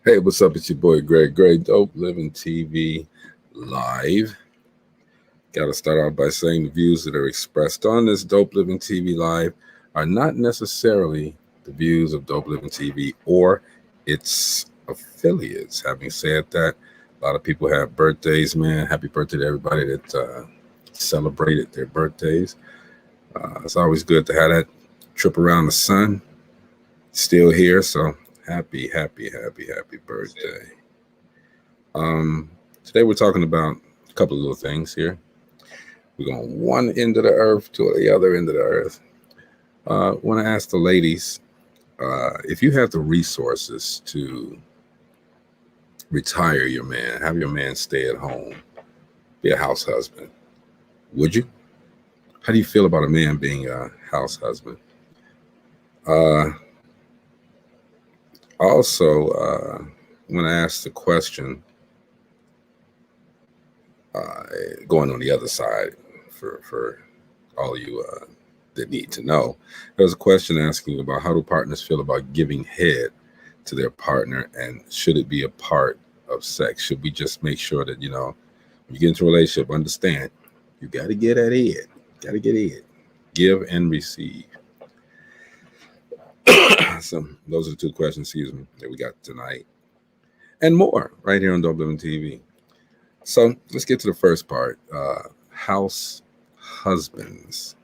Hey, what's up? It's your boy Greg, Dope Living TV Live. Got to start out by saying the views that are expressed on this Dope Living TV Live are not necessarily the views of Dope Living TV or its affiliates. Having said that, a lot of people have birthdays, man. Happy birthday to everybody that celebrated their birthdays. It's always good to have that trip around the sun. Still here, so happy birthday. Today we're talking about a couple of little things here. We're going one end of the earth to the other end of the earth. I want to ask the ladies, if you have the resources to retire your man, have your man stay at home, be a house husband, would you? How do you feel about a man being a house husband? Also, when I ask the question, going on the other side for all of you that need to know, there's a question asking about how do partners feel about giving head to their partner, and should it be a part of sex? Should we just make sure that, when you get into a relationship, understand you got to get at it, give and receive. So those are the two questions, that we got tonight, and more right here on DopelivenTV. So let's get to the first part. House husbands.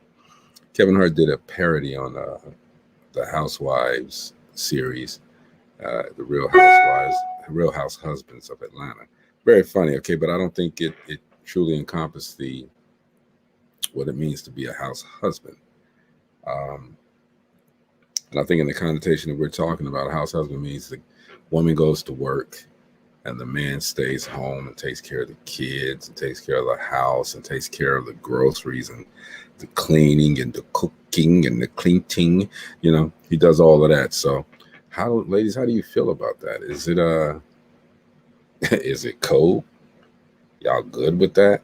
Kevin Hart did a parody on the Housewives series, the Real House Husbands of Atlanta. Very funny, okay, but I don't think it truly encompassed what it means to be a house husband. And I think in the connotation that we're talking about, a house husband means the woman goes to work and the man stays home and takes care of the kids and takes care of the house and takes care of the groceries and the cleaning and the cooking and the cleaning. He does all of that. So ladies, how do you feel about that? Is it is it cool? Y'all good with that?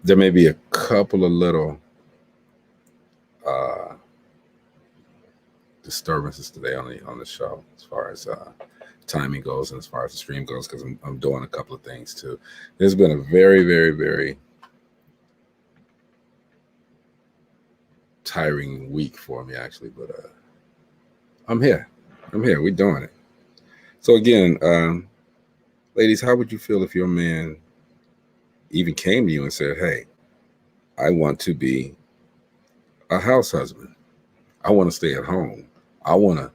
There may be a couple of little disturbances today on the show as far as timing goes and as far as the stream goes, because I'm doing a couple of things too. It's been a very, very, very tiring week for me, actually, but I'm here. We're doing it. So again, ladies, how would you feel if your man even came to you and said, hey, I want to be a house husband. I want to stay at home. I want to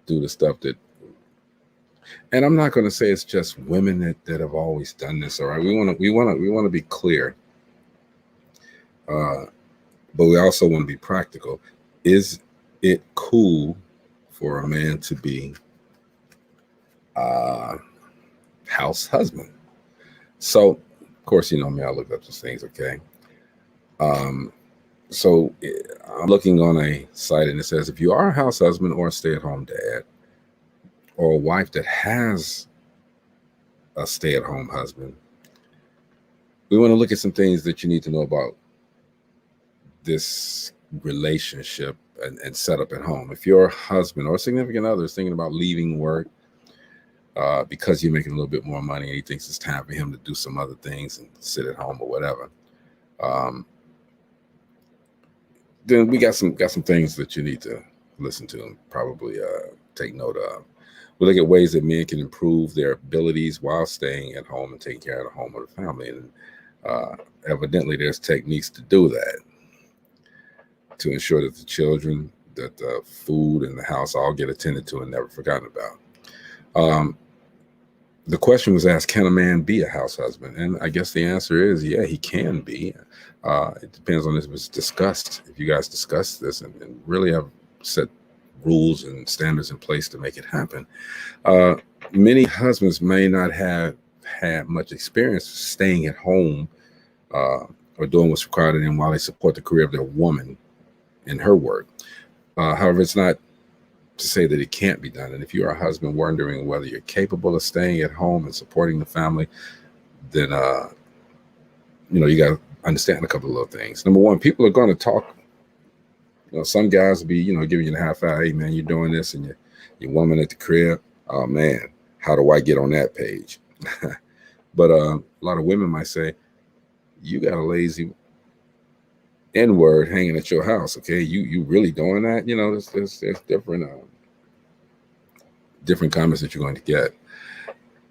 do the stuff that, and I'm not going to say it's just women that have always done this. All right, we want to be clear, but we also want to be practical. Is it cool for a man to be a house husband? So, of course, you know me, I look up those things. Okay. So I'm looking on a site and it says, if you are a house husband or a stay-at-home dad or a wife that has a stay-at-home husband, we want to look at some things that you need to know about this relationship and setup at home. If your husband or significant other is thinking about leaving work because you're making a little bit more money and he thinks it's time for him to do some other things and sit at home or whatever, then we got some things that you need to listen to and probably take note of. We look at ways that men can improve their abilities while staying at home and taking care of the home or the family. And evidently there's techniques to do that, to ensure that the children, that the food and the house all get attended to and never forgotten about. The question was asked, can a man be a house husband? And I guess the answer is, yeah, he can be. It depends on if it's discussed, if you guys discuss this and really have set rules and standards in place to make it happen. Many husbands may not have had much experience staying at home or doing what's required of them while they support the career of their woman in her work. However, it's not to say that it can't be done. And if you're a husband wondering whether you're capable of staying at home and supporting the family, then you got to understand a couple of little things. Number one, people are going to talk Some guys will be, giving you the half hour. Hey man, you're doing this, and your woman at the crib. Oh man, how do I get on that page? But a lot of women might say, you got a lazy N word hanging at your house. Okay, you really doing that? There's different comments that you're going to get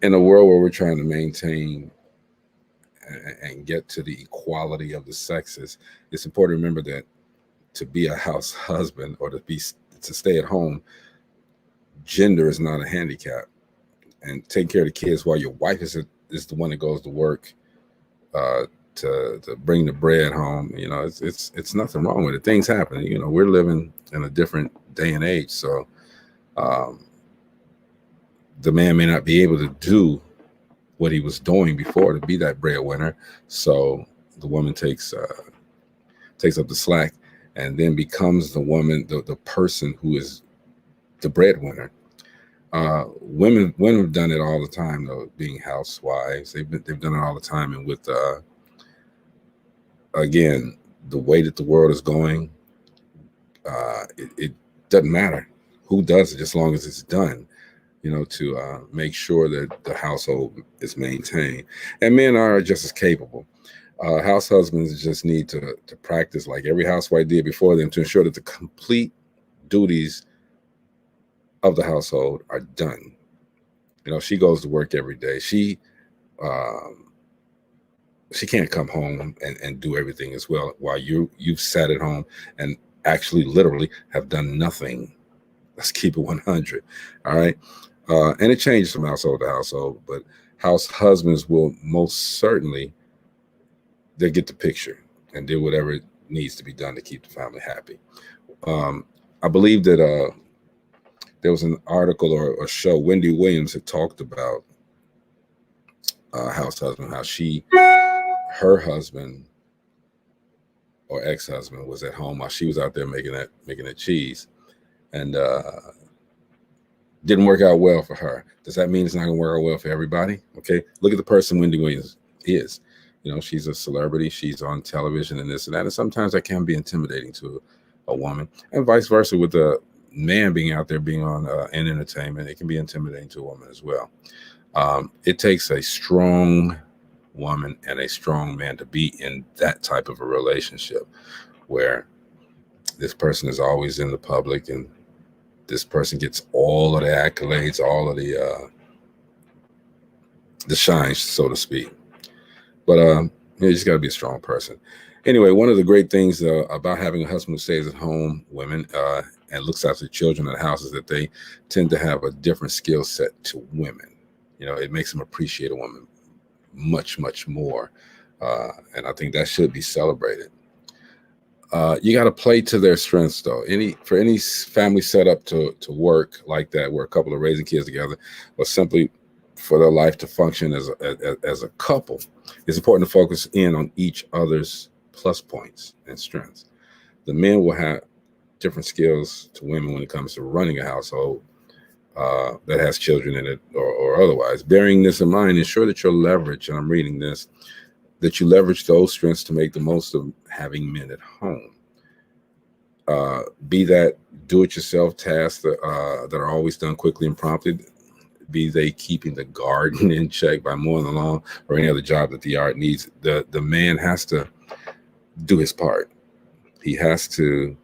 in a world where we're trying to maintain and get to the equality of the sexes. It's important to remember that to be a house husband or to stay at home, gender is not a handicap. And taking care of the kids while your wife is the one that goes to work to bring the bread home, it's nothing wrong with it. Things happen. We're living in a different day and age, so the man may not be able to do what he was doing before to be that breadwinner. So the woman takes up the slack, and then becomes the woman, the person who is the breadwinner. Women have done it all the time, though, being housewives. They've done it all the time, and with again, the way that the world is going, it doesn't matter who does it, as long as it's done. To make sure that the household is maintained, and men are just as capable. House husbands just need to practice like every housewife did before them to ensure that the complete duties of the household are done. She goes to work every day. She can't come home and do everything as well while you've sat at home and actually literally have done nothing. Let's keep it 100. All right. And it changes from household to household, but house husbands will most certainly, they'll get the picture and do whatever needs to be done to keep the family happy. I believe that there was an article or a show, Wendy Williams had talked about house husband, how her husband or ex-husband was at home while she was out there making that cheese, and didn't work out well for her. Does that mean it's not going to work out well for everybody? Okay, look at the person Wendy Williams is. She's a celebrity. She's on television and this and that, and sometimes that can be intimidating to a woman, and vice versa with a man being out there being on in entertainment. It can be intimidating to a woman as well. It takes a strong woman and a strong man to be in that type of a relationship where this person is always in the public and this person gets all of the accolades, all of the shine, so to speak. But you just got to be a strong person. Anyway, one of the great things about having a husband who stays at home, women, and looks after the children in the house is that they tend to have a different skill set to women. It makes them appreciate a woman much, much more. And I think that should be celebrated. You got to play to their strengths, though. For any family set up to work like that, where a couple are raising kids together, or simply for their life to function as a couple, it's important to focus in on each other's plus points and strengths. The men will have different skills to women when it comes to running a household that has children in it or otherwise. Bearing this in mind, ensure that your leverage, and I'm reading this, that you leverage those strengths to make the most of having men at home. Be that do-it-yourself tasks that are always done quickly and promptly, be they keeping the garden in check by mowing the lawn or any other job that the yard needs. The man has to do his part. He has to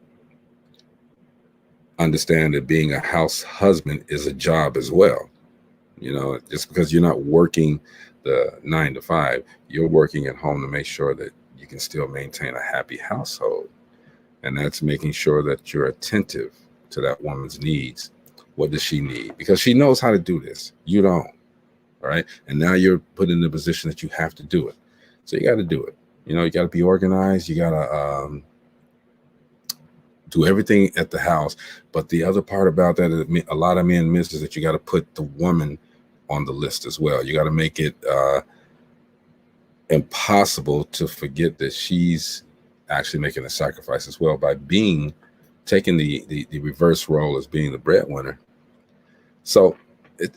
understand that being a house husband is a job as well. Just because you're not working the 9 to 5, you're working at home to make sure that you can still maintain a happy household. And that's making sure that you're attentive to that woman's needs. What does she need? Because she knows how to do this. You don't. All right. And now you're put in the position that you have to do it. So you got to do it. You got to be organized. You got to do everything at the house. But the other part about that is a lot of men miss is that you got to put the woman on the list as well. You got to make it impossible to forget that she's actually making a sacrifice as well by taking the reverse role as being the breadwinner. So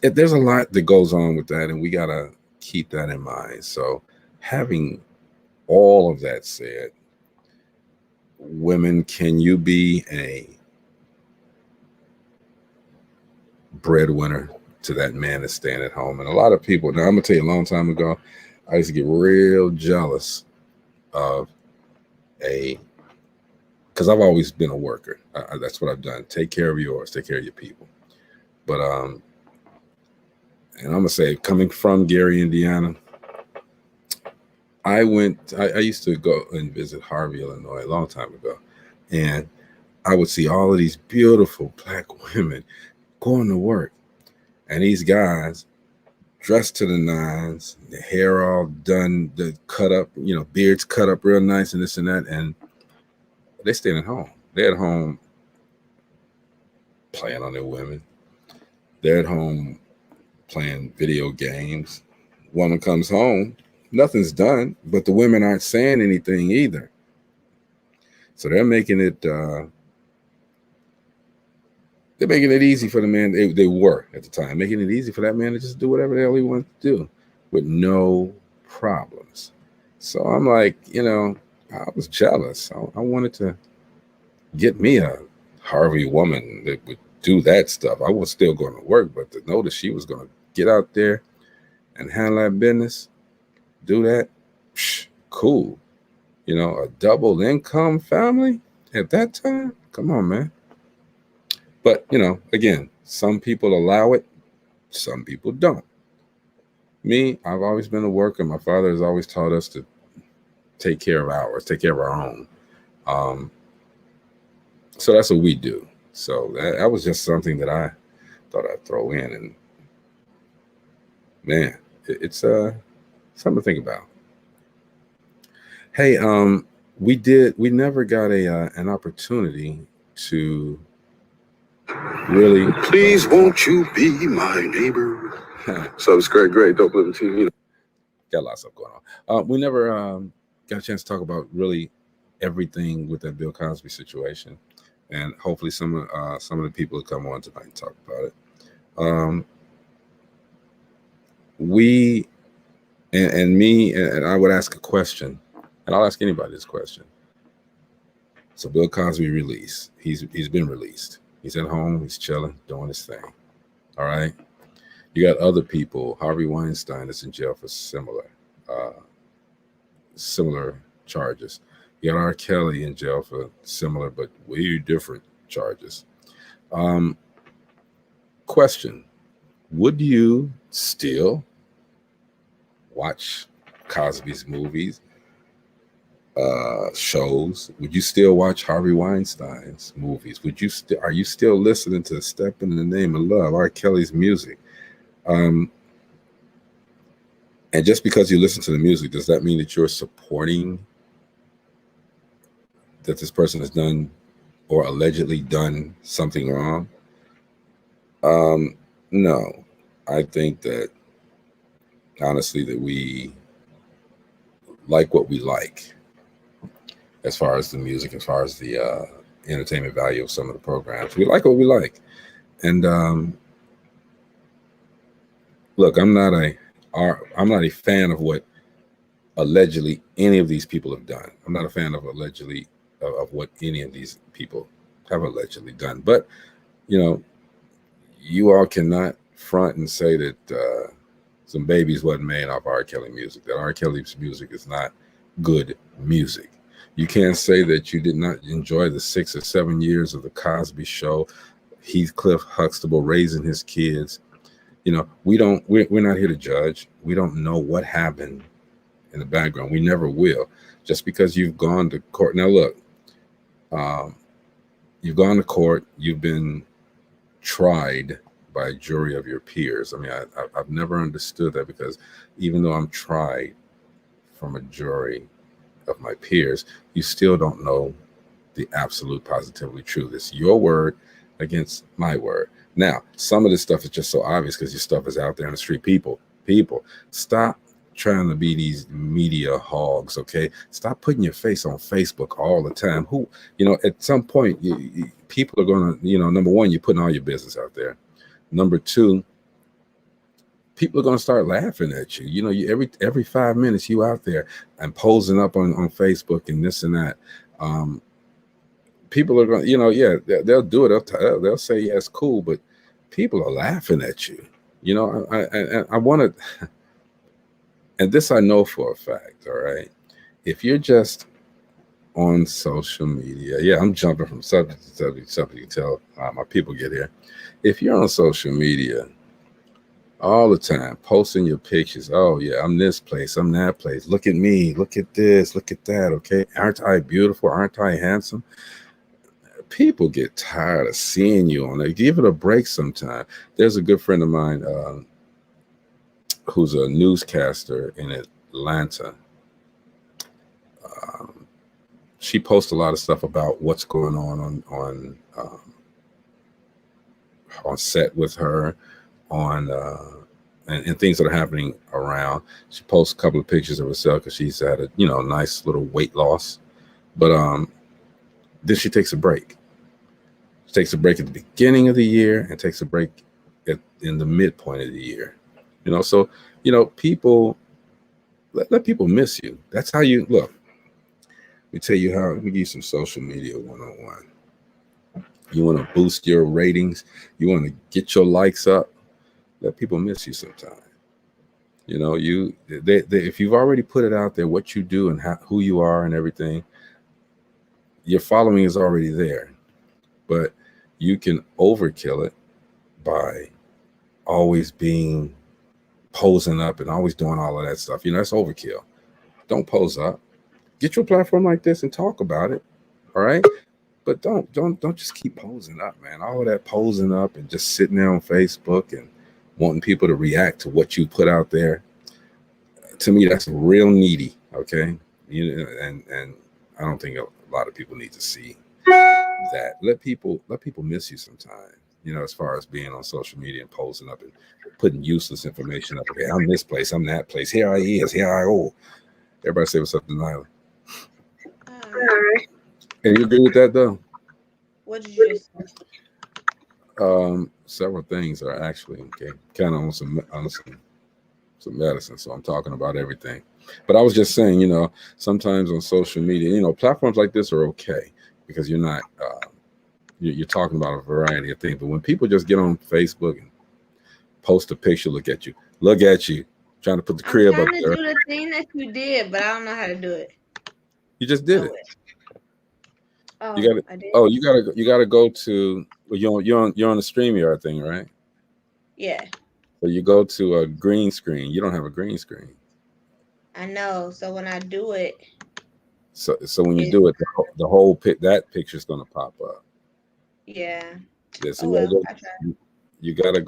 there's a lot that goes on with that, and we got to keep that in mind. So having all of that said, women, can you be a breadwinner to that man that's staying at home? And a lot of people, now I'm gonna tell you, a long time ago, I used to get real jealous of because I've always been a worker. That's what I've done. Take care of yours, take care of your people. But and I'm gonna say, coming from Gary, Indiana, I used to go and visit Harvey, Illinois, a long time ago, and I would see all of these beautiful black women going to work, and these guys dressed to the nines, the hair all done, the cut up, beards cut up real nice and this and that, and they staying at home. They're at home playing on their women. They're at home playing video games. Woman comes home, nothing's done, but the women aren't saying anything either. So they're making it easy for the man. They were at the time making it easy for that man to just do whatever the hell he wants to do with no problems. So I'm like, I was jealous. I wanted to get me a Harvey woman that would do that stuff. I was still going to work, but to know that she was going to get out there and handle that business, do that, cool. A double income family at that time? Come on, man. But, again, some people allow it, some people don't. Me, I've always been a worker. My father has always taught us to take care of our own. So that's what we do. So that was just something that I thought I'd throw in. And, man, it's something to think about. Hey, we never got an opportunity to really. Please, won't you be my neighbor? Subscribe, great, DopelivenTV. Got a lot of stuff going on. We never got a chance to talk about really everything with that Bill Cosby situation, and hopefully some of the people who come on tonight and talk about it. We and me and I would ask a question, and I'll ask anybody this question. So Bill Cosby released. He's been released. He's at home. He's chilling, doing his thing. All right. You got other people. Harvey Weinstein is in jail for similar charges. You got R. Kelly in jail for similar but way different charges. Question: would you still watch Cosby's movies, shows? Would you still watch Harvey Weinstein's movies? Are you still listening to Step in the Name of Love, R. Kelly's music? And just because you listen to the music, does that mean that you're supporting that this person has done or allegedly done something wrong? No. I think that, honestly, that we like what we like as far as the music, as far as the entertainment value of some of the programs. We like what we like. And look, I'm not a fan of what allegedly any of these people have done. I'm not a fan of of what any of these people have allegedly done. But, you all cannot front and say that some babies wasn't made off R. Kelly music, that R. Kelly's music is not good music. You can't say that you did not enjoy the 6 or 7 years of the Cosby Show, Heathcliff Huxtable raising his kids. We're not here to judge. We don't know what happened in the background. We never will. Just because you've gone to court. Now, look, you've gone to court. You've been tried by a jury of your peers. I mean, I've never understood that, because even though I'm tried from a jury of my peers, you still don't know the absolute positively truth. It's your word against my word. Now, some of this stuff is just so obvious because your stuff is out there in the street. People, stop trying to be these media hogs, okay? Stop putting your face on Facebook all the time. At some point, people are going to, number one, you're putting all your business out there. Number two, people are going to start laughing at you. You every 5 minutes you out there and posing up on Facebook and this and that. people are going, you know, yeah, they'll do it. They'll say, yeah, it's cool, but people are laughing at you. You know, I want to, and this I know for a fact. All right, if you're just on social media, yeah, I'm jumping from subject to subject. Something you can tell my people get here. If you're on social media all the time, posting your pictures, oh yeah, I'm this place, I'm that place. Look at me, look at this, look at that. Okay, aren't I beautiful? Aren't I handsome? People get tired of seeing you on there. Give it a break sometime. There's a good friend of mine who's a newscaster in Atlanta. Um, she posts a lot of stuff about what's going on set with her, on and things that are happening around. She posts a couple of pictures of herself because she's had a nice little weight loss, but then she takes a break. She takes a break at the beginning of the year and takes a break in the midpoint of the year. So people let people miss you. That's how you look. Let me tell you how. Let me give you some social media 101. You want to boost your ratings. You want to get your likes up. Let people miss you sometime. If you've already put it out there, what you do and who you are and everything, your following is already there. But you can overkill it by always being posing up and always doing all of that stuff. That's overkill. Don't pose up. Get your platform like this and talk about it. All right. But don't just keep posing up, man. All of that posing up and just sitting there on Facebook and wanting people to react to what you put out there. To me, that's real needy. Okay. And I don't think a lot of people need to see that. Let people miss you sometime. As far as being on social media and posing up and putting useless information up. Okay, I'm this place, I'm that place. Here I is, here I go. Everybody say what's up to Nyla. And you agree with that though? What did you just say? Several things are actually kind of on some medicine. So I'm talking about everything. But I was just saying, sometimes on social media, platforms like this are okay because you're not you're talking about a variety of things. But when people just get on Facebook and post a picture, look at you, trying to put the crib up there. I'm trying to do the thing that you did, but I don't know how to do it. You just did it. Oh, you gotta. I did. Oh, you gotta go to. Well, you're on the StreamYard thing, right? Yeah. So you go to a green screen. You don't have a green screen. I know. So when I do it. So when you do it, the whole that picture's gonna pop up. Yeah. Yeah. So you gotta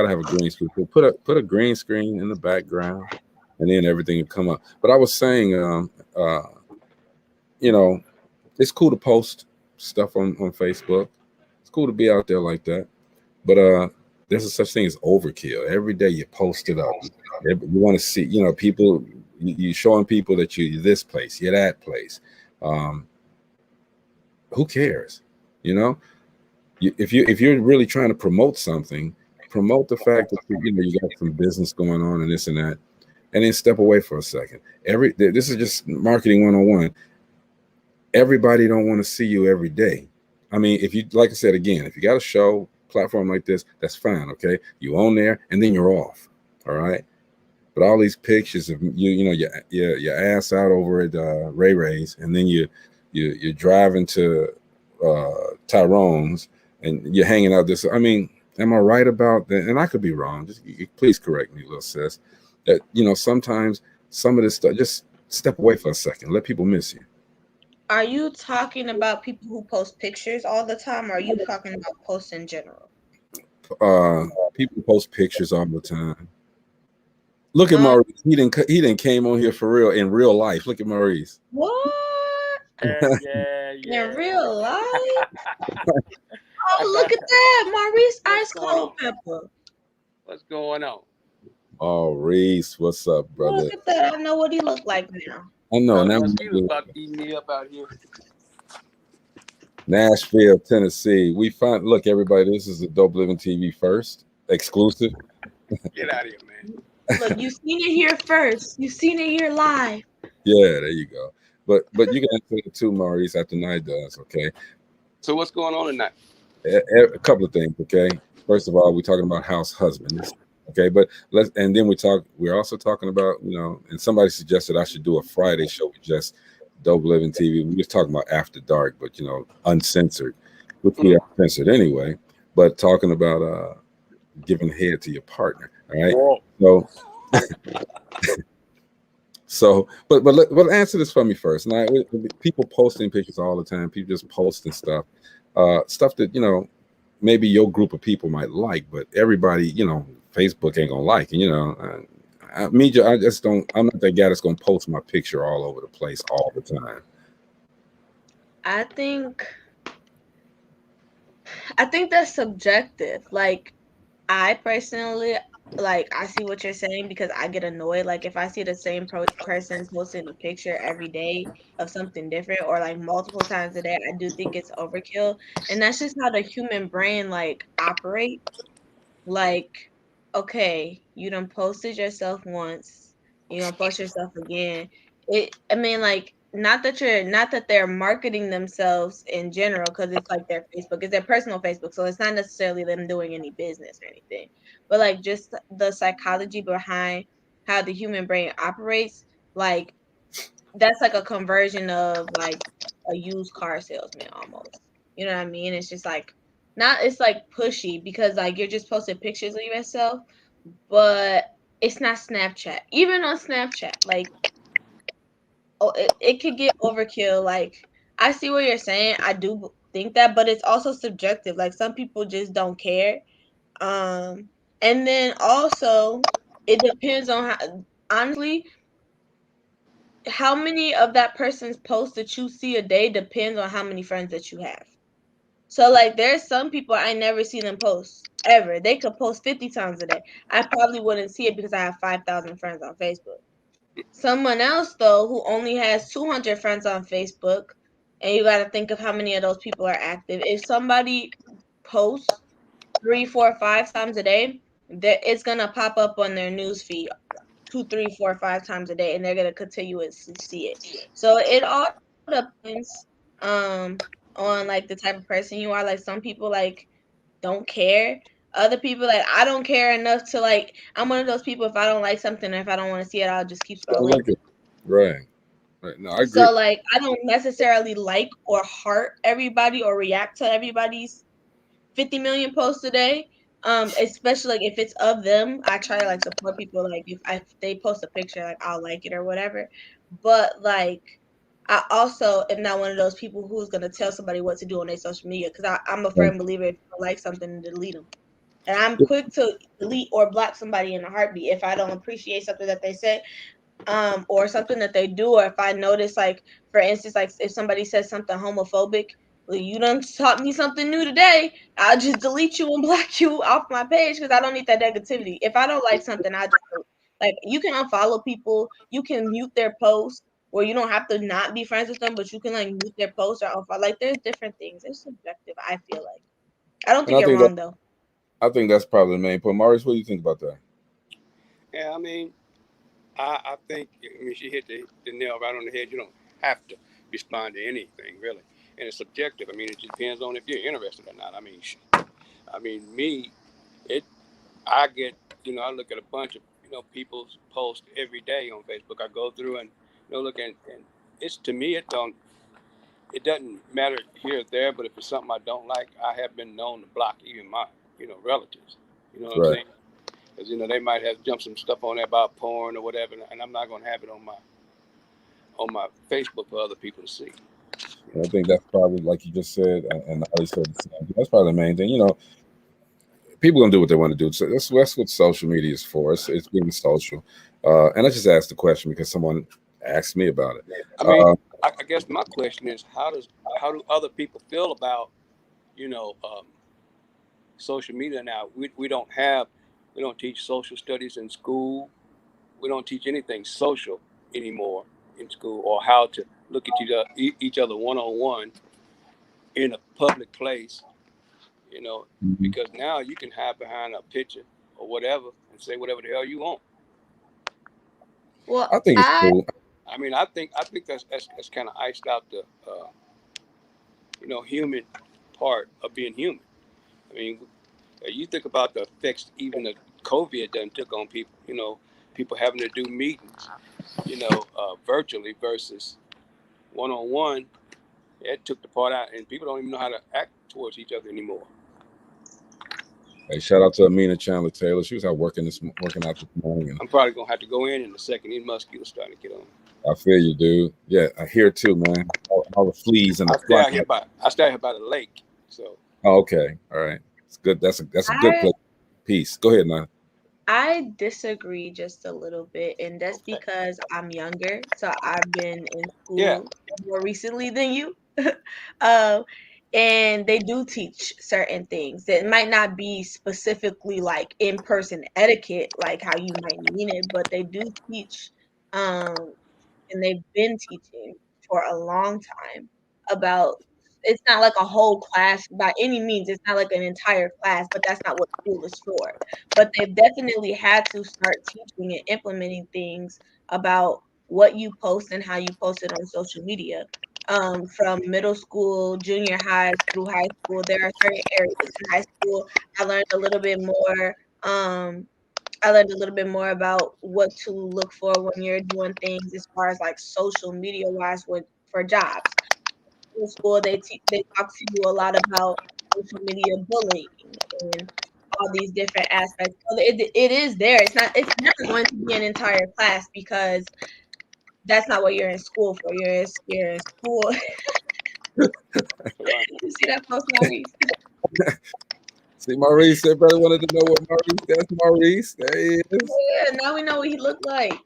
have a green screen. So put a green screen in the background, and then everything will come up. But I was saying, it's cool to post stuff on Facebook. It's cool to be out there like that. But there's a such thing as overkill. Every day you post it up. You want to see, people. You showing people that you're this place, you're that place. Who cares? If you're really trying to promote something, promote the fact that you got some business going on and this and that, and then step away for a second. This is just marketing 101. Everybody don't want to see you every day. I mean, if you, like I said again, if you got a show platform like this, that's fine. Okay, you on there and then you're off. All right. But all these pictures of your ass out over at Ray Ray's, and then you're driving to Tyrone's, and you're hanging out this. I mean, am I right about that? And I could be wrong. Just please correct me, little sis. That sometimes some of this stuff, just step away for a second. Let people miss you. Are you talking about people who post pictures all the time, or are you talking about posts in general? People post pictures all the time. Look at Maurice. He didn't came on here for real in real life. Look at Maurice. What? Yeah. In real life? Oh, look at that, Maurice. Ice cold pepper. What's going on? Maurice, what's up, brother? Look at that. I know what he looked like now. I know. Now he was about to eat me up out here. Nashville, Tennessee. Look, everybody, this is the Dope Living TV first exclusive. Get out of here, man. Look, you seen it here first. You seen it here live. Yeah, there you go. But you can answer it too, Maurice, after Night does, okay? So what's going on tonight? A couple of things. Okay, first of all, we're talking about house husbands. Okay, but we're also talking about, and somebody suggested I should do a Friday show with just Dope Living TV. We just talking about after dark, but uncensored, which we are censored anyway. But talking about giving head to your partner. All right. Whoa. But answer this for me first. Now, people posting pictures all the time. People just posting stuff, stuff that maybe your group of people might like, but everybody, Facebook ain't gonna like. And I just don't. I'm not that guy that's gonna post my picture all over the place all the time. I think that's subjective. Like, I personally, like, I see what you're saying because I get annoyed. Like, if I see the same person posting a picture every day of something different or like multiple times a day, I do think it's overkill. And that's just how the human brain like operates. Like, okay, you done posted yourself once, you gonna post yourself again. I mean, like, not that they're marketing themselves in general, because it's like their Facebook, it's their personal Facebook, so it's not necessarily them doing any business or anything. But like just the psychology behind how the human brain operates, like that's like a conversion of like a used car salesman almost. You know what I mean? It's just like not it's like pushy because like you're just posting pictures of yourself, but it's not Snapchat. Even on Snapchat, like it could get overkill. Like I see what you're saying. I do think that, but it's also subjective. Like some people just don't care. And then also it depends on how honestly how many of that person's posts that you see a day depends on how many friends that you have. So like there's some people I never see them post ever. They could post 50 times a day. I probably wouldn't see it because I have 5,000 friends on Facebook. Someone else though who only has 200 friends on Facebook, and you got to think of how many of those people are active. If somebody posts 3, 4, 5 times a day, it's gonna pop up on their news feed 2, 3, 4, 5 times a day, and they're gonna continuously see it. So it all depends on like the type of person you are. Like some people like don't care. Other people like I don't care enough to like. I'm one of those people. If I don't like something or if I don't want to see it, I'll just keep I scrolling. like it. Right. Right. No, I agree. So like I don't necessarily like or heart everybody or react to everybody's 50 million posts a day. Especially like if it's of them, I try to like support people. Like if they post a picture, like I'll like it or whatever. But like I also am not one of those people who's gonna tell somebody what to do on their social media because I'm a Right. firm believer if you don't like something, delete them. And I'm quick to delete or block somebody in a heartbeat if I don't appreciate something that they say, or something that they do, or if I notice, like for instance, like if somebody says something homophobic, well, you done taught me something new today, I'll just delete you and block you off my page because I don't need that negativity. If I don't like something, I just like you can unfollow people, you can mute their posts, or you don't have to not be friends with them, but you can like mute their posts or unfollow. Like there's different things. It's subjective. I feel like I don't And think you're wrong though. I think that's probably the main point. Maurice, what do you think about that? Yeah, I mean, I think she hit the nail right on the head. You don't have to respond to anything really, and it's subjective. I mean, it just depends on if you're interested or not. I mean, me, it. I get, I look at a bunch of, people's posts every day on Facebook. I go through and, look and it's to me, it doesn't matter here or there. But if it's something I don't like, I have been known to block even my, relatives. You know what I'm Right. saying? Because they might have jumped some stuff on there about porn or whatever, and I'm not going to have it on my Facebook for other people to see. And I think that's probably like you just said, and Ali said the same thing. That's probably the main thing. People gonna do what they want to do. So that's what social media is for. It's being social. And I just asked the question because someone asked me about it. I mean, I guess my question is, how do other people feel about you know um, social media now? We don't teach social studies in school. We don't teach anything social anymore in school, or how to look at each other one on one in a public place. You know, Mhm. because now you can hide behind a picture or whatever and say whatever the hell you want. Well, I think it's I cool. I mean, I think that's kind of iced out the human part of being human. I mean, you think about the effects even the COVID done took on people. You know, people having to do meetings, virtually versus one-on-one. It took the part out, and people don't even know how to act towards each other anymore. Hey, shout out to Amina Chandler Taylor. She was out working out this morning. I'm probably gonna have to go in a second. These mosquitoes starting to get on. I feel you, dude. Yeah, I hear too, man. All the fleas and the flies. I stay here by the lake. So. Oh, okay. All right. It's good. That's a good place. Peace. Go ahead, man. I disagree just a little bit, and that's because I'm younger, so I've been in school more recently than you. And they do teach certain things that might not be specifically like in-person etiquette, like how you might mean it, but they do teach, and they've been teaching for a long time about. It's not like a whole class by any means. It's not like an entire class, but that's not what school is for. But they've definitely had to start teaching and implementing things about what you post and how you post it on social media. From middle school, junior high through high school, there are certain areas in high school. I learned a little bit more. I learned a little bit more about what to look for when you're doing things as far as like social media wise for jobs. In school, they talk to you a lot about social media bullying and all these different aspects. So it is there. It's never going to be an entire class because that's not what you're in school for. You're in school. You see that post, Maurice? See, Maurice, everybody wanted to know what Maurice. That's Maurice. There he is. Yeah, now we know what he looked like.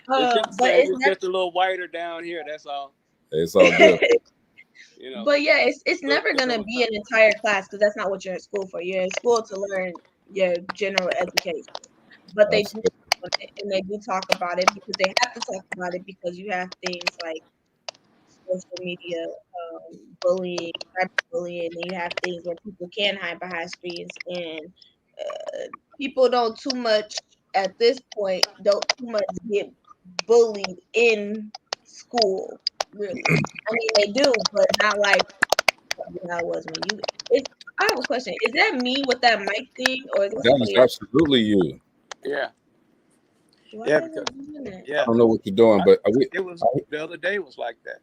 But it's just a little whiter down here. That's all. It's all good. But yeah, it's never gonna be an entire class because that's not what you're in school for. You're in school to learn your general education. But they do, and they do talk about it because they have to talk about it because you have things like social media bullying, cyberbullying, and you have things where people can hide behind screens, and people don't too much at this point don't too much get bullied in school. Really, I mean they do, but not like how it was when you. I have a question. Is that me with that mic thing, or is it somebody else? Absolutely you? Yeah. Why Yeah, is it doing that? I don't know what you're doing, but the other day was like that.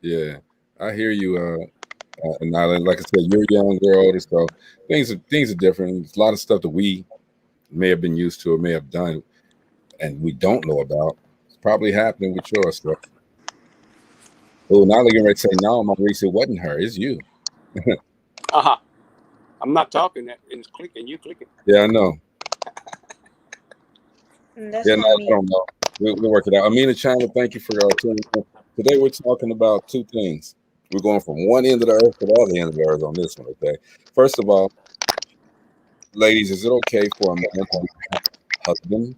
Yeah, I hear you. And now, like I said, you're young, you're older, so things are different. There's a lot of stuff that we may have been used to or may have done, and we don't know about. It's probably happening with your stuff. Oh, now they're getting ready to say, "No, Maurice, it wasn't her. It's you." I'm not talking that, and it's clicking. You clicking? Yeah, I know. That's I not me. don't know. We'll work it out. Amina Chandler, thank you for tuning in. Today we're talking about two things. We're going from one end of the earth to the other end of the earth on this one. Okay. First of all, ladies, is it okay for a man to be a husband?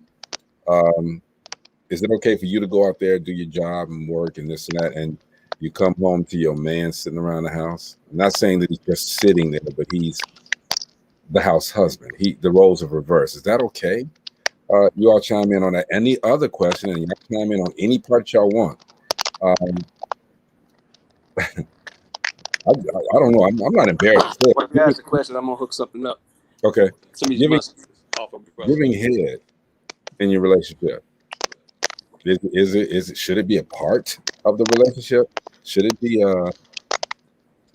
Is it okay for you to go out there, do your job and work and this and that, and you come home to your man sitting around the house? I'm not saying that he's just sitting there, but he's the house husband. The roles are reversed. Is that okay? You all chime in on that. Any other question, and you chime in on any part y'all want. I don't know. I'm not embarrassed. When you ask the question, I'm gonna hook something up. Okay. Giving head in your relationship. Should it be a part of the relationship? Should it be let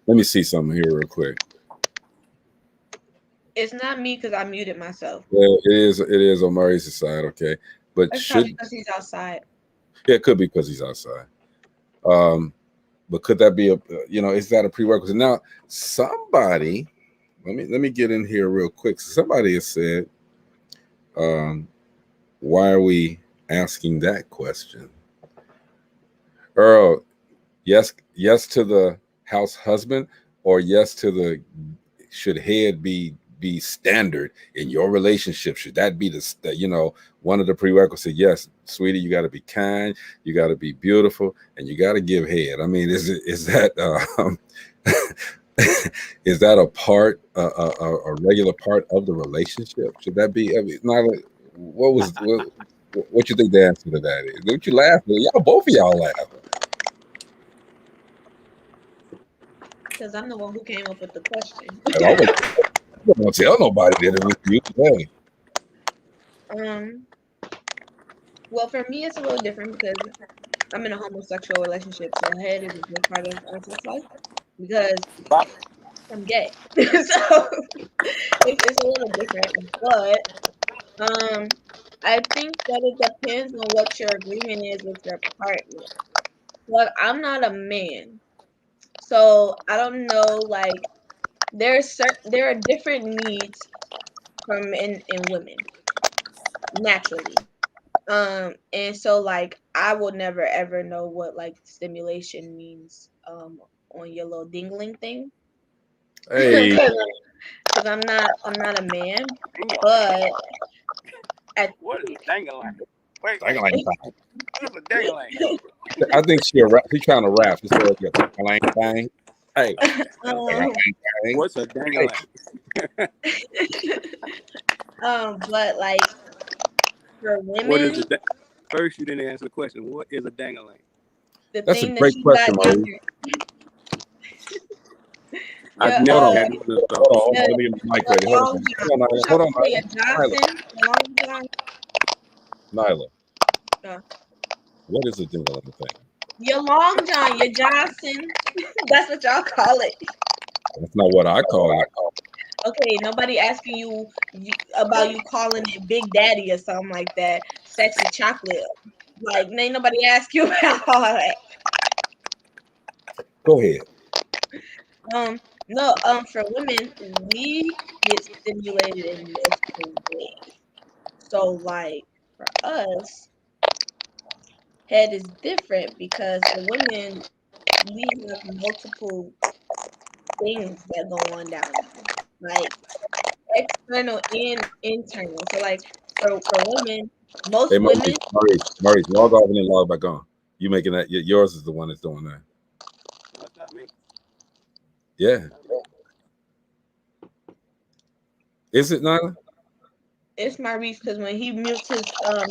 me see something here real quick. It's not me because I muted myself. Yeah, it is on Maurice's side, okay. But it's probably because he's outside. Yeah, it could be because he's outside. But could that be is that a prerequisite? Now, somebody, let me get in here real quick. Somebody has said, why are we asking that question? Earl, yes to the house husband, or yes to the should head be standard in your relationship? Should that be one of the prerequisites? Yes, sweetie, you got to be kind, you got to be beautiful, and you got to give head. I mean, is that is that a part, a regular part of the relationship? Should that be? I mean, what you think the answer to that is? Don't you laugh? Both of y'all laugh. Because I'm the one who came up with the question. I don't tell nobody that it was you today. Well, for me, it's a little different because I'm in a homosexual relationship, so head is a big part of our sex life because I'm gay. So it's a little different, but I think that it depends on what your agreement is with your partner. Like, I'm not a man, so I don't know. Like, there are different needs from men and women naturally. And so like I will never ever know what like stimulation means on your little dingling thing. Hey, Because I'm not a man, but at What is a dangling? Wait, I what is a dangling? think she's trying to rap. She said, "Yeah, bang bang." Hey, um bang. What's a dangling? but like for What is women, the first? You didn't answer the question. What is a dangling? the That's a thing that great you got question, down Marie. I've your never had one of those. Hold on. Let me get my mic ready. Hold long on. john. Hold on, What Nyla. y'all Hold on, call it? A Nyla. Johnson? A long john? Nyla. Uh, What is a dingling thing? your long john, your Johnson. That's what y'all call it. That's not what I call it. Okay, nobody asking you about you calling it Big Daddy or something like that. Sexy chocolate. Like, ain't nobody ask you about all that. Go ahead. No, for women, we get stimulated in multiple ways. So, like, for us, head is different because for women, we have multiple things that go on down there. Like, external and internal. So like for women, Hey, most women, Maurice, log off and then log back on. You making that? Yours is the one that's doing that. That's not me. Yeah. Is it Nyla? it's Maurice because when he mutes his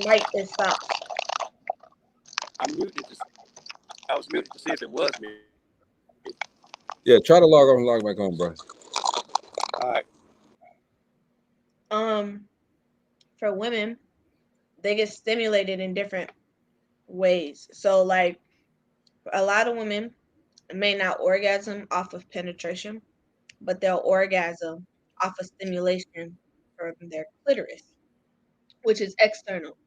mic, it stops. I muted. I was muted to see if it was me. Yeah. Try to log off and log back on, bro. All right. For women, they get stimulated in different ways. So like a lot of women may not orgasm off of penetration, but they'll orgasm off of stimulation from their clitoris, which is external.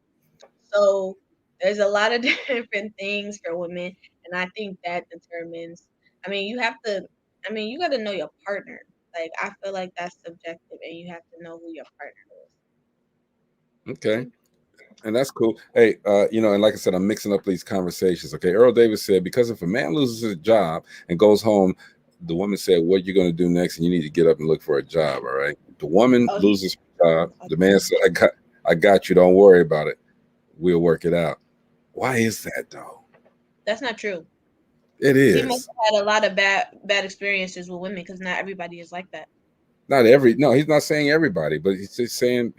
So there's a lot of different things for women, and I think that determines. I mean, you have to. I mean, you got to know your partner. Like, I feel like that's subjective, and you have to know who your partner Okay. is. And that's cool. Hey, and like I said, I'm mixing up these conversations. Okay. Earl Davis said, because if a man loses his job and goes home, the woman said, what you going to do next? And you need to get up and look for a job. All right. The woman Oh, loses her job. The man said, I got you. Don't worry about it. We'll work it out. Why is that though? that's not true. It He must is. have had a lot of bad experiences with women because not everybody is like that. No, he's not saying everybody, but he's just saying,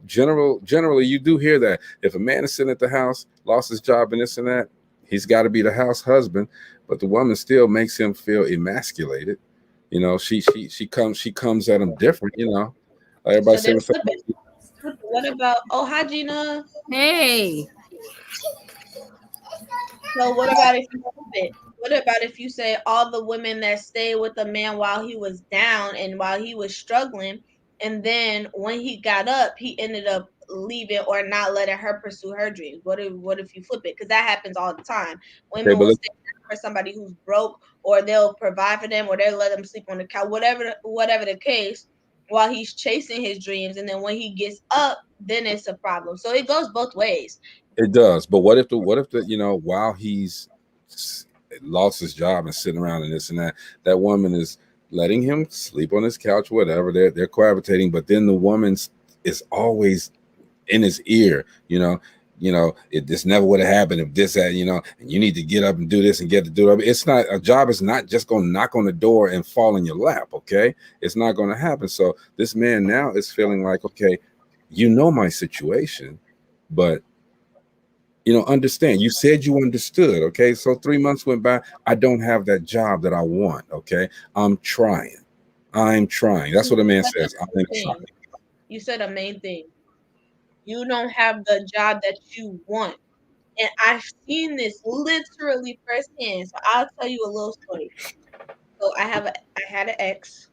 generally you do hear that if a man is sitting at the house, lost his job and this and that, he's got to be the house husband, but the woman still makes him feel emasculated. She comes at him different, Everybody So then saying flip it. What about? Oh, hi Gina. Hey, So what about if you flip it? What about if you say all the women that stayed with a man while he was down and while he was struggling, and then when he got up, he ended up leaving or not letting her pursue her dreams? What if you flip it? Because that happens all the time. Okay, Women will stay down for somebody who's broke, or they'll provide for them, or they'll let them sleep on the couch, whatever the case, while he's chasing his dreams, and then when he gets up, then it's a problem. So it goes both ways. it does. But what if while he's lost his job and sitting around and this and that woman is letting him sleep on his couch, whatever, they're cohabitating, but then the woman is always in his ear, this never would have happened if this had, and you need to get up and do this and get to do it. It's not, a job is not just going to knock on the door and fall in your lap. Okay. It's not going to happen. So this man now is feeling like, okay, my situation, but Understand. You said you understood. Okay. So 3 months went by. I don't have that job that I want. Okay. I'm trying. That's what a man says. I'm trying. You said a main thing. You don't have the job that you want. And I've seen this literally firsthand. So I'll tell you a little story. So I had an ex,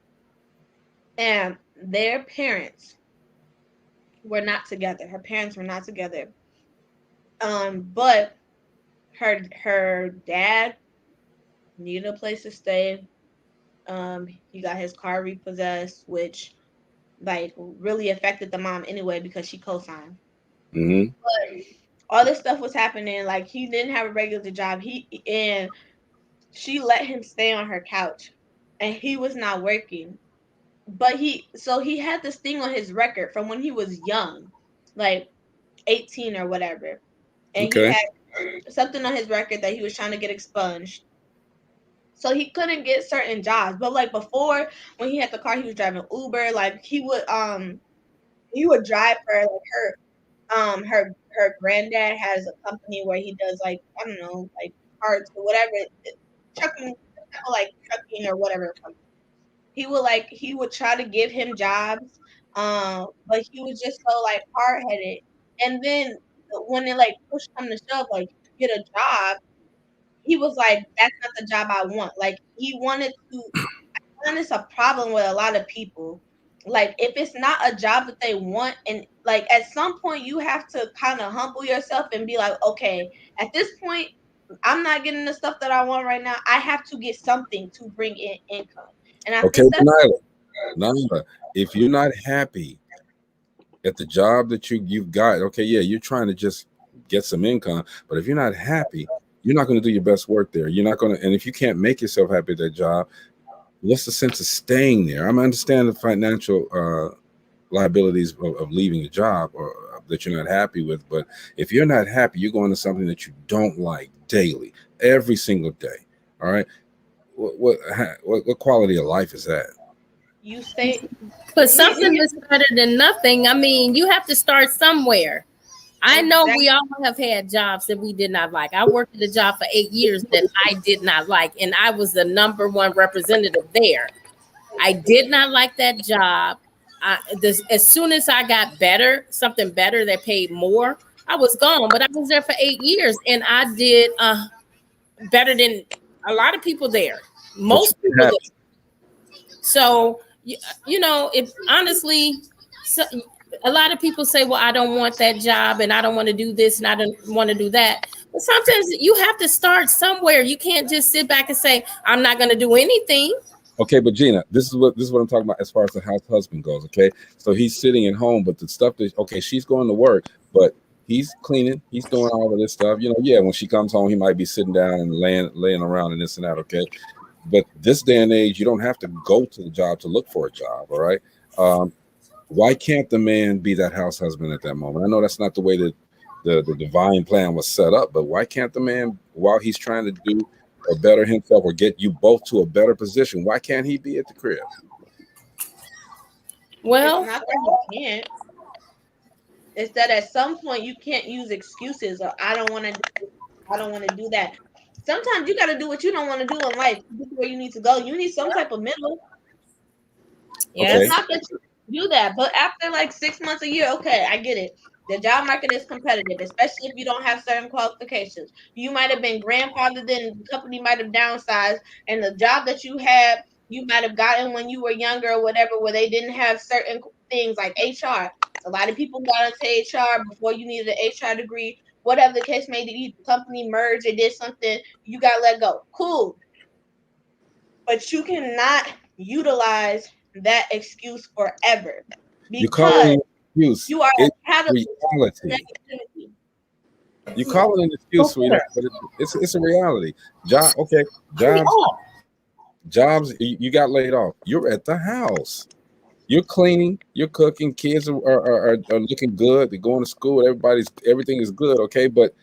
and their parents were not together. Her parents were not together. But her dad needed a place to stay. He got his car repossessed, which like really affected the mom anyway because she co-signed. Mm-hmm. But all this stuff was happening. Like he didn't have a regular job. And she let him stay on her couch, and he was not working. But he had this thing on his record from when he was young, like 18 or whatever, and he Okay. had something on his record that he was trying to get expunged. So he couldn't get certain jobs. But like before, when he had the car, he was driving Uber. Like he would drive her, like her granddad has a company where he does like, I don't know, like parts or whatever, trucking, like trucking or whatever. He would try to give him jobs, but he was just so like hard headed. And then when it like pushed him to shove, like get a job, he was like, "That's not the job I want." Like he wanted to. And it's a problem with a lot of people. Like if it's not a job that they want, and like at some point you have to kind of humble yourself and be like, okay, at this point, I'm not getting the stuff that I want right now. I have to get something to bring in income. And I Okay, think that's Nyla, if you're not happy at the job that you've got, okay, yeah, you're trying to just get some income, but if you're not happy, you're not going to do your best work there. You're not going to, and if you can't make yourself happy at that job, what's the sense of staying there? I understand the financial liabilities of leaving a job or that you're not happy with, but if you're not happy, you're going to something that you don't like daily, every single day. All right, what quality of life is that? you stay. But something is better than nothing. I mean, you have to start somewhere. I know we all have had jobs that we did not like. I worked at a job for 8 years that I did not like, and I was the #1 representative there. I did not like that job. As soon as I got something better that paid more, I was gone. But I was there for 8 years, and I did better than a lot of people there. Most people there. So, it honestly, a lot of people say, well, I don't want that job and I don't want to do this and I don't want to do that. But sometimes you have to start somewhere. You can't just sit back and say, I'm not going to do anything. Okay, but Gina, this is what I'm talking about as far as the house husband goes. Okay, so he's sitting at home, but the stuff that she's going to work, but he's cleaning, he's doing all of this stuff. Yeah, when she comes home, he might be sitting down and laying around and this and that. Okay, but this day and age, you don't have to go to the job to look for a job. All right. Why can't the man be that house husband at that moment? I know that's not the way that the divine plan was set up, but why can't the man, while he's trying to do or better himself or get you both to a better position, why can't he be at the crib? Well, it's not that you can't. It's that at some point you can't use excuses or I don't want to do that. Sometimes you got to do what you don't want to do in life to get where you need to go. You need some type of middle. Yeah, okay. It's not that you do that, but after like 6 months, a year, okay, I get it. The job market is competitive, especially if you don't have certain qualifications. You might have been grandfathered in, the company might have downsized, and the job that you had, you might have gotten when you were younger or whatever, where they didn't have certain things like HR. A lot of people got into HR before you needed an HR degree. Whatever the case may be, the company merged, it did something, you got let go. Cool. But you cannot utilize that excuse forever. Because you are accountable to negativity. You call it an excuse, sweetheart, but it's a reality. Jobs. You got laid off. You're at the house. You're cleaning. You're cooking. Kids are looking good. They're going to school. Everything is good. Okay, but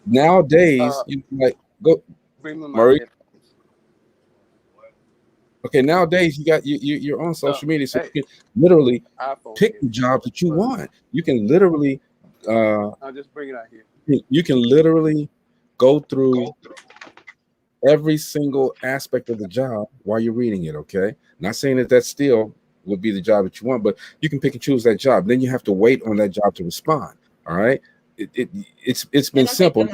nowadays you like go, Murray. Okay, nowadays you're on social media, so you can literally pick the job that you want. You can literally I'll just bring it out here. You can literally go through every single aspect of the job while you're reading it. Okay, not saying that still would be the job that you want, but you can pick and choose that job. Then you have to wait on that job to respond. All right, it's been simple.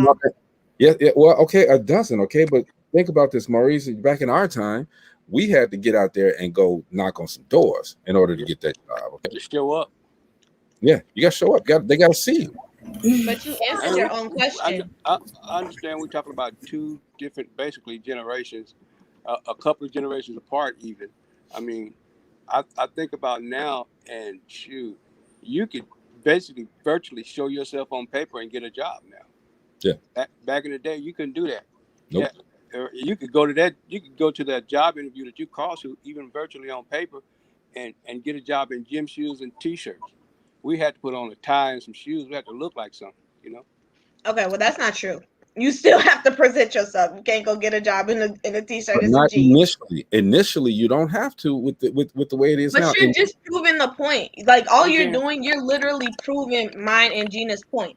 Yeah, well, okay, a dozen. Okay, but think about this, Maurice. Back in our time, we had to get out there and go knock on some doors in order to get that job. Okay, Just show up. Yeah, you got to show up. They got to see you. But you answered your own question. I understand we're talking about two different, basically, generations, a couple of generations apart even. I mean, I think about now, and shoot, you could basically virtually show yourself on paper and get a job now. Yeah. Back in the day, you couldn't do that. Nope. Yeah. You could go to that. You could go to that job interview that you called to, even virtually on paper, and get a job in gym shoes and t-shirts. We had to put on a tie and some shoes. We had to look like something, you know. Okay, well that's not true. You still have to present yourself. You can't go get a job in a t-shirt. But not initially. Initially, you don't have to with the way it is now. But you're just proving the point. Like all you're doing, you're literally proving mine and Gina's point.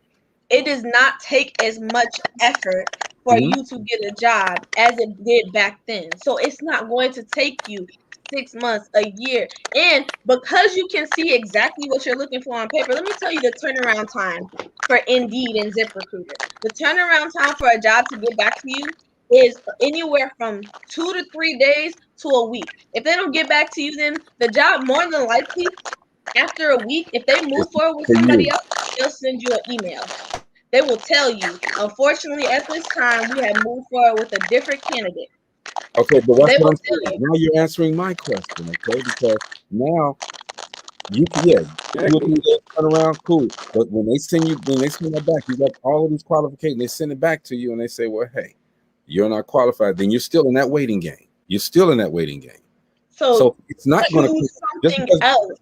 It does not take as much effort for you to get a job as it did back then. So it's not going to take you 6 months, a year. And because you can see exactly what you're looking for on paper, let me tell you the turnaround time for Indeed and ZipRecruiter. The turnaround time for a job to get back to you is anywhere from 2 to 3 days to a week. If they don't get back to you, then the job more than likely after a week, if they move forward with somebody else, they'll send you an email. They will tell you, unfortunately, at this time, we have moved forward with a different candidate. Okay, but that's what I'm saying. Now you're answering my question, okay? Because now you can turn around, cool. But when they send that back, you got all of these qualifications. They send it back to you, and they say, "Well, hey, you're not qualified." Then you're still in that waiting game. You're still in that waiting game. So it's not going to something else.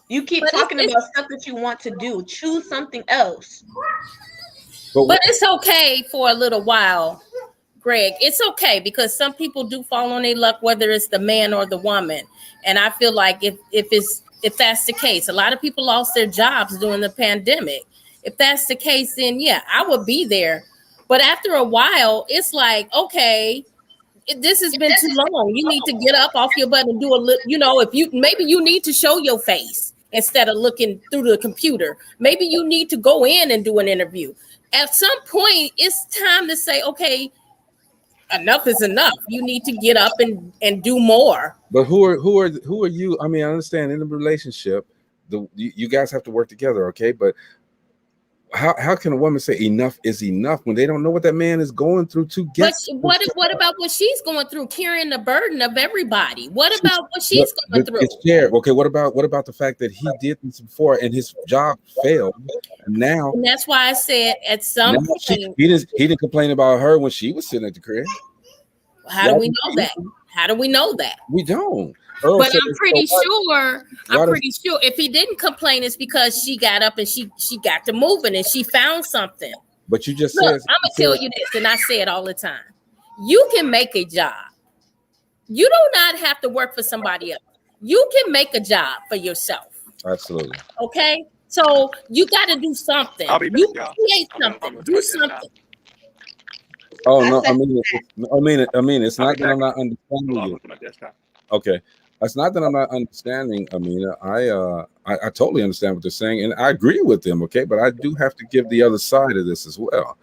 You keep talking about stuff that you want to do. Choose something else. But it's okay for a little while, Greg. It's okay because some people do fall on their luck, whether it's the man or the woman. And I feel like if that's the case, a lot of people lost their jobs during the pandemic. If that's the case, then yeah, I would be there. But after a while, it's like, okay, this has been too long. You need to get up off your butt and do a little, if you need to show your face instead of looking through the computer. Maybe you need to go in and do an interview. At some point, it's time to say, okay, enough is enough. You need to get up and do more. But who are you? I mean, I understand in a relationship, you guys have to work together, okay? But how can a woman say enough is enough when they don't know what that man is going through to get? But what about what she's going through, carrying the burden of everybody? What about what she's going through? It's shared. Okay, what about the fact that he did this before and his job failed? And that's why I said at some point he didn't complain about her when she was sitting at the crib. How do we know that? How do we know that? We don't. But I'm pretty sure if he didn't complain, it's because she got up and she got to moving and she found something. But you just said, I'm gonna tell you this, and I say it all the time. You can make a job. You do not have to work for somebody else. You can make a job for yourself. Absolutely. Okay, so you got to do something. You create something. Do something. Oh no! I mean, it's not that I'm not understanding you. Okay, it's not that I'm not understanding. Amina, I totally understand what they're saying, and I agree with them. Okay, but I do have to give the other side of this as well.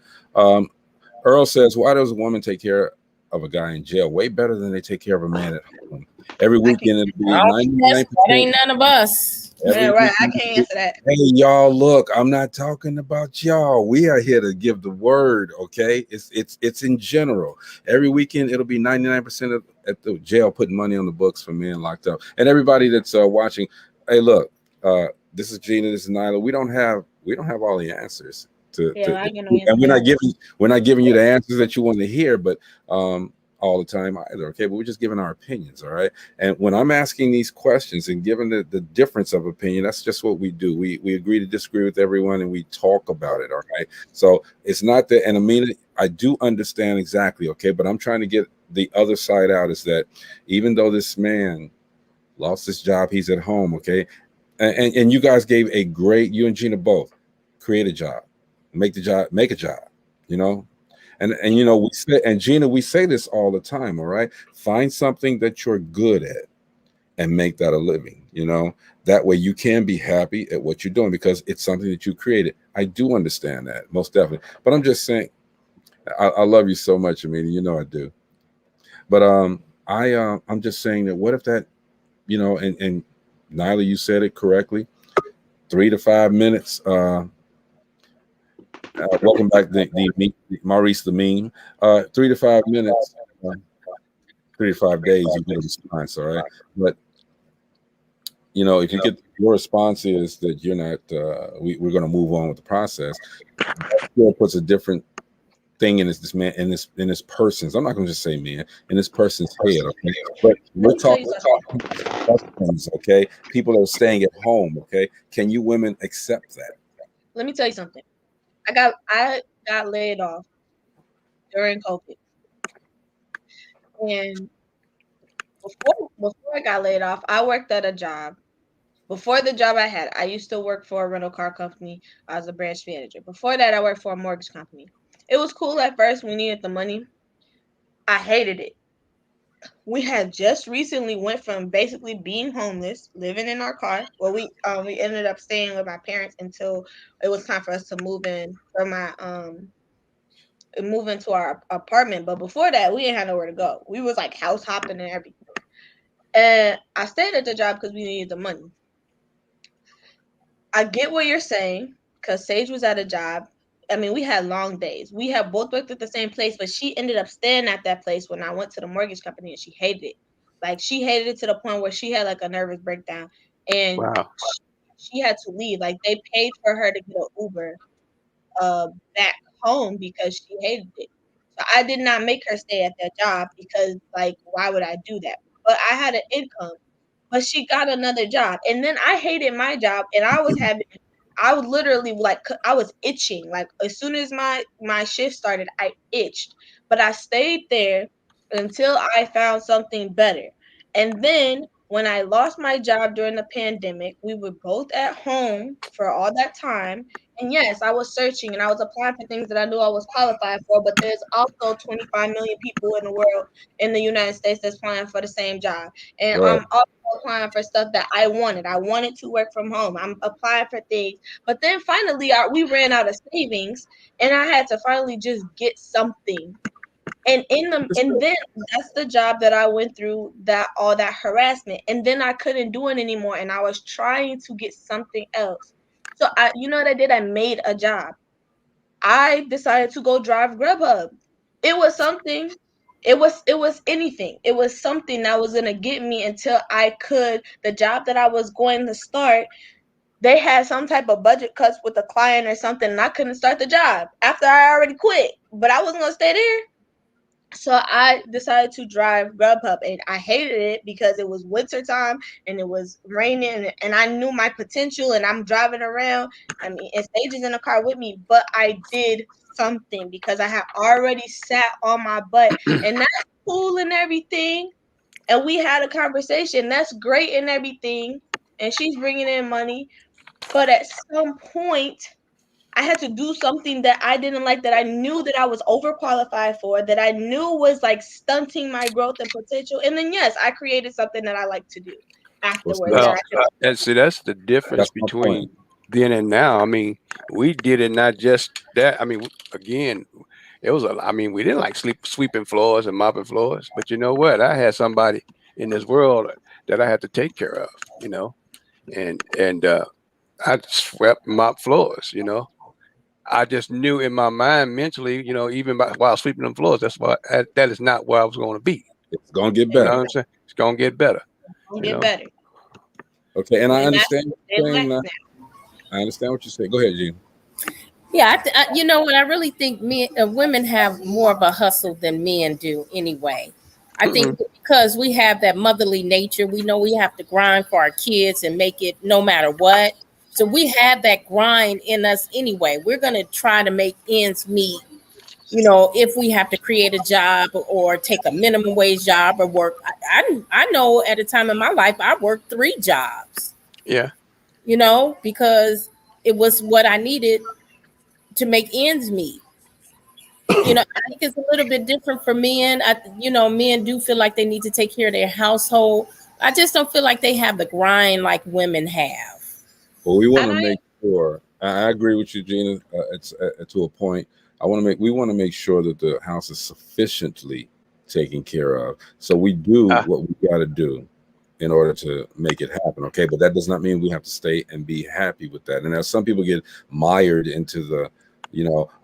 Earl says, "Why does a woman take care of a guy in jail way better than they take care of a man at home? Every weekend it'll be 99%. That ain't none of us." Yeah, right. I can't answer that. Hey, y'all, look, I'm not talking about y'all. We are here to give the word, okay? It's in general. Every weekend, it'll be 99% at the jail putting money on the books for men locked up. And everybody that's watching, hey, look, this is Gina, this is Nyla. We don't have all the answers and we're not giving you the answers that you want to hear, but all the time either, okay? But we're just giving our opinions, all right? And when I'm asking these questions and given the difference of opinion, that's just what we do. We agree to disagree with everyone and we talk about it, all right? So it's not that, and Amina, I do understand exactly, okay? But I'm trying to get the other side out is that even though this man lost his job, he's at home, okay? And you guys gave you and Gina both create a job, make a job, you know. And you know, we say, and Gina, we say this all the time, all right? Find something that you're good at and make that a living, you know. That way you can be happy at what you're doing because it's something that you created. I do understand that, most definitely. But I'm just saying, I love you so much, Amina. You know I do. But I'm just saying that what if that, you know, and Nyla, you said it correctly, 3 to 5 minutes. Welcome back, the Maurice the meme. 3 to 5 minutes, 3 to 5 days, you get a response, all right? But you know, if you get your response is that you're not, we're going to move on with the process. That still puts a different thing in this man in this person's. I'm not going to just say man in this person's head. Okay, but we're talking husbands. Okay, people that are staying at home. Okay, can you women accept that? Let me tell you something. I got laid off during COVID, and before I got laid off, I worked at a job. Before the job I had, I used to work for a rental car company. I was a branch manager. Before that, I worked for a mortgage company. It was cool at first. We needed the money. I hated it. We had just recently went from basically being homeless, living in our car. Well, we ended up staying with my parents until it was time for us to move in from my move into our apartment. But before that, we didn't have nowhere to go. We was like house hopping and everything. And I stayed at the job because we needed the money. I get what you're saying because Sage was at a job. I mean, we had long days. We had both worked at the same place, but she ended up staying at that place when I went to the mortgage company, and she hated it. Like, she hated it to the point where she had like a nervous breakdown, and Wow. she had to leave. Like, they paid for her to get an Uber back home because she hated it. So I did not make her stay at that job because, like, why would I do that? But I had an income, but she got another job, and then I hated my job, and I was literally like, I was itching. Like, as soon as my shift started, I itched. But I stayed there until I found something better. And then when I lost my job during the pandemic, we were both at home for all that time. And yes, I was searching and I was applying for things that I knew I was qualified for, but there's also 25 million people in the world, in the United States, that's applying for the same job. And Right. I'm also applying for stuff that I wanted. I wanted to work from home. I'm applying for things. But then finally, we ran out of savings, and I had to finally just get something. And then that's the job that I went through, that all that harassment, and then I couldn't do it anymore, and I was trying to get something else. So you know what I did? I made a job. I decided to go drive Grubhub. It was something. It was anything. It was something that was gonna get me until I could. The job that I was going to start, they had some type of budget cuts with a client or something, and I couldn't start the job after I already quit. But I wasn't gonna stay there. So I decided to drive Grubhub, and I hated it because it was winter time and it was raining, and I knew my potential, and I'm driving around. I mean, and Sage is in the car with me, but I did something because I had already sat on my butt, and that's cool and everything. And we had a conversation. That's great and everything. And she's bringing in money. But at some point, I had to do something that I didn't like, that I knew that I was overqualified for, that I knew was like stunting my growth and potential. And then, yes, I created something that I like to do afterwards. Well, That I could. that's the difference That's my between point. then and now. I mean, we did it not just that. I mean, again, it was I mean, we didn't like sweeping floors and mopping floors, but you know what? I had somebody in this world that I had to take care of, you know, and I swept and mopped floors, you know. I just knew in my mind mentally, you know, even while sweeping them floors, that is not where I was going to be. It's gonna get You know better. what I'm saying? It's gonna get better. Gonna You get know. better. Okay, and I And that's understand what you're saying. I understand what you say. Go ahead, Gene. Yeah, you know what? I really think women have more of a hustle than men do anyway. I think because we have that motherly nature, we know we have to grind for our kids and make it no matter what. So we have that grind in us anyway. We're going to try to make ends meet, you know, if we have to create a job or take a minimum wage job or work. I know at a time in my life, I worked 3 jobs. Yeah. You know, because it was what I needed to make ends meet. You know, I think it's a little bit different for men. Men do feel like they need to take care of their household. I just don't feel like they have the grind like women have. Well, we want to make sure. I agree with you, Gina. It's to a point. We want to make sure that the house is sufficiently taken care of. So we do what we got to do in order to make it happen. Okay, but that does not mean we have to stay and be happy with that. And as some people get mired into the,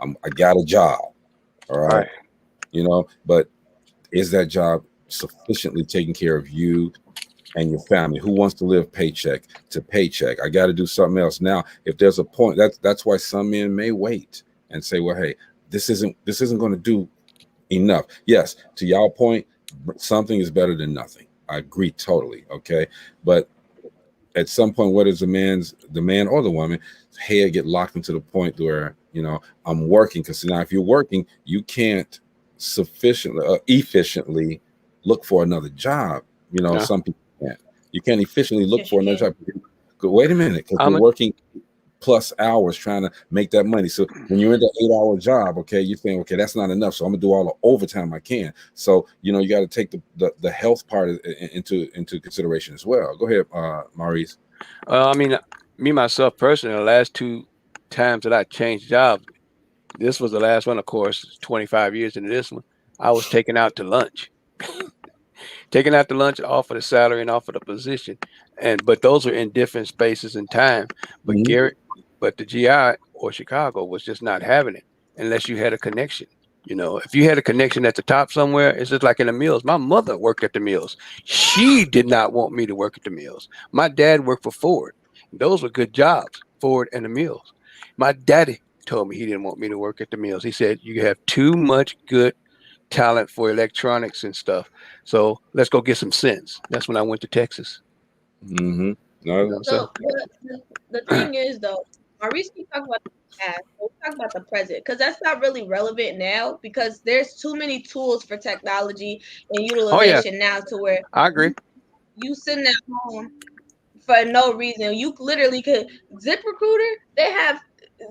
I got a job. All right. But is that job sufficiently taking care of you and your family? Who wants to live paycheck to paycheck? I got to do something else. Now, if there's a point, that's why some men may wait and say, well, hey, this isn't going to do enough. Yes, to y'all point, something is better than nothing. I agree totally. Okay. But at some point, what is the man or the woman head get locked into the point where, I'm working? Because now if you're working, you can't efficiently look for another job. Some people can't. You can't efficiently look for another job. Wait a minute, because you're working plus hours trying to make that money. So when you're in the 8-hour job, okay, you're saying, okay, that's not enough. So I'm gonna do all the overtime I can. So you got to take the health part into consideration as well. Go ahead, Maurice. Me myself personally, the last 2 times that I changed jobs, this was the last one, of course, 25 years into this one, I was taken out to lunch. Taken out to lunch off of the salary and off of the position. But those are in different spaces and time. But but the GI or Chicago was just not having it unless you had a connection. If you had a connection at the top somewhere, it's just like in the mills. My mother worked at the mills. She did not want me to work at the mills. My dad worked for Ford. Those were good jobs, Ford and the mills. My daddy told me he didn't want me to work at the mills. He said, you have too much good talent for electronics and stuff. So let's go get some sense. That's when I went to Texas. So the thing is, though, Maurice keep talking about the past. We'll talk about the present, because that's not really relevant now, because there's too many tools for technology and utilization now to where I agree. You sitting at home for no reason. You literally could ZipRecruiter. They have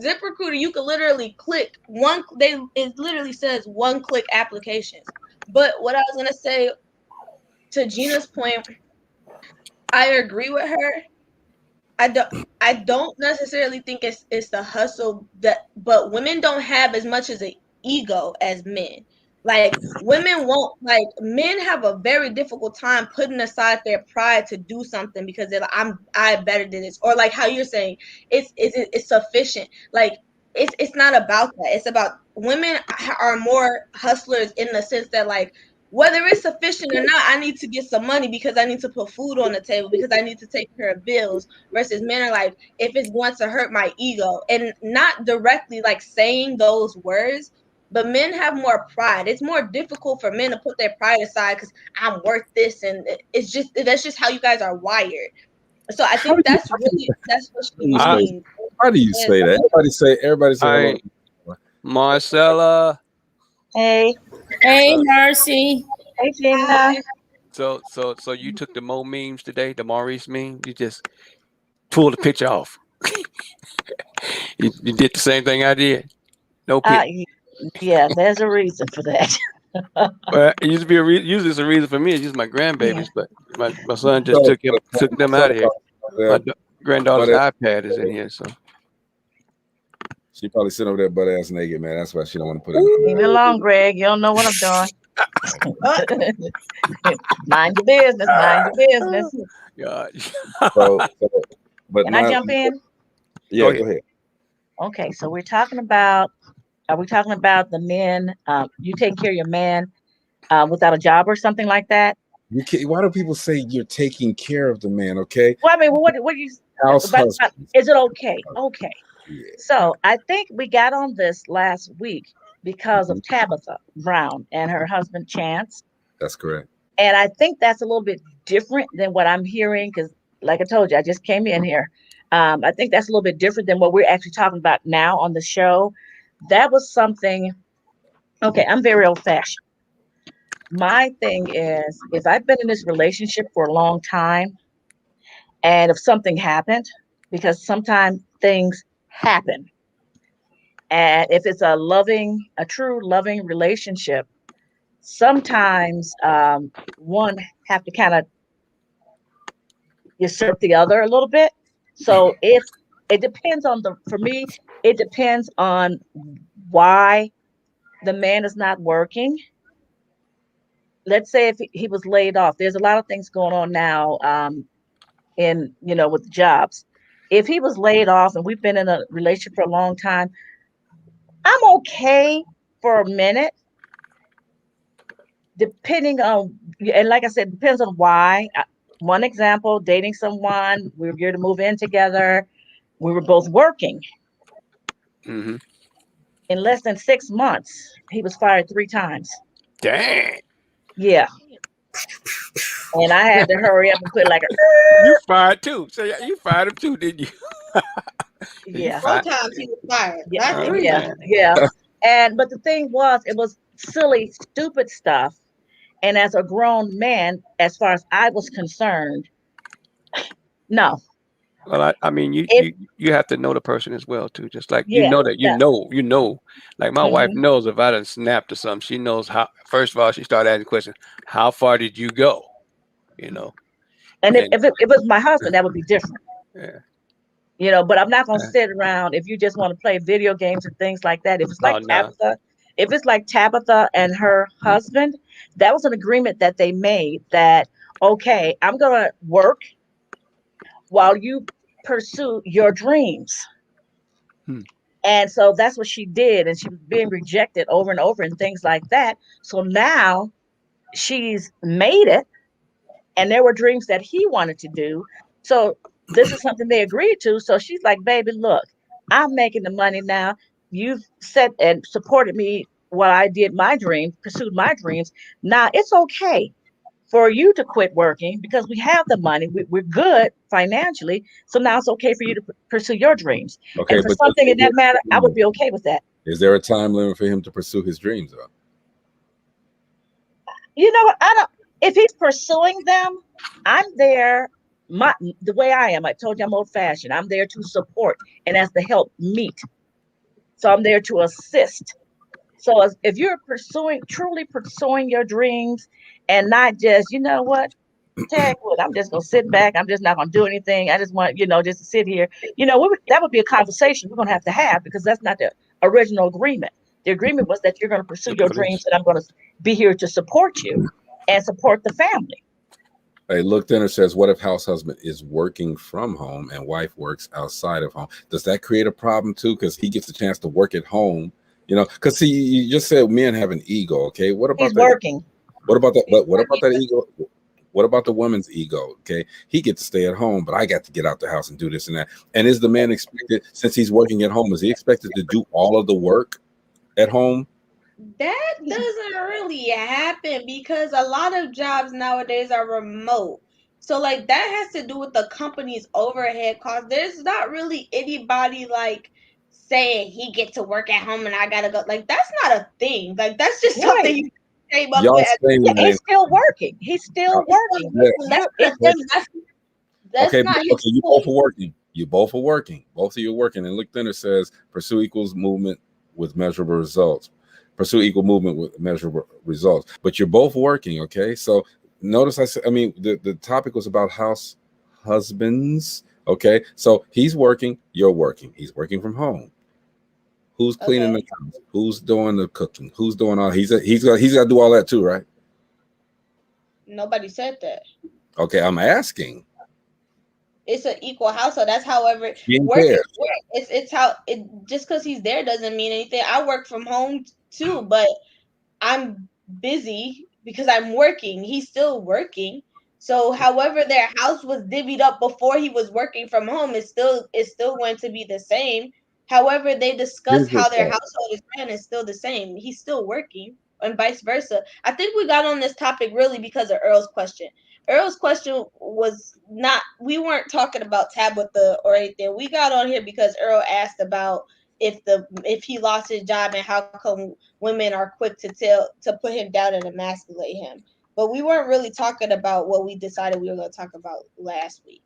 ZipRecruiter. You could literally click one. It literally says one-click applications. But what I was gonna say, to Gina's point, I agree with her. I don't necessarily think it's the hustle but women don't have as much as an ego as men. Like women won't, like men have a very difficult time putting aside their pride to do something because they're like, I better than this, or like how you're saying it's sufficient. Like it's not about that. It's about women are more hustlers in the sense that like, whether it's sufficient or not, I need to get some money because I need to put food on the table, because I need to take care of bills, versus men are like, if it's going to hurt my ego, and not directly like saying those words, but men have more pride. It's more difficult for men to put their pride aside because I'm worth this, and that's just how you guys are wired. So I think that's what she means. How do you say that? Everybody say hello. Marcella. Hey, Mercy. Hey, Gina. So you took the Mo memes today, the Maurice meme. You just pulled the picture off. you did the same thing I did. No picture. Yeah, there's a reason for that. Well, it used to be usually it's a reason for me. It's just my grandbabies, but my son just took them out of here. My granddaughter's iPad is in here, so she probably sitting over there butt ass naked, man. That's why she don't want to put it. Leave me alone, Greg. You don't know what I'm doing. Mind your business. Mind your business. God. Can I jump in? Yeah, go ahead. Okay, so are we talking about the men? You taking care of your man without a job or something like that? Why do people say you're taking care of the man? Okay. Well, I mean, what do you? Is it okay? Okay. Yeah. So I think we got on this last week because of Tabitha Brown and her husband Chance. That's correct. And I think that's a little bit different than what I'm hearing, because like I told you, I just came in here. I think that's a little bit different than what we're actually talking about now on the show. That was something. Okay, I'm very old fashioned. My thing is, if I've been in this relationship for a long time, and if something happened, because sometimes things happen. And if it's a true loving relationship, sometimes one have to kind of usurp the other a little bit. So if it depends on for me, it depends on why the man is not working. Let's say if he was laid off, there's a lot of things going on now in, with jobs. If he was laid off and we've been in a relationship for a long time, I'm okay for a minute, depending on, and like I said, depends on why. One example, dating someone, we were going to move in together. We were both working. Mm-hmm. In less than 6 months, he was fired 3 times. Dang. Yeah. And I had to hurry up and put like You fired too. So you fired him too, didn't you? You yeah. 4 fired. times he was fired. Yeah. Not 3. Yeah. Yeah. But the thing was, it was silly, stupid stuff. And as a grown man, as far as I was concerned, no. Well, I mean, If you have to know the person as well too. Just like yeah, that yeah. you know. Like my wife Mhm. knows if I done snapped or something, she knows how. First of all, she started asking questions. How far did you go? You know, And and if it was my husband, that would be different. yeah. But I'm not gonna sit around if you just want to play video games and things like that. Oh no. If it's like Tabitha and her husband, that was an agreement that they made that, okay, I'm gonna work while you pursue your dreams. Hmm. And so that's what she did, and she was being rejected over and over and things like that. So now she's made it, and there were dreams that he wanted to do. So this is something they agreed to. So she's like, baby, look, I'm making the money now. You've set and supported me while I did my dreams, pursued my dreams. Now it's okay for you to quit working because we have the money. We're good financially. So now it's okay for you to pursue your dreams. Okay, And for but something in that matter, I would be okay with that. is there a time limit for him to pursue his dreams, though? You know what? I don't. If he's pursuing them, I'm there. The way I am, I told you I'm old fashioned. I'm there to support and as the help meet. So I'm there to assist. So if you're truly pursuing your dreams, and not just, you know what, Tag, what, I'm just gonna sit back. I'm just not gonna do anything. I just want, just to sit here. That would be a conversation we're gonna have because that's not the original agreement. The agreement was that you're gonna pursue your dreams, and I'm gonna be here to support you and support the family. Hey, Look Dinner says, what if house husband is working from home and wife works outside of home? Does that create a problem too? Because he gets a chance to work at home, because see, you just said men have an ego. Okay. What about He's working. What about that? But what about that ego? What about the woman's ego? Okay. He gets to stay at home, but I got to get out the house and do this and that. And is the man expected, since he's working at home, is he expected to do all of the work at home? That doesn't really happen because a lot of jobs nowadays are remote. So like that has to do with the company's overhead costs. There's not really anybody like saying he get to work at home and I gotta go. Like that's not a thing. Like that's just something Right. you came up Y'all with. saying Yeah, that. he's still working. He's still working. That's Okay, not but, his okay, you point. both are working. You both are working. Both of you are working. And Look Dinner says, pursue equals movement with measurable results. Pursue equal movement with measurable results. But you're both working, okay? So notice the topic was about house husbands, okay? So he's working, you're working. He's working from home. Who's cleaning the house? Who's doing the cooking? Who's doing all? He's got to do all that too, right? Nobody said that. Okay, I'm asking. It's an equal household. That's however Being work fair. is work. It's how it just because he's there doesn't mean anything. I work from home too, but I'm busy because I'm working. He's still working. So however their house was divvied up before he was working from home, it's still going to be the same. However, they discuss Here's the how their thing. household is ran is still the same. He's still working and vice versa. I think we got on this topic really because of Earl's question. Earl's question was not, we weren't talking about Tabitha or anything. We got on here because Earl asked about if he lost his job and how come women are quick to put him down and emasculate him. But we weren't really talking about what we decided we were going to talk about last week.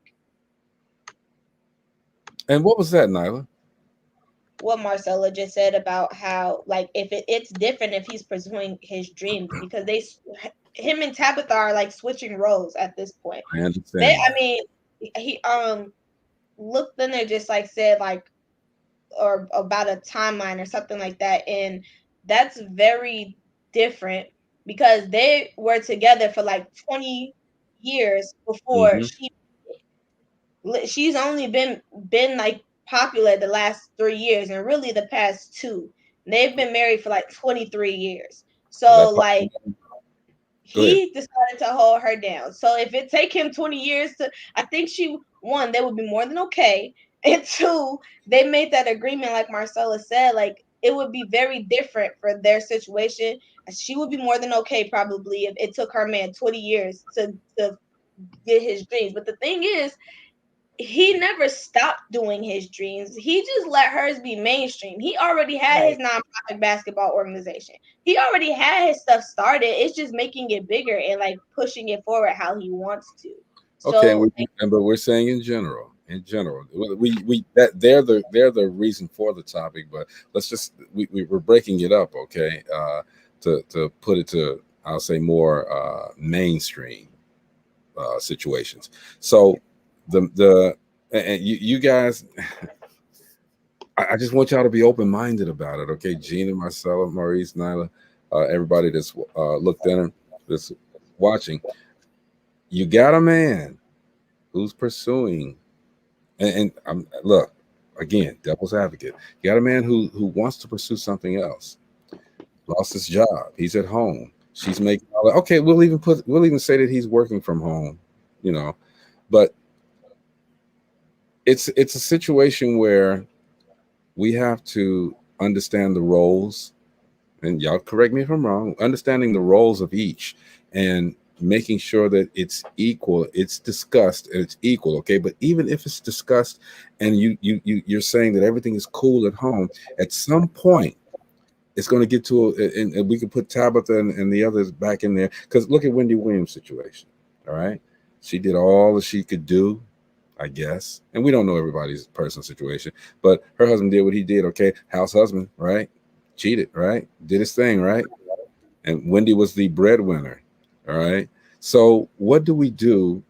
And what was that, Nyla? what Marcella just said about how, like, if it's different if he's pursuing his dreams, because him and Tabitha are like switching roles at this point. I understand. I mean, he looked in there, just like said like, or about a timeline or something like that, and that's very different because they were together for like 20 years before she's only been like popular the last 3 years, and really the past two. They've been married for like 23 years. So like he decided to hold her down. So if it take him 20 years to, I think one, they would be more than okay. And two, they made that agreement, like Marcella said, like it would be very different for their situation. She would be more than okay probably if it took her man 20 years to get his dreams. But the thing is, he never stopped doing his dreams. He just let hers be mainstream. He already had his nonprofit basketball organization. He already had his stuff started. It's just making it bigger and like pushing it forward how he wants to. Okay, So, but we're saying in general, we that they're the reason for the topic, but let's just we're breaking it up, okay, to put it to, I'll say, more mainstream situations. So and you guys, I just want y'all to be open-minded about it, okay? Gina, Marcella, Maurice, Nyla, everybody that's looked in, that's watching. You got a man who's pursuing, and look, again, devil's advocate. You got a man who wants to pursue something else. Lost his job. He's at home. She's making all that. Okay, we'll even say that he's working from home, but it's a situation where we have to understand the roles, and y'all correct me if I'm wrong, understanding the roles of each and making sure that it's equal, it's discussed, and it's equal, okay? But even if it's discussed and you're saying that everything is cool at home, at some point it's going to get to and we can put Tabitha and the others back in there, because look at Wendy Williams' situation. All right, she did all that she could do, I guess, and we don't know everybody's personal situation, but her husband did what he did, okay? House husband, right? Cheated, right? Did his thing, right? And Wendy was the breadwinner. All right. So what do we do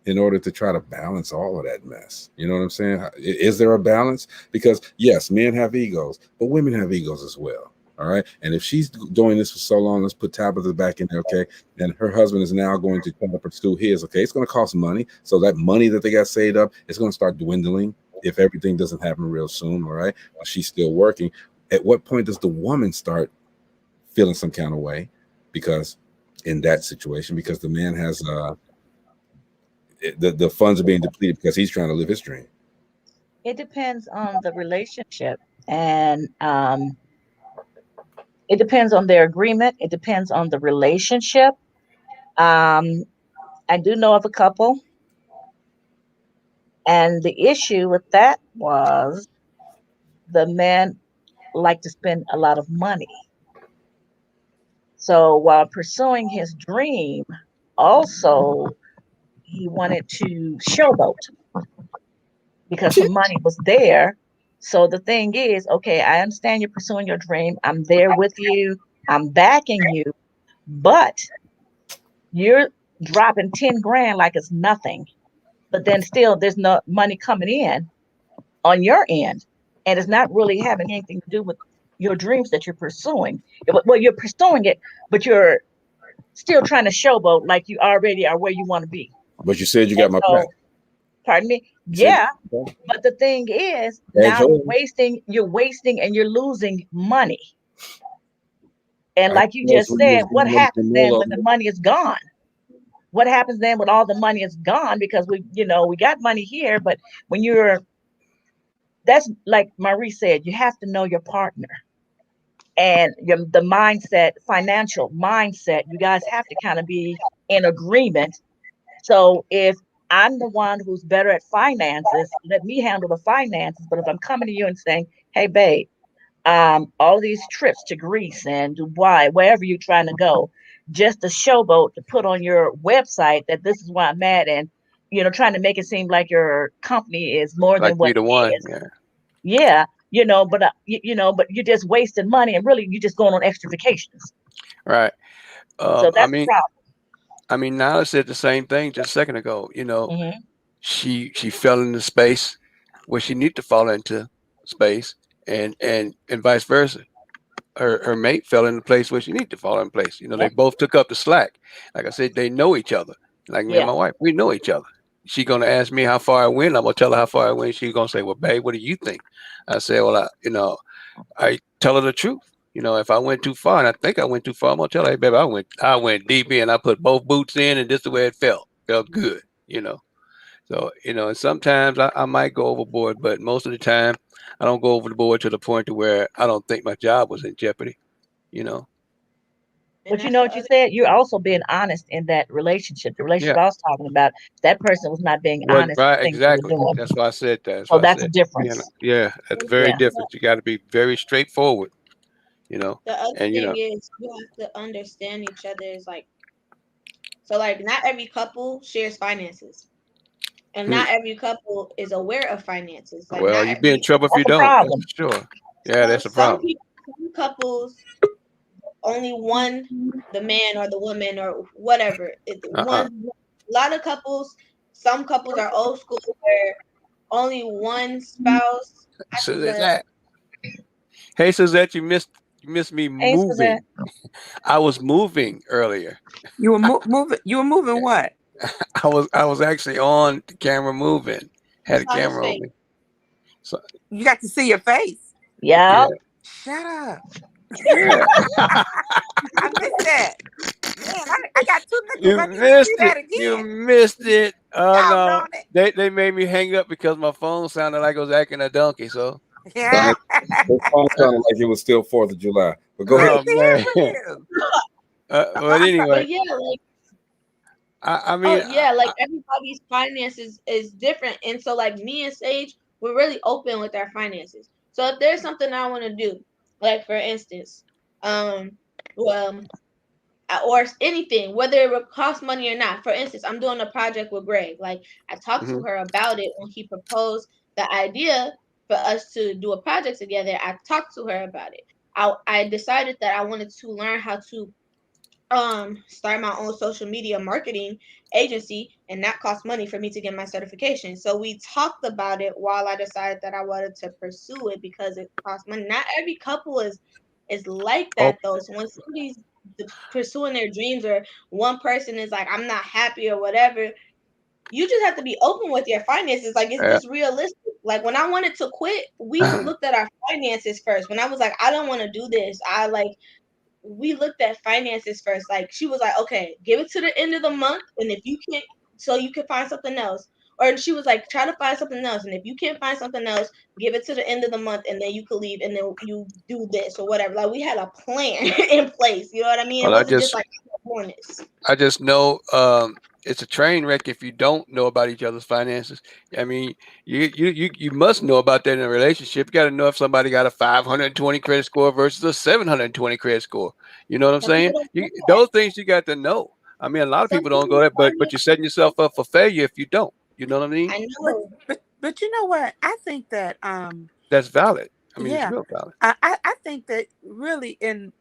in order to try to balance all of that mess? You know what I'm saying? Is there a balance? Because yes, men have egos, but women have egos as well. All right. And if she's doing this for so long, let's put Tabitha back in there, okay? And her husband is now going to try to pursue his, okay? It's going to cost money. So that money that they got saved up, it's going to start dwindling if everything doesn't happen real soon. All right. She's still working. At what point does the woman start feeling some kind of way? Because in that situation, because the man has the funds are being depleted because he's trying to live his dream. It depends on the relationship, and it depends on their agreement. It depends on the relationship. I do know of a couple, and the issue with that was the man liked to spend a lot of money. So while pursuing his dream, also he wanted to showboat because some money was there. So the thing is, okay, I understand you're pursuing your dream. I'm there with you. I'm backing you, but you're dropping 10 grand like it's nothing. But then still there's no money coming in on your end. And it's not really having anything to do with your dreams that you're pursuing. Well, you're pursuing it, but you're still trying to showboat like you already are where you want to be. But you said you got my back. Pardon me? Yeah. But the thing is, now you're wasting and you're losing money. And like you just said, what happens then when the money is gone? What happens then when all the money is gone? Because we got money here, but when that's like Marie said, you have to know your partner and the mindset, financial mindset. You guys have to kind of be in agreement. So if I'm the one who's better at finances, let me handle the finances. But if I'm coming to you and saying, hey, babe, all these trips to Greece and Dubai, wherever you're trying to go, just a showboat to put on your website that this is where I'm at, and trying to make it seem like your company is more like than what you the one. is. Yeah, but but you're just wasting money, and really you're just going on extra vacations. Right. So I that's the mean, problem. Nana said the same thing just a second ago. Hmm. She fell into space where she needed to fall into space, and vice versa. Her mate fell in the place where she needed to fall in place. They Yep. both took up the slack. Like I said, they know each other. Like me and Yeah. my wife, we know each other. She gonna ask me how far I went. I'm gonna tell her how far I went. She's gonna say, "Well, babe, what do you think?" I say, "Well, I tell her the truth. If I went too far, and I think I went too far, I'm gonna tell her, hey, baby, I went deep in. I put both boots in, and this is the way it felt good. So and sometimes I might go overboard, but most of the time I don't go overboard to the point to where I don't think my job was in jeopardy. You know, And But you that's know the what you other said? You're also being honest in that relationship. The yeah, relationship I was talking about, that person was not being wasn't honest with right the things they were exactly. doing. That's why I said that. That's So why I that's a said, difference. yeah, that's thing. very Yeah. different. You got to be very straightforward. You know, The other and thing is you have to understand each other's like, so like not every couple shares finances. And hmm, not every couple is aware of finances. Like well, not you'd be in every trouble if you That's a don't. That's problem. for sure. Yeah, that's a some problem. people, some couples, only one, the man or the woman or whatever. Uh-uh. A lot of couples, some couples are old school where only one spouse. I So think that's that that. Hey, Suzette, you missed me Hey, Suzette. moving. I was moving earlier. You were moving. You were moving what? I was actually on the camera moving. I Had a saw his camera on face. me. So You got to see your face. Yeah. yeah, Shut up. yeah. I missed that. Man, I got two nickels. You I need to see missed it. that You again. missed it. Oh no. Doggone it. They made me hang up because my phone sounded like I was acting a donkey. So Yeah. And his phone sounded like it was still 4th of July. But go Yes, ahead. oh it man. is. But anyway, But yeah, like I oh mean, yeah, like everybody's finances is different. And so like me and Sage, we're really open with our finances. So if there's something I want to do, like for instance, well, or anything, whether it would cost money or not. For instance, I'm doing a project with Greg. Like I talked to mhm. her about it when he proposed the idea for us to do a project together. I talked to her about it. I decided that I wanted to learn how to start my own social media marketing agency, and that cost money for me to get my certification. So we talked about it while I decided that I wanted to pursue it because it costs money. Not every couple is like Oh, that though. So when somebody's pursuing their dreams, or one person is like, I'm not happy or whatever, you just have to be open with your finances. Like, is yeah. this realistic? Like when I wanted to quit, we looked at our finances first. When I was like, I don't want to do this, we looked at finances first. Like she was like, okay, give it to the end of the month, and if you can't, so you can find something else. Or she was like, try to find something else, and if you can't find something else, give it to the end of the month, and then you could leave, and then you do this or whatever. Like we had a plan in place. You know what I mean? It Well, I wasn't just just like bonus. I just know it's a train wreck if you don't know about each other's finances. I mean, you must know about that in a relationship. You got to know if somebody got a 520 credit score versus a 720 credit score. You know what I'm Some people saying? don't know that. Those things you got to know. I mean, a lot of Some people don't people's go there, but you're finances. setting yourself up for failure if you don't. You know what I mean? I But know. but you know what? I think that That's valid. I mean, it's yeah. real valid. I think that really in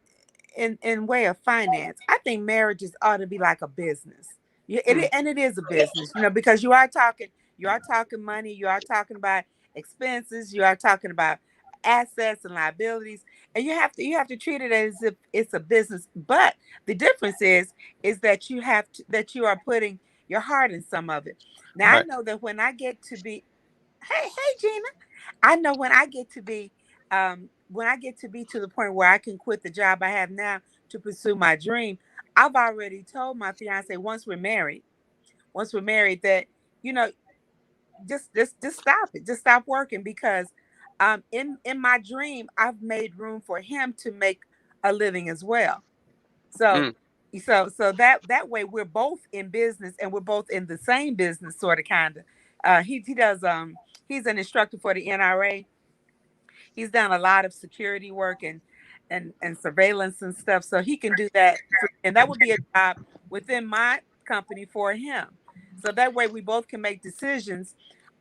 way of finance, I think marriages ought to be like a business. Yeah, Mm, and it is a business, because you are talking money, you are talking about expenses, you are talking about assets and liabilities, and you have to treat it as if it's a business. But the difference is that that you are putting your heart in some of it. Now I right. know that when I get to be, hey Gina, I know when I get to be to the point where I can quit the job I have now to pursue my dream. I've already told my fiance once we're married that, you know, just stop it. Just stop working, because in my dream I've made room for him to make a living as well. So Mm, so that way we're both in business, and we're both in the same business, sort of, kind of. He does he's an instructor for the NRA. He's done a lot of security work and surveillance and stuff, so he can do that and that would be a job within my company for him. So that way we both can make decisions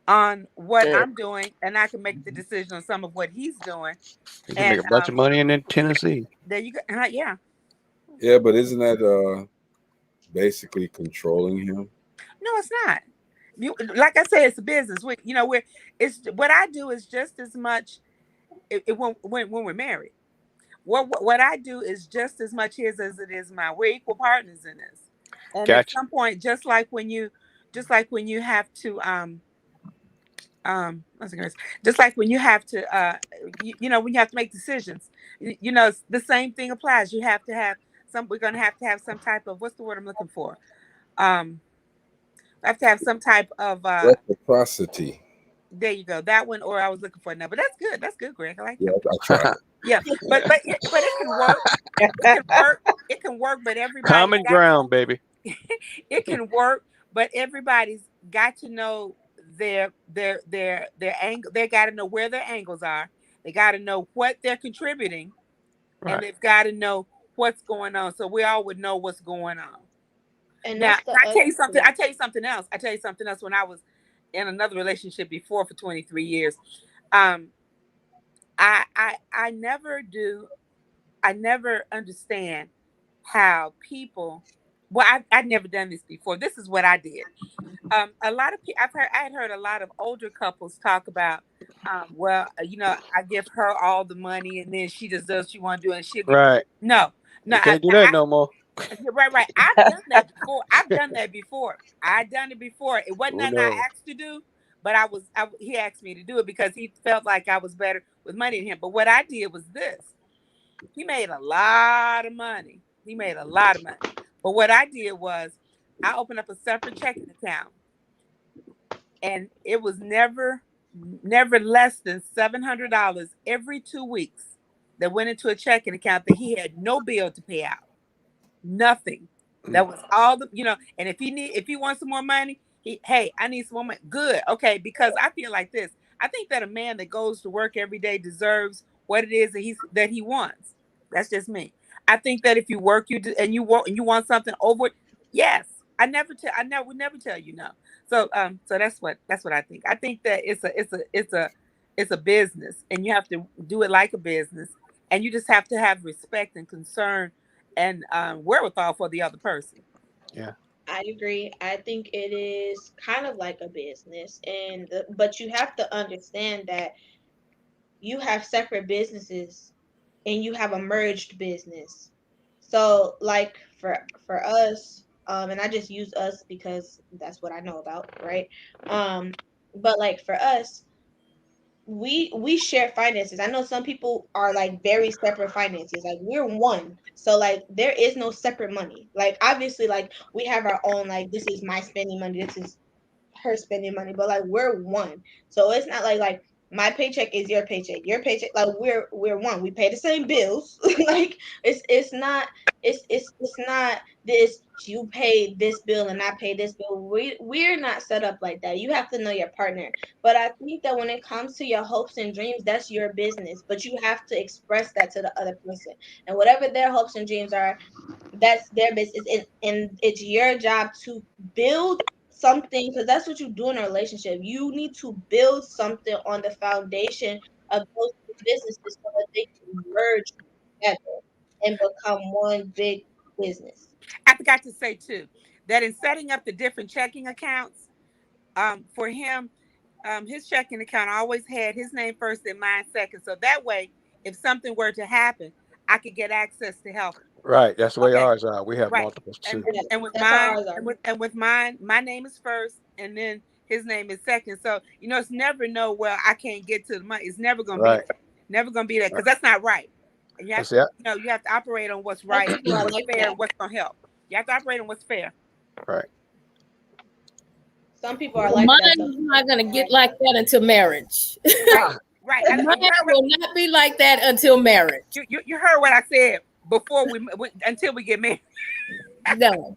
on what Yeah. I'm doing, and I can make the decision on some of what he's doing. You can make And a bunch of money in Tennessee. there you go. Yeah. Yeah, but isn't that basically controlling him? No, it's not. Like I said, it's a business. It's what I do is just as much when we're married. What I do is just as much his as it is mine. We're equal partners in this. And at Gotcha. some point, just like when you have to what's it gonna say? Just like when you have to when you have to make decisions, it's the same thing applies. You have to have we're gonna have to have some type of, what's the word I'm looking for? Um I have to have some type of Reciprocity. there you go. That one, or I was looking for it now, but that's good. That's good, Greg. I like Yeah, that. I tried. Yeah, but it can work. It can work. It can work, but everybody's Common got ground, baby. it can work, but everybody's got to know their angle. They got to know where their angles are. They got to know what they're contributing, and Right. they've got to know what's going on, so we all would know what's going on. And Now, that's the I tell other you something. thing. I tell you something else. I tell you something else. When I was in another relationship before for 23 years, um, I never do. I never understand how people. Well, I'd never done this before. This is what I did. A lot of people. I had heard a lot of older couples talk about. Well, I give her all the money, and then she just does what she want to do, and she'll give. Right. No, no. You can't do that no more. Right, right. I've done that before. I've done that before. I done it before. It wasn't Oh nothing I no. asked to do, but he asked me to do it because he felt like I was better with money than him. But what I did was this. He made a lot of money. He made a lot of money. But what I did was I opened up a separate checking account, and it was never less than $700 every 2 weeks that went into a checking account that he had no bill to pay out. Nothing. That was all and if he wants some more money, hey, I need some more money. Good. Okay, because I feel like this. I think that a man that goes to work every day deserves what it is that he wants. That's just me. I think that if you work, and you want something over it, yes. I would never tell you no. So that's what I think. I think that it's a business, and you have to do it like a business, and you just have to have respect and concern and wherewithal for the other person. Yeah. I agree. I think it is kind of like a business, but you have to understand that you have separate businesses and you have a merged business. So, like for us, and I just use us because that's what I know about, right? But like for us, we share finances. I know some people are like very separate finances. Like we're one. So like there is no separate money. Like obviously like we have our own, like this is my spending money, this is her spending money, but like we're one. So it's not like my paycheck is your paycheck, like we're one. We pay the same bills. Like it's not this you pay this bill and I pay this bill. We're not set up like that. You have to know your partner. But I think that when it comes to your hopes and dreams, that's your business. But you have to express that to the other person. And whatever their hopes and dreams are, that's their business, and it's your job to build something, because that's what you do in a relationship. You need to build something on the foundation of those two businesses so that they can merge together and become one big business. I forgot to say too that in setting up the different checking accounts, for him, his checking account always had his name first and mine second. So that way, if something were to happen, I could get access to help him. Right. That's the way Okay, ours are. We have right. multiples And too. Yeah, and with that's how mine ours are. and with mine, my name is first, and then his name is second. So it's never no, well, I can't get to the money. It's never gonna be Right. that. Never gonna be that, Right. because that's not right. And you have That's to, it. you have to operate on what's Some right, people are what's like fair, that. and what's gonna help. You have to operate on what's fair. Right. Some people are Yeah. Well, like mine that. Some is people not going to are get like like that. that until marriage. Right, right. Mine You heard what will not be like that until marriage. you heard what I said before until we get married. No,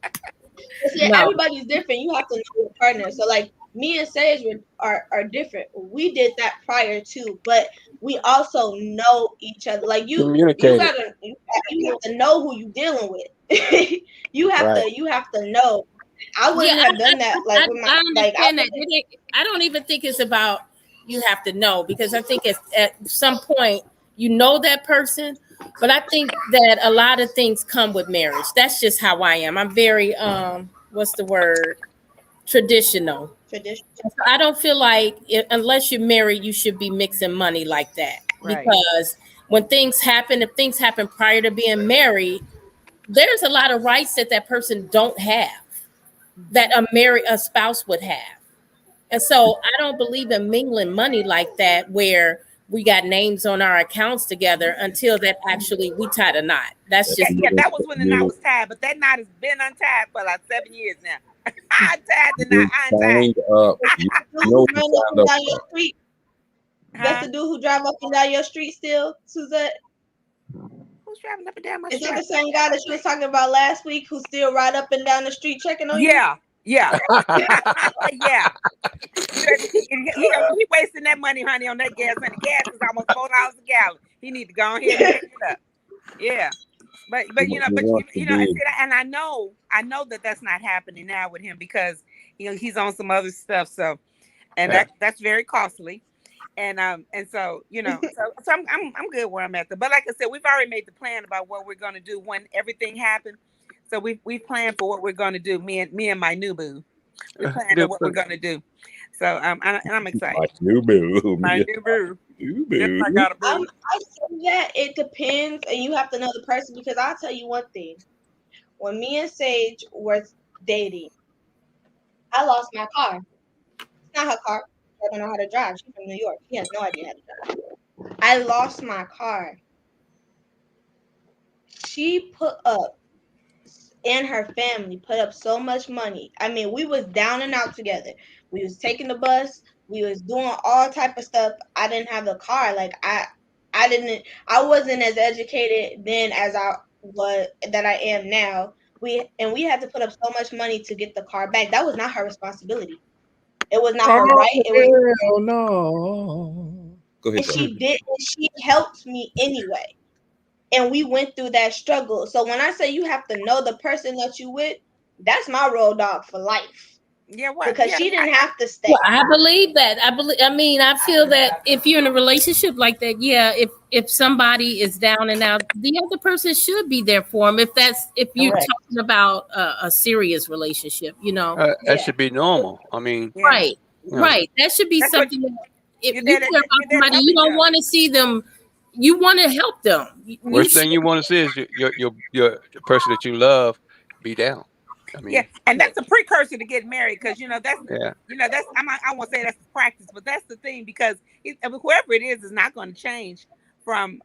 But see, no. everybody's different. You have to know your partner. So like me and Sage are different. We did that prior to, but we also know each other. Like you Communicated. gotta you have to know who you dealing with. You have Right. to know. I wouldn't have done that. Like with my, I like understand that. I don't even think it's about you have to know, because I think it's at some point you know that person, but I think that a lot of things come with marriage. That's just how I am. I'm very what's the word? Traditional. tradition. I don't feel like unless you're married, you should be mixing money like that. Right. Because when things happen, if things happen prior to being married, there's a lot of rights that that person don't have that a spouse would have. And so I don't believe in mingling money like that, where we got names on our accounts together until that actually we tied a knot. That's just Yeah, that was when the knot was tied, but that knot has been untied for like 7 years now. I tied the knot. I untied. Signed up. You know Dude you who signed drive up down your for. street. Huh? That's the dude who drive up and down your street still, Suzette. Who's driving up and down my Is that the street? same guy that you was talking about last week who still ride up and down the street checking on you? Yeah. Yeah. Yeah. He wasting that money, honey, on that gas. Honey, gas is almost $4 a gallon. He need to go ahead and pick it up. Yeah. But you know, I said, and I know that that's not happening now with him, because he's on some other stuff. So, and that's very costly. And so so I'm good where I'm at. But like I said, we've already made the plan about what we're gonna do when everything happens. So we planned for what we're gonna do. Me and my new boo. We planned on what we're gonna do. So I'm excited. My new boo. My new boo. New Yes, boo. I got a boo. I say that it depends, and you have to know the person, because I'll tell you one thing. When me and Sage were dating, I lost my car. It's not her car. I don't know how to drive. She's from New York. She has no idea how to drive. I lost my car. She put up, and her family put up so much money. I mean, we was down and out together. We was taking the bus. We was doing all type of stuff. I didn't have the car. Like I wasn't as educated then as I am now. We had to put up so much money to get the car back. That was not her responsibility. It was not her right. It was no. Go ahead. and she did, and she helped me anyway. And we went through that struggle. So when I say you have to know the person that you with, that's my road dog for life. Yeah, what? Because she didn't have to stay. Well, I believe that. I feel that if you're in a relationship like that, yeah, if somebody is down and out, the other person should be there for them. If you're talking about a serious relationship, that should be normal. I mean, right. That should be something. If you care about somebody, you don't want to see them. You want to help them. Worst thing you want to see is your the person that you love be down. I mean, and that's a precursor to getting married, because that's I won't say that's the practice, but that's the thing, because whoever it is not going to change from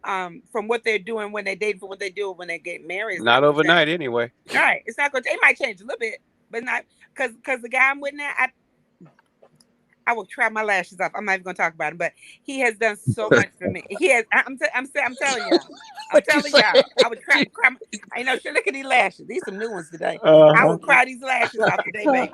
what they're doing when they date for what they do when they get married. It's not overnight anyway. Right, it's not going to. It might change a little bit, but not because the guy I'm with now, I will try my lashes off. I'm not even gonna talk about him, but he has done so much for me. He has. I'm telling y'all. I'm telling y'all. I would cry. I know. Look at these lashes. These some new ones today. I would cry these lashes off today, baby.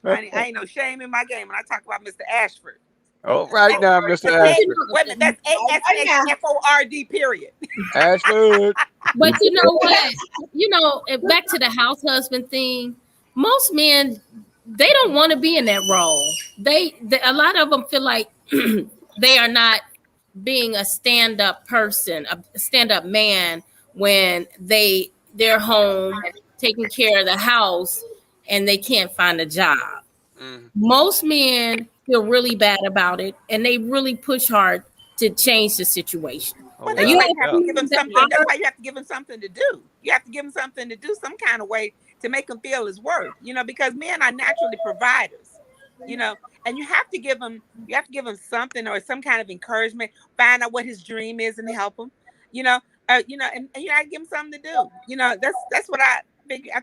I ain't no shame in my game when I talk about Mr. Ashford. Oh, right now, Mr. Ashford. Wait a minute. That's ASHFORD. Period. Ashford. But you know what? Back to the house husband thing. Most men, they don't want to be in that role. A lot of them feel like they are not being a stand-up person, a stand-up man, when they're home taking care of the house and they can't find a job. Most men feel really bad about it, and they really push hard to change the situation. Well, that's why you have to give them something. That's why you have to give them something to do. You have to give them something to do, some kind of way to make them feel his worth. Because men are naturally providers. And you have to give them something, or some kind of encouragement. Find out what his dream is and help him. And you gotta give him something to do. That's what I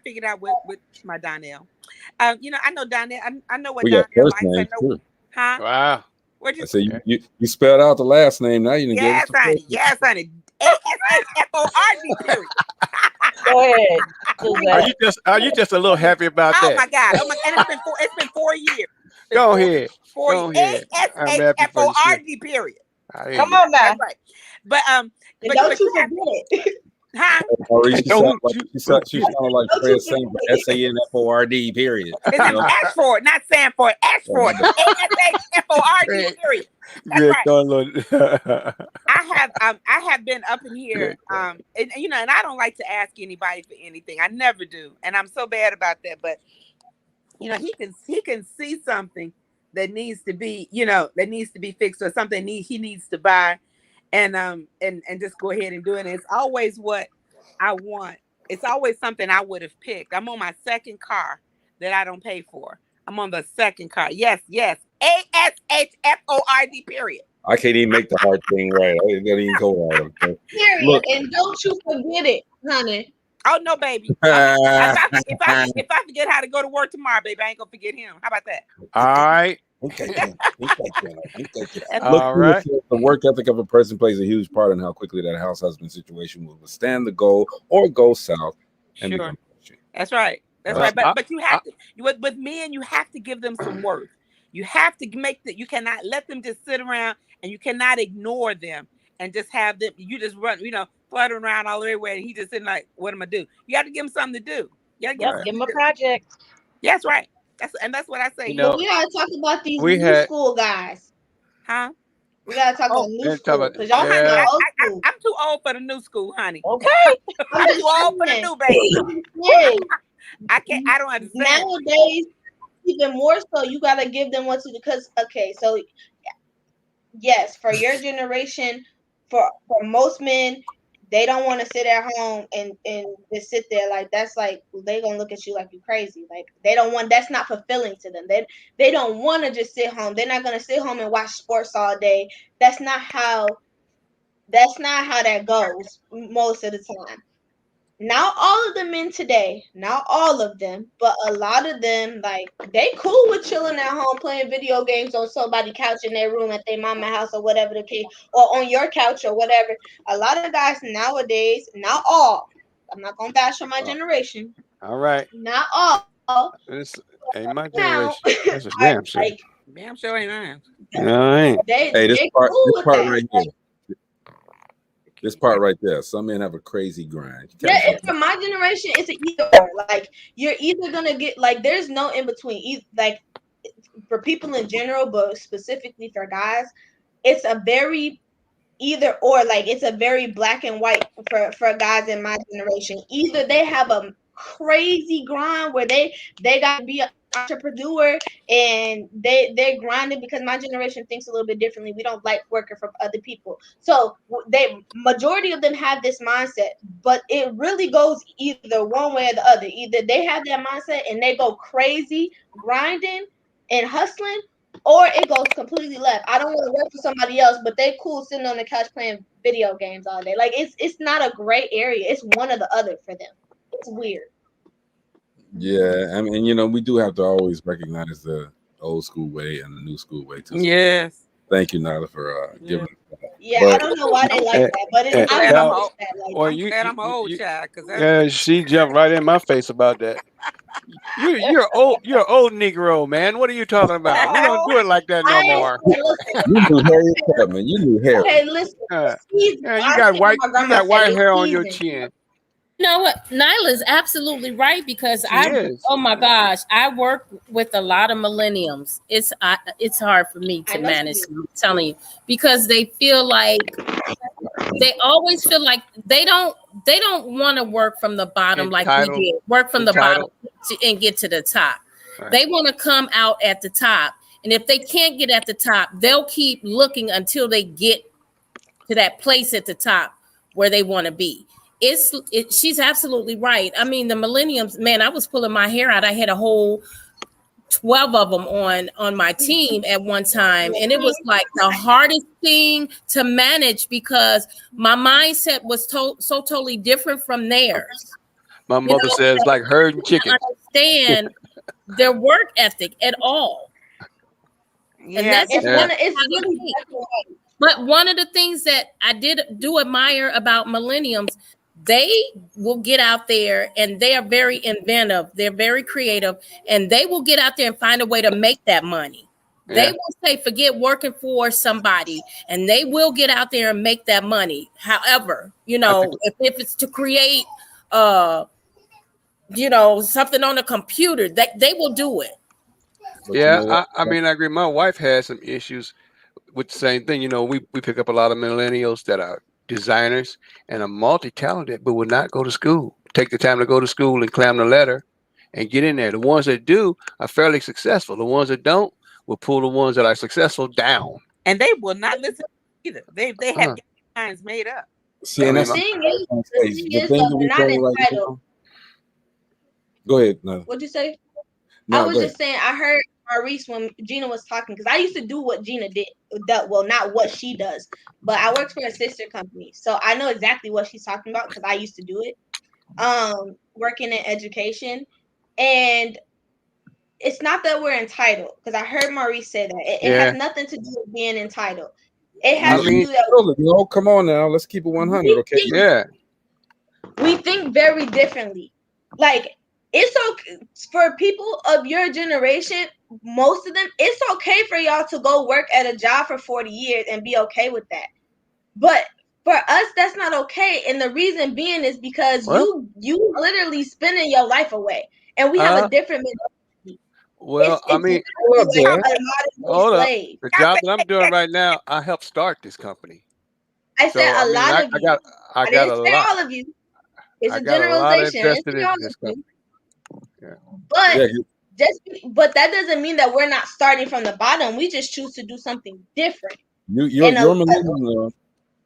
figured out with my Donnell. I know Donnell. I know what Donnell likes. Huh? Wow. I say you spelled out the last name. Now you can get it. Yes, honey. ASHFORD. Period. Go ahead. Are you just a little happy about that? Oh my God! And it's been 4 years. Go ahead. ASHFORD. Period. Come on now. That's right. But don't you forget it. Huh? Maurice, she Don't sounded like Fred saying SANFORD, period. It's Ashford, not Sanford. Ashford. ASHFORD, period. That's Greg right. Thornlow. I have been up in here, and and I don't like to ask anybody for anything. I never do, and I'm so bad about that. But he can see something that needs to be, fixed, or something he needs to buy, and just go ahead and do it. And it's always what I want. It's always something I would have picked. I'm on my second car that I don't pay for. I'm on the second car. Yes. ASHFORD, period. I can't even make the hard thing right. I didn't even go right. Okay. Period. Look. And don't you forget it, honey. Oh no, baby. If I forget how to go to work tomorrow, baby, I ain't gonna forget him. How about that? All right. Okay. All right. The work ethic of a person plays a huge part in how quickly that house husband situation will withstand the goal or go south. And sure. That's right. That's right. But you have to, with men, you have to give them some work. You have to you cannot let them just sit around, and you cannot ignore them and just have them. You just run, fluttering around all everywhere, and he just sitting like, "What am I do?" You got to give him something to do. You gotta give him a project. Yeah, that's right. That's what I say. But we gotta talk about these new school guys. Huh? We gotta talk about new school. Because y'all honey, old school. I'm too old for the new school, honey. Okay. I'm too old for the new baby. I don't understand. Nowadays, even more so, you gotta give them what to do. Because so yes, for your generation, for most men, they don't want to sit at home and just sit there. Like, that's like, they gonna look at you like you crazy. Like, they don't want, that's not fulfilling to them. They don't want to just sit home. They're not gonna sit home and watch sports all day. That's not how that goes most of the time. Not all of the men today, not all of them, but a lot of them, like, they cool with chilling at home playing video games on somebody's couch in their room at their mama house or whatever the case, or on your couch or whatever. A lot of guys nowadays, not all, I'm not gonna bash on my generation. All right. Not all. This ain't my generation. That's a damn shame. Like, damn sure ain't mine. No, I ain't. This part right here. This part right there. Some men have a crazy grind. Yeah, it's for my generation, it's an either. Like, you're either gonna get, like, there's no in between. Like, for people in general, but specifically for guys, it's a very either or. Like, it's a very black and white for guys in my generation. Either they have a crazy grind where they got to be an entrepreneur and they're grinding, because my generation thinks a little bit differently. We don't like working for other people, so majority of them have this mindset, but it really goes either one way or the other. Either they have that mindset and they go crazy grinding and hustling, or it goes completely left. I don't want to work for somebody else, but they cool sitting on the couch playing video games all day. Like, it's not a gray area. It's one or the other for them. It's weird. Yeah, I mean, we do have to always recognize the old school way and the new school way too. Yes. Thank you, Nyla, for giving. Yeah, I don't know why they like that, but it's I'm I'm an old child, she jumped right in my face about that. You're old Negro, man. What are you talking about? We don't do it like that no more. You knew Harriet Tubman. You knew Harriet. Okay, listen. You got white hair on your chin. You know what? Nyla's absolutely right, because oh my gosh, I work with a lot of millennials. It's hard for me to manage. I'm telling you, because they feel like they always feel like they don't want to work from the bottom like we did. Work from the bottom and get to the top. Right. They want to come out at the top, and if they can't get at the top, they'll keep looking until they get to that place at the top where they want to be. She's absolutely right. I mean, the millenniums, man, I was pulling my hair out. I had a whole 12 of them on my team at one time, and it was like the hardest thing to manage because my mindset was so totally different from theirs. My mother says like herding chickens. Understand their work ethic at all. Yeah, and that's it's really. But one of the things that I do admire about millenniums, they will get out there and they are very inventive. They're very creative, and they will get out there and find a way to make that money. They will say, forget working for somebody, and they will get out there and make that money. However, if it's to create, something on a computer, that they will do it. But you know what? I mean, I agree. My wife has some issues with the same thing. We pick up a lot of millennials that are designers and are multi-talented, but will not go to school. Take the time to go to school and clam the letter and get in there. The ones that do are fairly successful. The ones that don't will pull the ones that are successful down. And they will not listen either. They have their minds made up. See, and that's the thing is, thing though, that we're we not say right entitled. now. Go ahead. No. What'd you say? No, I was just saying, I heard Maurice when Gina was talking, because I used to do what Gina did. Well, not what she does, but I worked for a sister company, so I know exactly what she's talking about because I used to do it. Working in education, and it's not that we're entitled, because I heard Maurice say that it has nothing to do with being entitled. It has to do that. Come on now, let's keep it 100, okay? We think very differently. Like, it's okay for people of your generation, most of them, it's okay for y'all to go work at a job for 40 years and be okay with that. But for us, that's not okay. And the reason being is because you literally spending your life away. And we have a different mentality. Well, I mean, hold up. The job that I'm doing right now, I helped start this company. I said a lot of you. I got a lot. All of you. It's I a got a lot generalization. invested in this company. But that doesn't mean that we're not starting from the bottom. We just choose to do something different. You're millennial.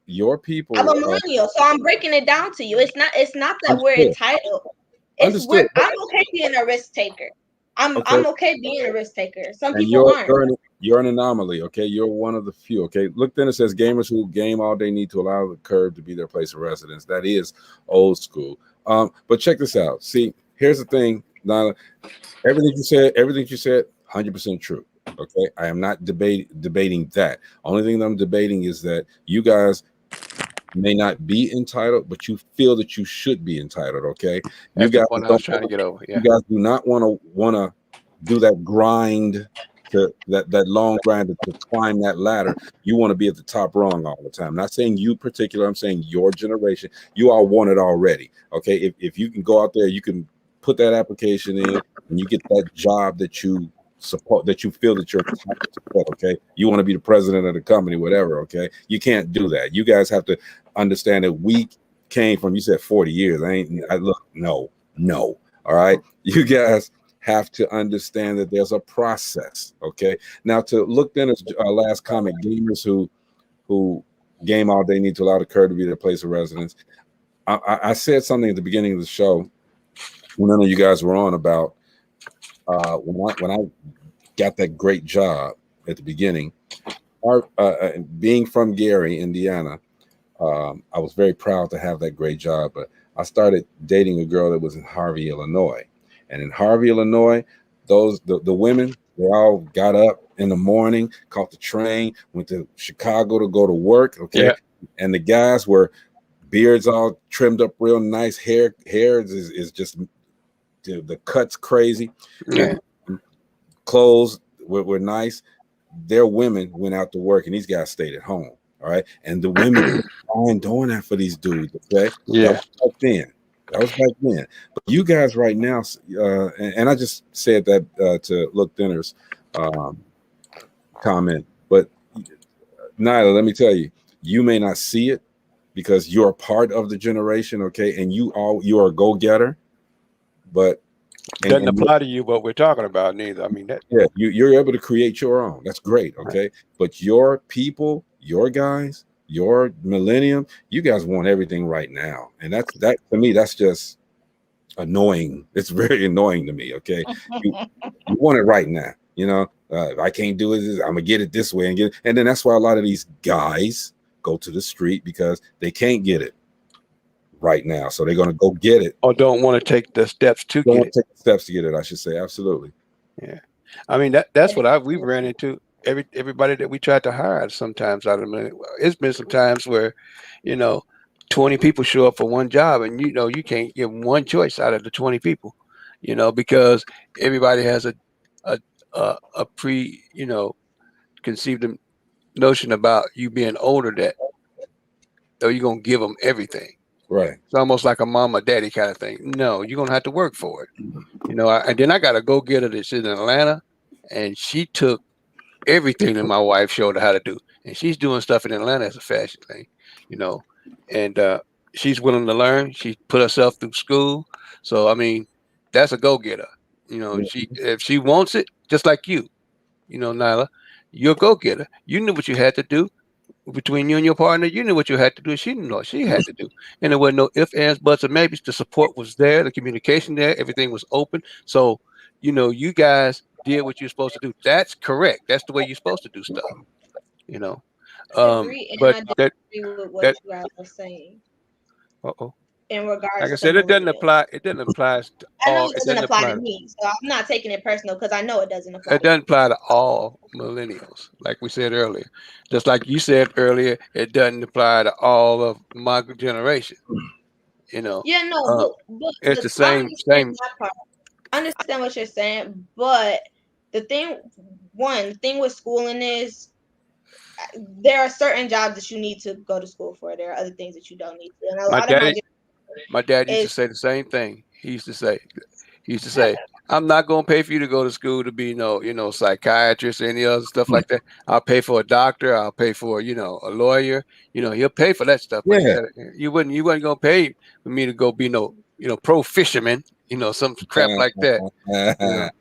Your people. I'm a millennial, so I'm breaking it down to you. It's not that we're entitled. I'm okay being a risk taker. I'm okay being a risk taker. Some people aren't. You're an anomaly, okay? You're one of the few, okay? Look, then it says gamers who game all day need to allow the curb to be their place of residence. That is old school. But check this out. See, here's the thing, Nana. Everything you said, 100% true. Okay, I am not debating that. Only thing that I'm debating is that you guys may not be entitled, but you feel that you should be entitled. Okay, that's the point I was trying to get over. You guys do not want to do that grind, to that long grind to climb that ladder. You want to be at the top rung all the time. I'm not saying you particular. I'm saying your generation. You all want it already. Okay, if you can go out there, you can put that application in, and you get that job that you support, that you feel that you're okay. You want to be the president of the company, whatever. Okay, you can't do that. You guys have to understand that we came from. You said 40 years. No. All right, you guys have to understand that there's a process. Okay, now to look then as last comment, gamers who game all day need to allow the curb to be their place of residence. I said something at the beginning of the show when none of you guys were on about when I got that great job at the beginning. Being from Gary, Indiana, I was very proud to have that great job. But I started dating a girl that was in Harvey, Illinois, and in Harvey, Illinois, the women, they all got up in the morning, caught the train, went to Chicago to go to work. Okay, and the guys were beards all trimmed up real nice, hair is just the cuts crazy. Clothes were nice. Their women went out to work, and these guys stayed at home. All right, and the women aren't doing that for these dudes. Okay, that was back then. But you guys right now, and I just said that to Look Dinner's comment. But Nyla, let me tell you, you may not see it because you're a part of the generation. Okay, and you are a go-getter, but doesn't apply to you what we're talking about neither. I mean, you're able to create your own. That's great. Okay, but your people, your guys, your millennium, you guys want everything right now, and that to me, that's just annoying. It's very annoying to me. Okay, you want it right now. You know, if I can't do it, I'm gonna get it this way and then that's why a lot of these guys go to the street because they can't get it right now, so they're going to go get it, or don't want to take the steps to get it. I should say. Absolutely. Yeah, I mean that's what we've ran into. Everybody that we tried to hire sometimes out of the, it's been some times where 20 people show up for one job, and you can't give one choice out of the 20 people, because everybody has a pre conceive the notion about you being older that you're gonna give them everything. Right. It's almost like a mama daddy kind of thing. No, you're gonna have to work for it. You know, and then I got a go-getter that's in Atlanta, and she took everything that my wife showed her how to do, and she's doing stuff in Atlanta as a fashion thing, you know, and she's willing to learn. She put herself through school, so I mean, that's a go-getter. You know, if she wants it, just like you know, Nyla, you're a go-getter. You knew what you had to do between you and your partner. You knew what you had to do. She knew what she had to do, and there were no ifs, ands, buts, or maybes. The support was there, the communication there, everything was open. So, you know, you guys did what you're supposed to do. That's correct. That's the way you're supposed to do stuff. You know, I agree, and but I that disagree with what that you guys are saying uh-oh. in Like I regards to said, it doesn't millennials. apply. It doesn't apply to I know all. it It doesn't doesn't apply apply. to me, so I'm not taking it personal because I know it doesn't apply It to me. doesn't apply to all millennials, like we said earlier. Just like you said earlier, it doesn't apply to all of my generation. You know, Yeah, no, but it's the I same. understand that part. I understand what you're saying, but the thing with schooling is there are certain jobs that you need to go to school for. There are other things that you don't need to. And a My lot of my dad used to is say the same thing. He used to say, I'm not gonna pay for you to go to school to be no psychiatrist or any other stuff like that. I'll pay for a doctor, I'll pay for, a lawyer, he'll pay for that stuff, but Yeah. you wasn't gonna pay for me to go be pro fisherman, some crap like that.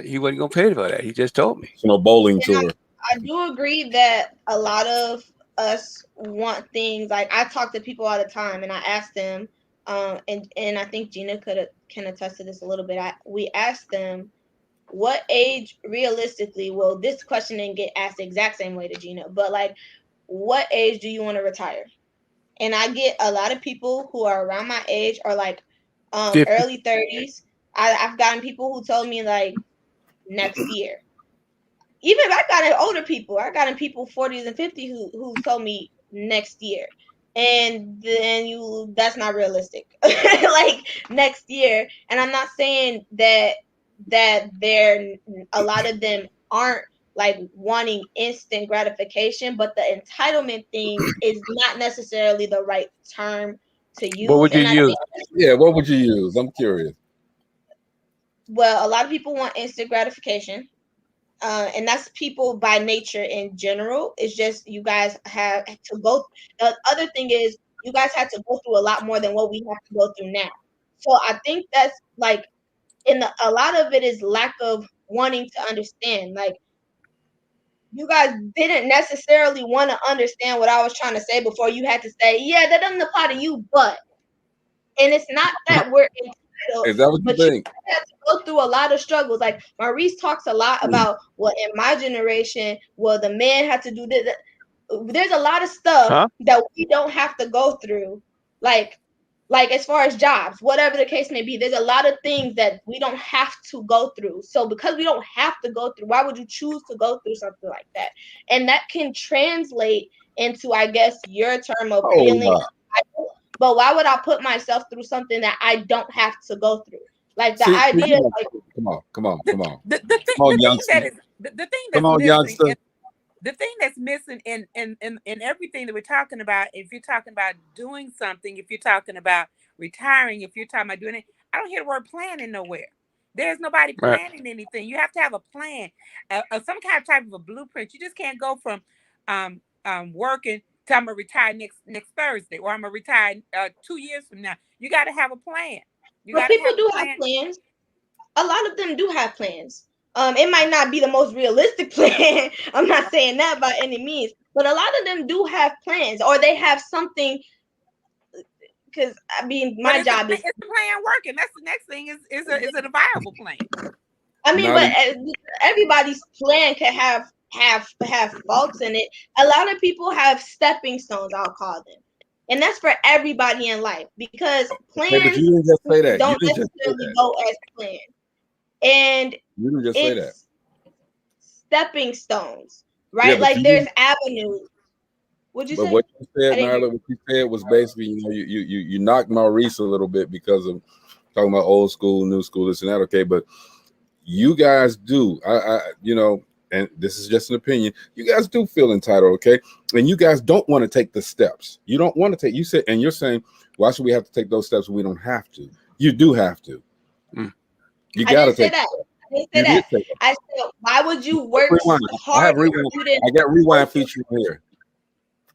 He wasn't gonna pay for that. He just told me. No bowling tour. I do agree that a lot of us want things like I talk to people all the time and I ask them, and I think Gina can attest to this a little bit. We ask them, what age realistically? Well, this question didn't get asked the exact same way to Gina, but like, what age do you want to retire? And I get a lot of people who are around my age or like 50. early 30s. I've gotten people who told me like next year. Even if I got in older people, I got in people 40s and 50s who told me next year. And then that's not realistic. Like next year. And I'm not saying that they're a lot of them aren't like wanting instant gratification, but the entitlement thing is not necessarily the right term to use. What would you use? Yeah, what would you use? I'm curious. Well, a lot of people want instant gratification. And that's people by nature in general. It's just you guys have to go. The other thing is you guys had to go through a lot more than what we have to go through now. So I think that's like a lot of it is lack of wanting to understand. Like you guys didn't necessarily want to understand what I was trying to say before you had to say, yeah, that doesn't apply to you, but. And it's not that we're entitled, Is that what you think? You have to go through a lot of struggles. Like Maurice talks a lot about, well, in my generation, well, the man had to do this. There's a lot of stuff that we don't have to go through. Like as far as jobs, whatever the case may be, there's a lot of things that we don't have to go through. So because we don't have to go through, why would you choose to go through something like that? And that can translate into, I guess, your term of feeling. But why would I put myself through something that I don't have to go through? Like the idea is like, come on. The thing that's missing in everything that we're talking about, if you're talking about doing something, if you're talking about retiring, if you're talking about doing it, I don't hear the word planning nowhere. There's nobody planning anything. You have to have a plan, some kind of type of a blueprint. You just can't go from working to I'm gonna retire next Thursday, or I'm gonna retire 2 years from now. You got to have a plan. But people do have plans. A lot of them do have plans. It might not be the most realistic plan. I'm not saying that by any means, but a lot of them do have plans, or they have something. Because I mean, my job is the plan working. That's the next thing. Is it a viable plan? I mean, but everybody's plan can have faults in it. A lot of people have stepping stones, I'll call them, and that's for everybody in life, because plans but you didn't just say that. don't necessarily go as planned. And you didn't just say that. Stepping stones, right? Like there's avenues. What'd you say? What you said, Nyla, what you said was basically, you knocked Maurice a little bit because of talking about old school, new school, this and that. Okay, but you guys do. and this is just an opinion, you guys do feel entitled, okay? And you guys don't want to take the steps. You don't want to take, you said, and you're saying, why should we have to take those steps when we don't have to? You do have to. You I got to didn't say take. that. I didn't say You did that. take it. I said, why would you work Rewind. I hard have rewind. if you didn't? I got rewind feature here.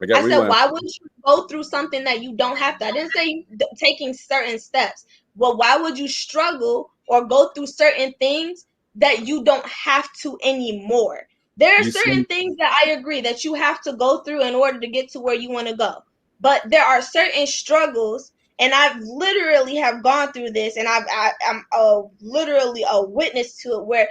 I got I said, rewind. why would you go through something that you don't have to? I didn't say taking certain steps. Well, why would you struggle or go through certain things that you don't have to anymore? There are You certain see, things that I agree that you have to go through in order to get to where you want to go. But there are certain struggles, and I've literally have gone through this, and I'm literally a witness to it, where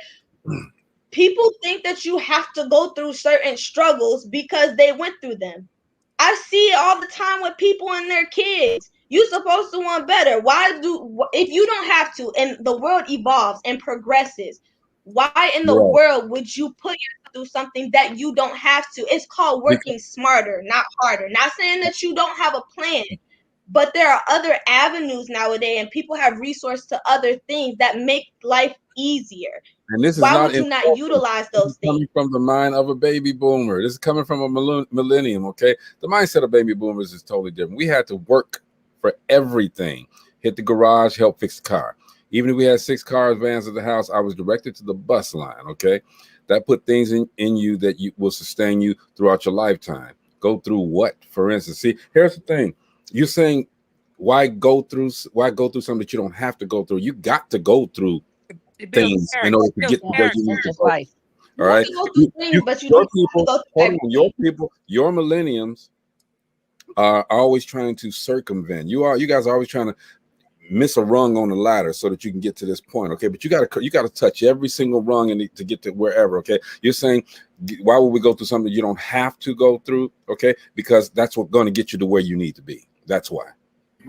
people think that you have to go through certain struggles because they went through them. I see it all the time with people and their kids. You're supposed to want better. If you don't have to, and the world evolves and progresses, why in the right. world would you put yourself through something that you don't have to? It's called Because, working smarter, not harder. Not saying that you don't have a plan, but there are other avenues nowadays, and people have resource to other things that make life easier. and this is Why not would you not insulting. utilize This those is things? coming from the mind of a baby boomer. This is coming from a millennium, okay? The mindset of baby boomers is totally different. We had to work for everything. Hit the garage, help fix the car. Even if we had 6 cars, vans at the house, I was directed to the bus line, okay? That put things in you that you will sustain you throughout your lifetime. Go through what, for instance? See, here's the thing. You're saying, why go through something that you don't have to go through? You got to go through It builds things in character. order It to builds get to where character. you need to That's go. right. All right, You have to go through things, but you don't have to go through everything. your people, your millenniums are always trying to circumvent. You guys are always trying to miss a rung on the ladder so that you can get to this point. Okay, but you gotta touch every single rung to get to wherever. Okay, you're saying, why would we go through something you don't have to go through? Okay, because that's what's going to get you to where you need to be. That's why.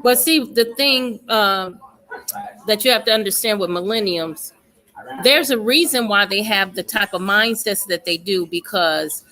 But see, the thing that you have to understand with millenniums, there's a reason why they have the type of mindsets that they do, because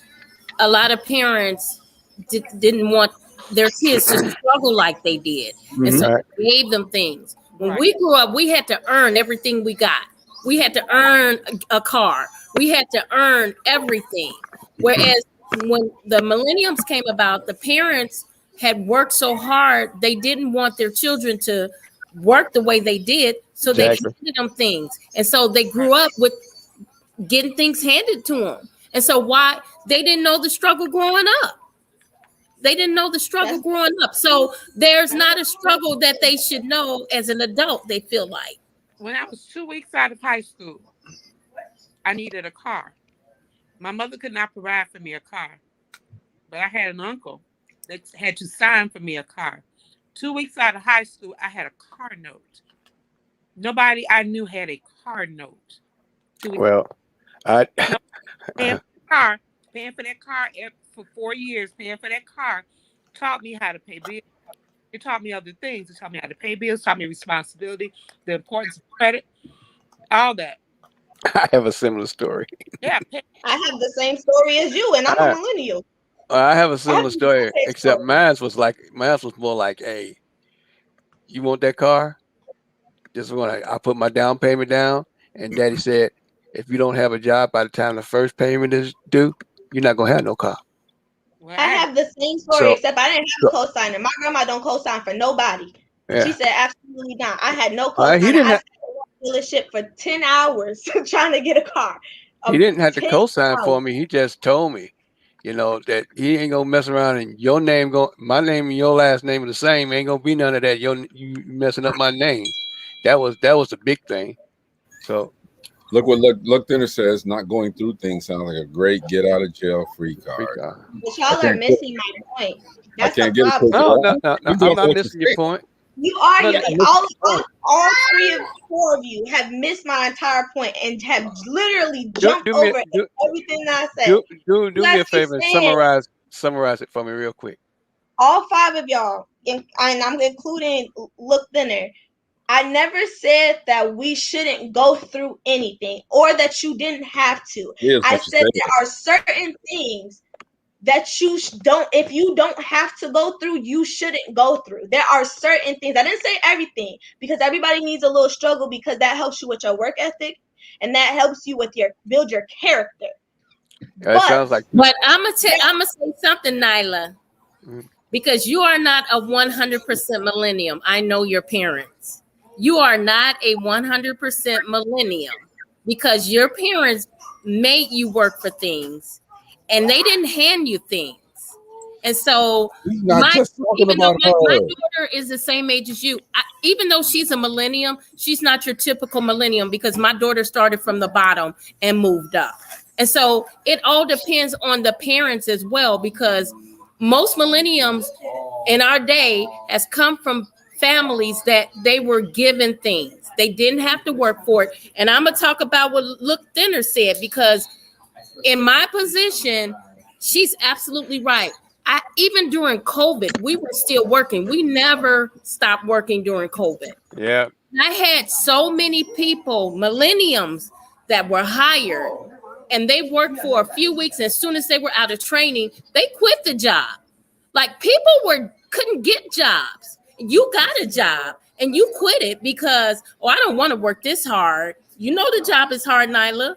a lot of parents didn't want their kids to struggle like they did. And so Mm-hmm. Right. they gave them things. When Right. we grew up, we had to earn everything we got. We had to earn a car. We had to earn everything. Whereas when the millenniums came about, the parents had worked so hard, they didn't want their children to work the way they did. So they Exactly. handed them things. And so they grew up with getting things handed to them. And so why they didn't know the struggle growing up. They didn't know the struggle That's growing up. So there's not a struggle that they should know as an adult, they feel like. When I was 2 weeks out of high school, I needed a car. My mother could not provide for me a car, but I had an uncle that had to sign for me a car. 2 weeks out of high school, I had a car note. Nobody I knew had a car note. 2 weeks. Well, I No, paying for the car, paying for that car for 4 years, paying for that car, taught me how to pay bills. It taught me other things. It taught me how to pay bills, taught me responsibility, the importance of credit, all that. I have a similar story. Yeah, I have the same story as you, and I'm a I, millennial. I have a I have similar the story, same except story. mine was more like, hey, you want that car? Just want I put my down payment down, and Daddy said, if you don't have a job by the time the first payment is due, you're not gonna have no car. well, I I had have the same story, So, except I didn't have so a co-signer. My grandma don't co-sign for nobody. She yeah, said absolutely not. I had no he co-signer. didn't I have sat in the dealership for 10 hours trying to get a car. he didn't have to 10 co-sign hours. for me. He just told me, that he ain't gonna mess around and your name my name and your last name are the same. Ain't gonna be none of that. You messing up my name. That was the big thing. So Look what look Thinner says. Not going through things sounds like a great get out of jail free free card. car. But I y'all are can't quit. missing my point. I That's the can't get it problem. because No, no, no, no. you I'm going not for a missing your mistake. point. You are No, You're you not missing the point. all 4 of you have missed my entire point and have literally do, jumped do me over do everything that I said. do You me guys a keep favor and saying summarize it for me real quick. all 5 of y'all, and I'm including Look Thinner. I never said that we shouldn't go through anything or that you didn't have to. Here's I what you said said. there are certain things that you don't, if you don't have to go through, you shouldn't go through. There are certain things. I didn't say everything, because everybody needs a little struggle, because that helps you with your work ethic and that helps you with build your character. That sounds like. But I'm gonna say something, Nyla, Mhm. because you are not a 100% millennium. I know your parents. You are not a 100% millennium because your parents made you work for things, and they didn't hand you things. And so, He's not just talking even though about my her. daughter is the same age as you, even though she's a millennium, she's not your typical millennium because my daughter started from the bottom and moved up. And so it all depends on the parents as well, because most millenniums in our day has come from families that they were given things. They didn't have to work for it. And I'm gonna talk about what Look Thinner said, because in my position, she's absolutely right. Even during COVID, we were still working. We never stopped working during COVID. Yeah. I had so many people, millenniums, that were hired, and they worked for a few weeks. As soon as they were out of training, they quit the job. Like, people couldn't get jobs. You got a job and you quit it because, oh, I don't want to work this hard. You know the job is hard, Nyla.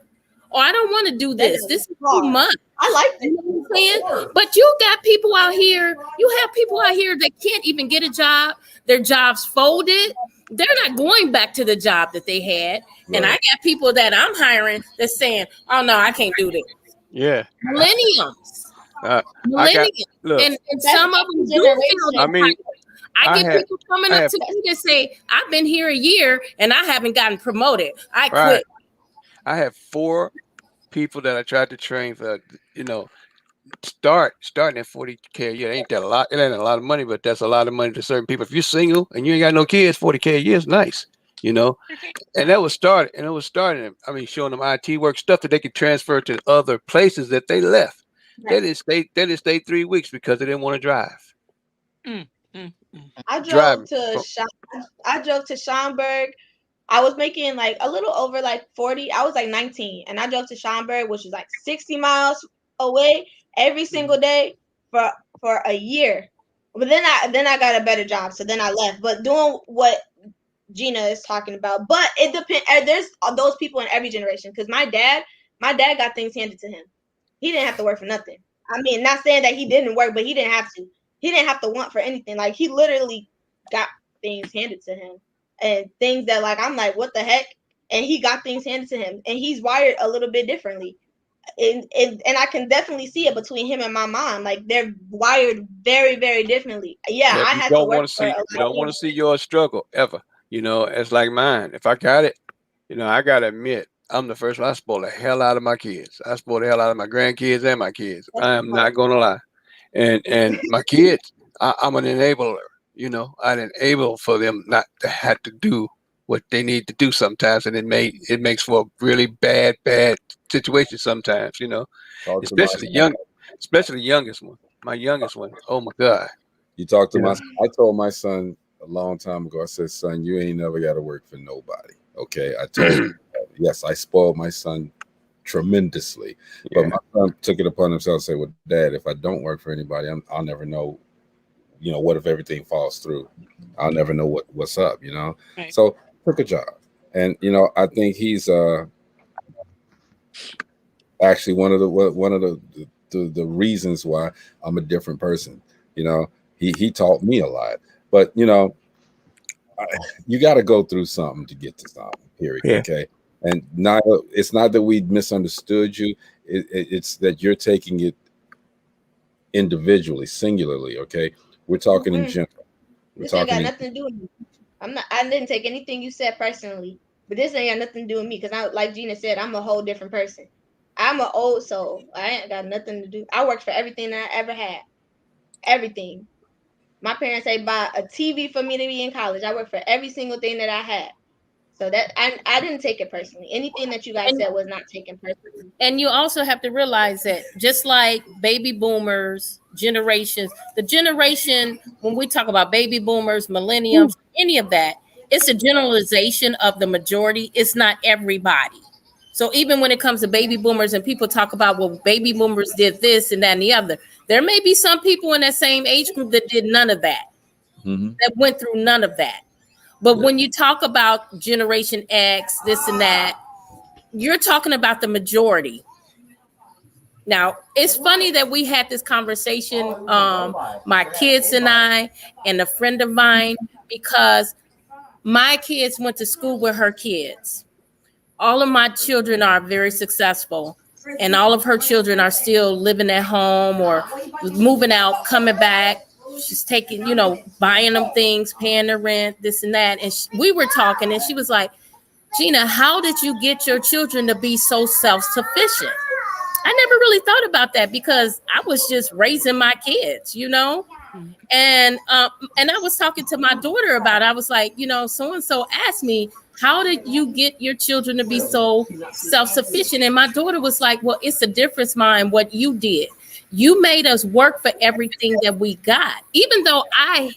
Or I don't want to do this. This is too much. I like You know what I'm saying? But you got people out here, you have people out here that can't even get a job. Their jobs folded. They're not going back to the job that they had. And I got people that I'm hiring that's saying, oh no, I can't do this. Yeah. Millenniums. Millenniums. And some of them do feel I mean, I get people coming up to me and say, I've been here a year and I haven't gotten promoted. I quit. I have 4 people that I tried to train for, starting at 40K a year. Ain't that a lot? It ain't a lot of money, but that's a lot of money to certain people. If you're single and you ain't got no kids, 40K a year is nice, And that was starting. I mean, showing them IT work stuff that they could transfer to other places that they left. Right. They didn't stay 3 weeks because they didn't want to drive. I drove to Schaumburg. I was making like a little over like 40. I was like 19, and I drove to Schaumburg, which is like 60 miles away every single day for a year. But then I got a better job, so then I left. But doing what Gina is talking about, but it depends. There's those people in every generation. Because my dad got things handed to him. He didn't have to work for nothing. I mean, not saying that he didn't work, but he didn't have to. He didn't have to want for anything. Like, he literally got things handed to him. And things that, like, I'm like, what the heck? And he got things handed to him. And he's wired a little bit differently. And I can definitely see it between him and my mom. Like, they're wired very, very differently. Yeah, I had to work for a lot. You don't want to see your struggle ever. It's like mine. If I got it, I got to admit, I'm the first one. I spoil the hell out of my kids. I spoil the hell out of my grandkids and my kids. I am not going to lie. And my kids, I'm an enabler. I'd enable for them not to have to do what they need to do sometimes, and it makes for a really bad situation sometimes. Especially the youngest one. My youngest one. Oh my God! You talk to I told my son a long time ago. I said, "Son, you ain't never got to work for nobody." Okay, I told him. Yes, I spoiled my son tremendously, but my son took it upon himself to say, "Well, Dad, if I don't work for anybody, I'll never know. What if everything falls through? I'll never know what's up, Right. So took a job. And, I think he's actually one of the reasons why I'm a different person. He taught me a lot, but, you got to go through something to get to something, period. Yeah. Okay. And it's not that we misunderstood you. It's that you're taking it individually, singularly. Okay. We're talking in general. This ain't got nothing to do with me. I didn't take anything you said personally, but this ain't got nothing to do with me because like Gina said, I'm a whole different person. I'm an old soul. I ain't got nothing to do. I worked for everything that I ever had. Everything. My parents ain't buy a TV for me to be in college. I worked for every single thing that I had. So that I didn't take it personally. Anything that you guys said was not taken personally. And you also have to realize that just like baby boomers, generations, the generation, when we talk about baby boomers, millenniums, any of that, it's a generalization of the majority. It's not everybody. So even when it comes to baby boomers and people talk about, well, baby boomers did this and that and the other, there may be some people in that same age group that did none of that, that went through none of that. But when you talk about Generation X, this and that, you're talking about the majority. Now, it's funny that we had this conversation, my kids and I, and a friend of mine, because my kids went to school with her kids. All of my children are very successful, and all of her children are still living at home or moving out, coming back. She's taking, buying them things, paying the rent, this and that. And we were talking, and she was like, Gina, how did you get your children to be so self-sufficient? I never really thought about that because I was just raising my kids. And I was talking to my daughter about it. I was like, so and so asked me, how did you get your children to be so self-sufficient? And my daughter was like, well, it's a difference, Mom, what you did. You made us work for everything that we got. Even though I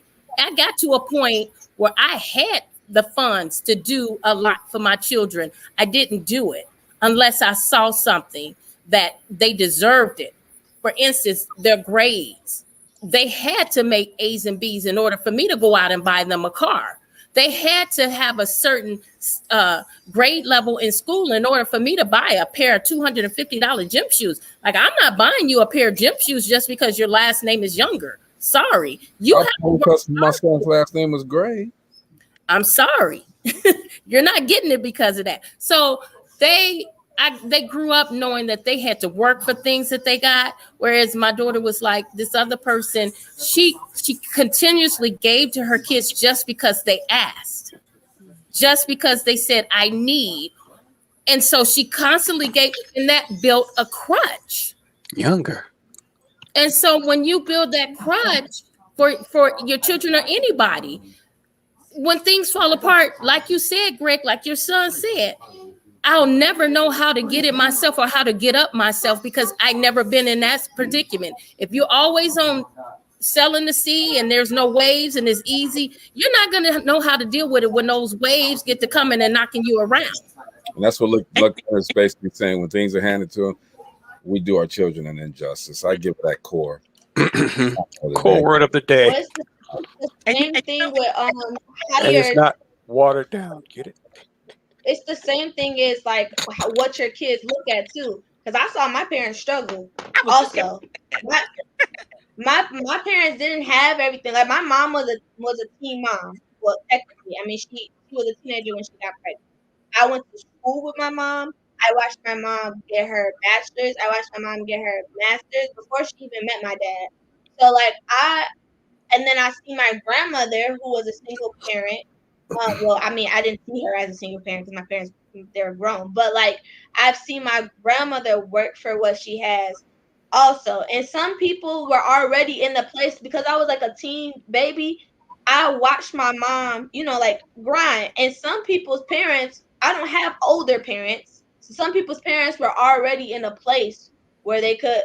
got to a point where I had the funds to do a lot for my children, I didn't do it unless I saw something that they deserved it. For instance, their grades. They had to make A's and B's in order for me to go out and buy them a car. They had to have a certain grade level in school in order for me to buy a pair of $250 gym shoes. Like, I'm not buying you a pair of gym shoes just because your last name is Younger. Sorry. Because my son's last name was Gray. I'm sorry. You're not getting it because of that. So they grew up knowing that they had to work for things that they got. Whereas my daughter was like, this other person, she continuously gave to her kids just because they asked, just because they said, I need. And so she constantly gave, and that built a crutch. Younger. And so when you build that crutch for your children or anybody, when things fall apart, like you said, Greg, like your son said, I'll never know how to get it myself or how to get up myself because I never been in that predicament. If you're always on selling the sea and there's no waves and it's easy, you're not going to know how to deal with it when those waves get to coming and knocking you around. And that's what Luck is basically saying. When things are handed to them, we do our children an injustice. I give that core. Core word of the day. Well, it's the same thing with how and it's not watered down. Get it? It's the same thing as like what your kids look at too. Because I saw my parents struggle. Also, my parents didn't have everything. Like my mom was a teen mom. Well, technically, I mean she was a teenager when she got pregnant. I went to school with my mom. I watched my mom get her bachelor's. I watched my mom get her master's before she even met my dad. So like and then I see my grandmother who was a single parent. Well, I mean, I didn't see her as a single parent because my parents, they're grown. But like, I've seen my grandmother work for what she has also. And some people were already in the place because I was like a teen baby. I watched my mom, like grind. And some people's parents, I don't have older parents. So some people's parents were already in a place where they could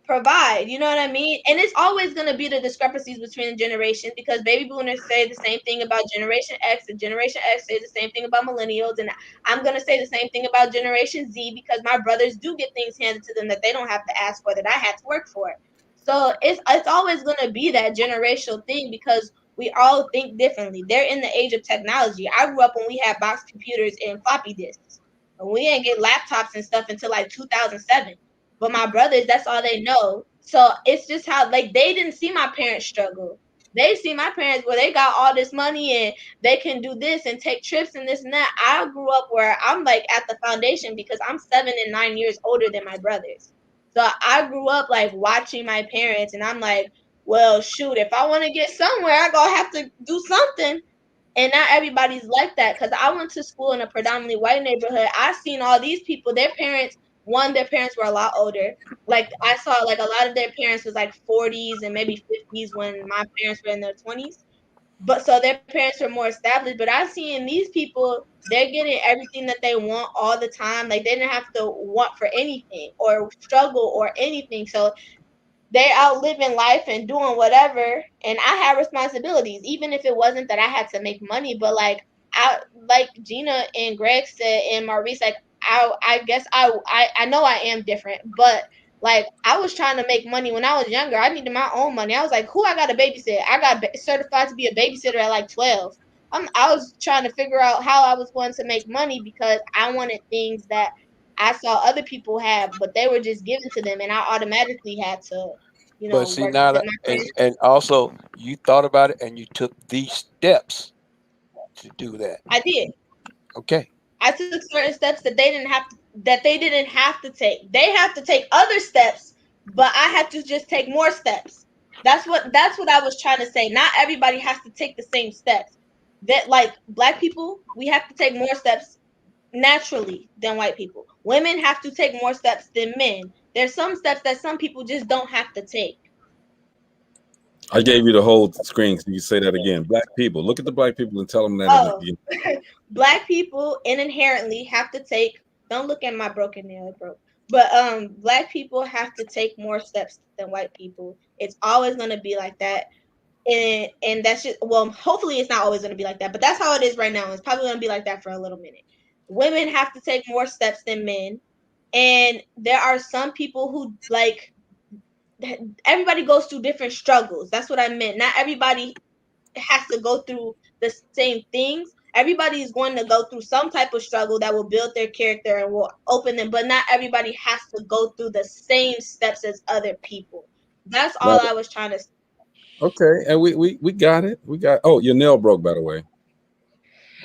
provide, you know what I mean? And it's always going to be the discrepancies between generations because baby boomers say the same thing about Generation X, and Generation X say the same thing about millennials, and I'm going to say the same thing about Generation Z because my brothers do get things handed to them that they don't have to ask for, that I had to work for. So it's always going to be that generational thing because we all think differently. They're in the age of technology. I grew up when we had box computers and floppy disks. And we didn't get laptops and stuff until like 2007. But my brothers, that's all they know. So it's just how, like, they didn't see my parents struggle. They see my parents where they got all this money and they can do this and take trips and this and that. I grew up where I'm like at the foundation because I'm 7 and 9 years older than my brothers. So I grew up like watching my parents and I'm like, well, shoot, if I want to get somewhere, I gonna have to do something. And not everybody's like that because I went to school in a predominantly white neighborhood. I seen all these people, their parents were a lot older. Like I saw like a lot of their parents was like 40s and maybe 50s when my parents were in their 20s. But so their parents were more established. But I seen these people, they're getting everything that they want all the time. Like they didn't have to want for anything or struggle or anything. So they out living life and doing whatever, and I had responsibilities, even if it wasn't that I had to make money. But like Gina and Greg said and Maurice, like I guess I know I am different, but like I was trying to make money when I was younger. I needed my own money. I was like, who I got to babysit? I got certified to be a babysitter at like 12. I was trying to figure out how I was going to make money because I wanted things that I saw other people have, but they were just given to them, and I automatically had to, But see, work. now, and also you thought about it and you took these steps to do that. I did. Okay. I took certain steps that they didn't have to take. They have to take other steps, but I had to just take more steps. That's what I was trying to say. Not everybody has to take the same steps. That, like, Black people, we have to take more steps naturally than white people. Women have to take more steps than men. There's some steps that some people just don't have to take. I gave you the whole screen, so you say that again. Black people, look at the black people and tell them that. Oh, Black people inherently have to take. Don't look at my broken nail, it broke. But Black people have to take more steps than white people. It's always gonna be like that, and that's just, well, hopefully it's not always gonna be like that, but that's how it is right now. It's probably gonna be like that for a little minute. Women have to take more steps than men, and there are some people who, like, everybody goes through different struggles. That's what I meant. Not everybody has to go through the same things. Everybody is going to go through some type of struggle that will build their character and will open them, but not everybody has to go through the same steps as other people. That's all I was trying to say. Okay, and we got it. We got. Oh, your nail broke, by the way.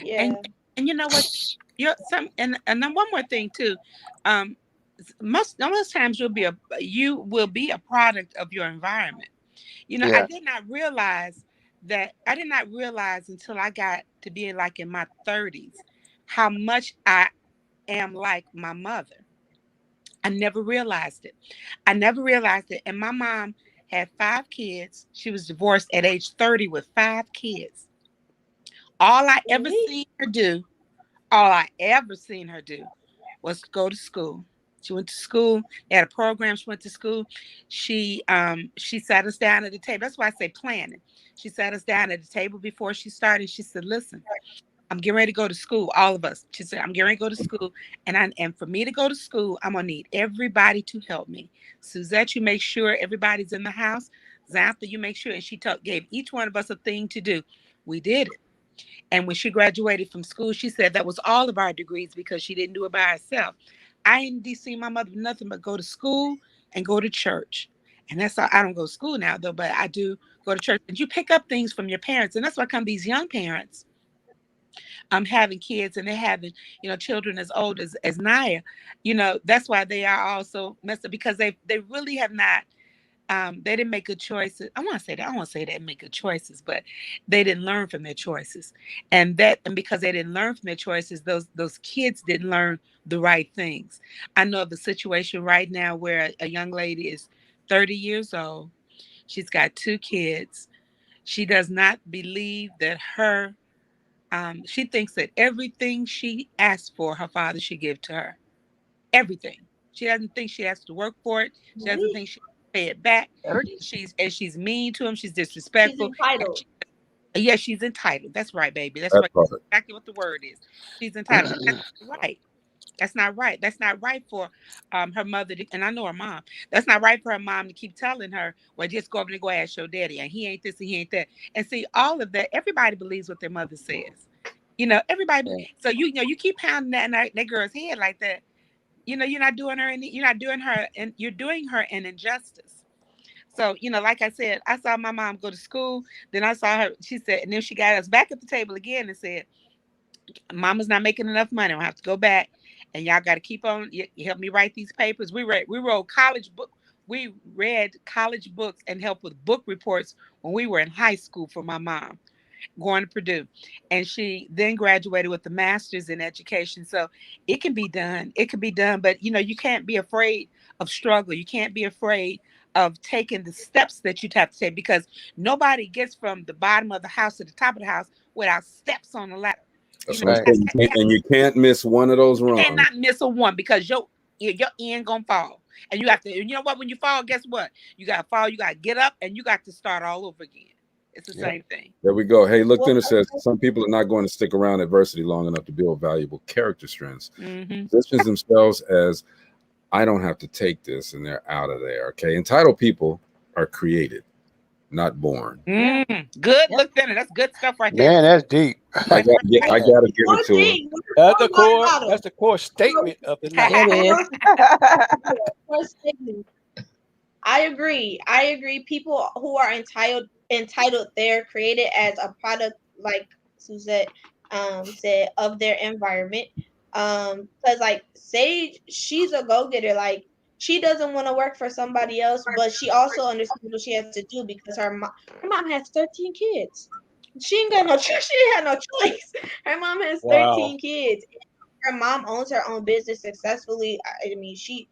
Yeah. And you know what? And then one more thing too. Most times you will be a product of your environment. Yeah. I did not realize until I got to be like in my 30s how much I am like my mother. I never realized it. And my mom had 5 kids. She was divorced at age 30 with 5 kids. All I ever seen her do was go to school. She went to school. They had a program. She went to school. She sat us down at the table. That's why I say planning. She sat us down at the table before she started. She said, "Listen, I'm getting ready to go to school. All of us." She said, "I'm getting ready to go to school, and for me to go to school, I'm gonna need everybody to help me. Suzette, you make sure everybody's in the house. Xantha, you make sure." And she gave each one of us a thing to do. We did it. And when she graduated from school, she said that was all of our degrees because she didn't do it by herself. I didn't see my mother nothing but go to school and go to church. And that's all. I don't go to school now though, but I do go to church. And you pick up things from your parents. And that's why come these young parents having kids, and they're having, children as old as Naya. That's why they are also messed up, because they really have not they didn't make good choices. I want to say they didn't make good choices, but they didn't learn from their choices. And because they didn't learn from their choices, those kids didn't learn the right things. I know of a situation right now where a young lady is 30 years old. She's got 2 kids. She does not believe that she thinks that everything she asked for, her father should give to her. Everything. She doesn't think she has to work for it. She doesn't think she pay it back. She's mean to him. She's disrespectful. She's entitled. Yes, she's entitled. That's right, baby. That's right. That's Exactly what the word is. She's entitled. That's right. That's not right. That's not right for her mother and I know her mom. That's not right for her mom to keep telling her, "Well, just go over and go ask your daddy, and he ain't this and he ain't that." And see, all of that. Everybody believes what their mother says. Everybody. So you keep pounding that girl's head like that. You're not doing her you're doing her an injustice. So, like I said, I saw my mom go to school. Then I saw her, she said, and then she got us back at the table again and said, "Mama's not making enough money. I'll have to go back. And y'all got to keep on, you help me write these papers." We read college books and helped with book reports when we were in high school for my mom, going to Purdue. And she then graduated with a master's in education. So it can be done. It can be done. But, you can't be afraid of struggle. You can't be afraid of taking the steps that you'd have to take, because nobody gets from the bottom of the house to the top of the house without steps on the ladder. That's right. And you can't miss one of those rungs. You cannot miss a one, because your end gonna fall. And you have to, you know what, when you fall, guess what? You got to fall, you got to get up, and you got to start all over again. It's the same thing. There we go. Hey, look, Dinner says some people are not going to stick around adversity long enough to build valuable character strengths. Positions themselves as, "I don't have to take this," and they're out of there. Okay. Entitled people are created, not born. Good. Look, Dinner. That's good stuff right there. Man, that's deep. I gotta give it to him. That's the core. That's the core statement of the night. It is. Core statement. I agree. People who are entitled, they're created as a product, like Suzette said, of their environment. Because like Sage, she's a go-getter. Like she doesn't want to work for somebody else, but she also understands what she has to do because her mom has 13 kids. She ain't got no choice. She had no choice. Her mom has 13 kids. Her mom owns her own business successfully. I mean, she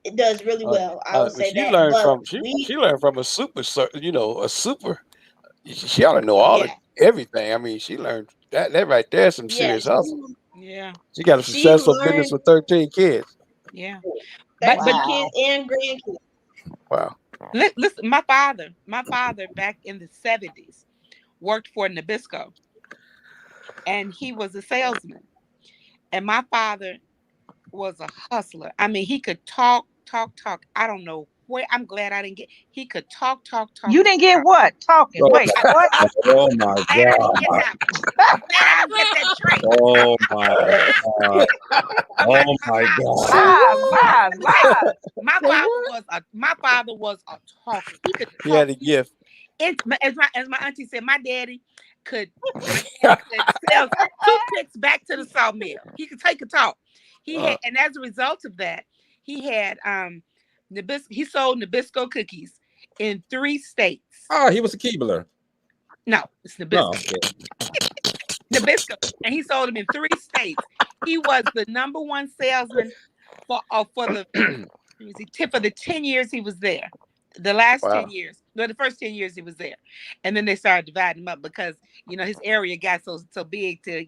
it does really well. I would say She that. learned But from she learned from a super, a super. She ought to know all of everything. I mean, she learned that right there is some serious hustle. Yeah. She got a successful business with 13 kids. Yeah. 13 kids and grandkids. Wow. Listen, my father back in the 70s worked for Nabisco, and he was a salesman. And my father was a hustler. I mean, he could talk. I don't know where. I'm glad I didn't get. He could talk. You didn't get what? Talking. Wait, what? Oh my Glad I didn't get God. that. Glad I didn't get that trait. Oh my God. Oh my God. Live. My father was a talker. He could talk. He had a gift. As my auntie said, my daddy could sell toothpicks back to the sawmill. He could talk. He had, and as a result of that, he had he sold Nabisco cookies in 3 states. Oh, he was a Keebler. No, it's Nabisco. No. Nabisco, and he sold them in 3 states. He was the #1 salesman for the for the 10 years he was there. The last 10 years, no, the first 10 years he was there, and then they started dividing him up because his area got so big to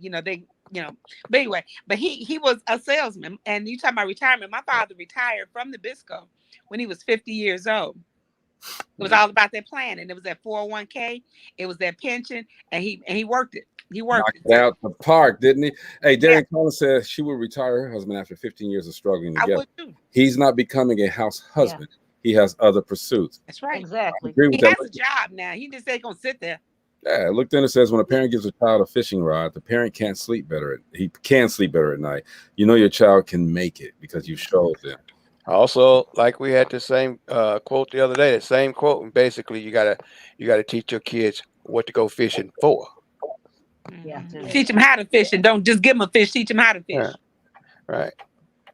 But anyway, but he was a salesman, and you talking about retirement. My father retired from Nabisco when he was 50 years old. It was all about that plan, and it was that 401k, it was that pension, and he worked it. He worked it out the park, didn't he? Hey, Darian Collins said she would retire her husband after 15 years of struggling together. I would too. He's not becoming a house husband. Yeah. He has other pursuits. That's right. Exactly. He has a job now. He just ain't gonna sit there. Yeah, look, then it says when a parent gives a child a fishing rod, the parent can't sleep better. He can sleep better at night. Your child can make it because you showed them. Also, like we had the same quote the other day, the same quote, and basically you gotta teach your kids what to go fishing for. Yeah, teach them how to fish, and don't just give them a fish. Teach them how to fish. Yeah. Right.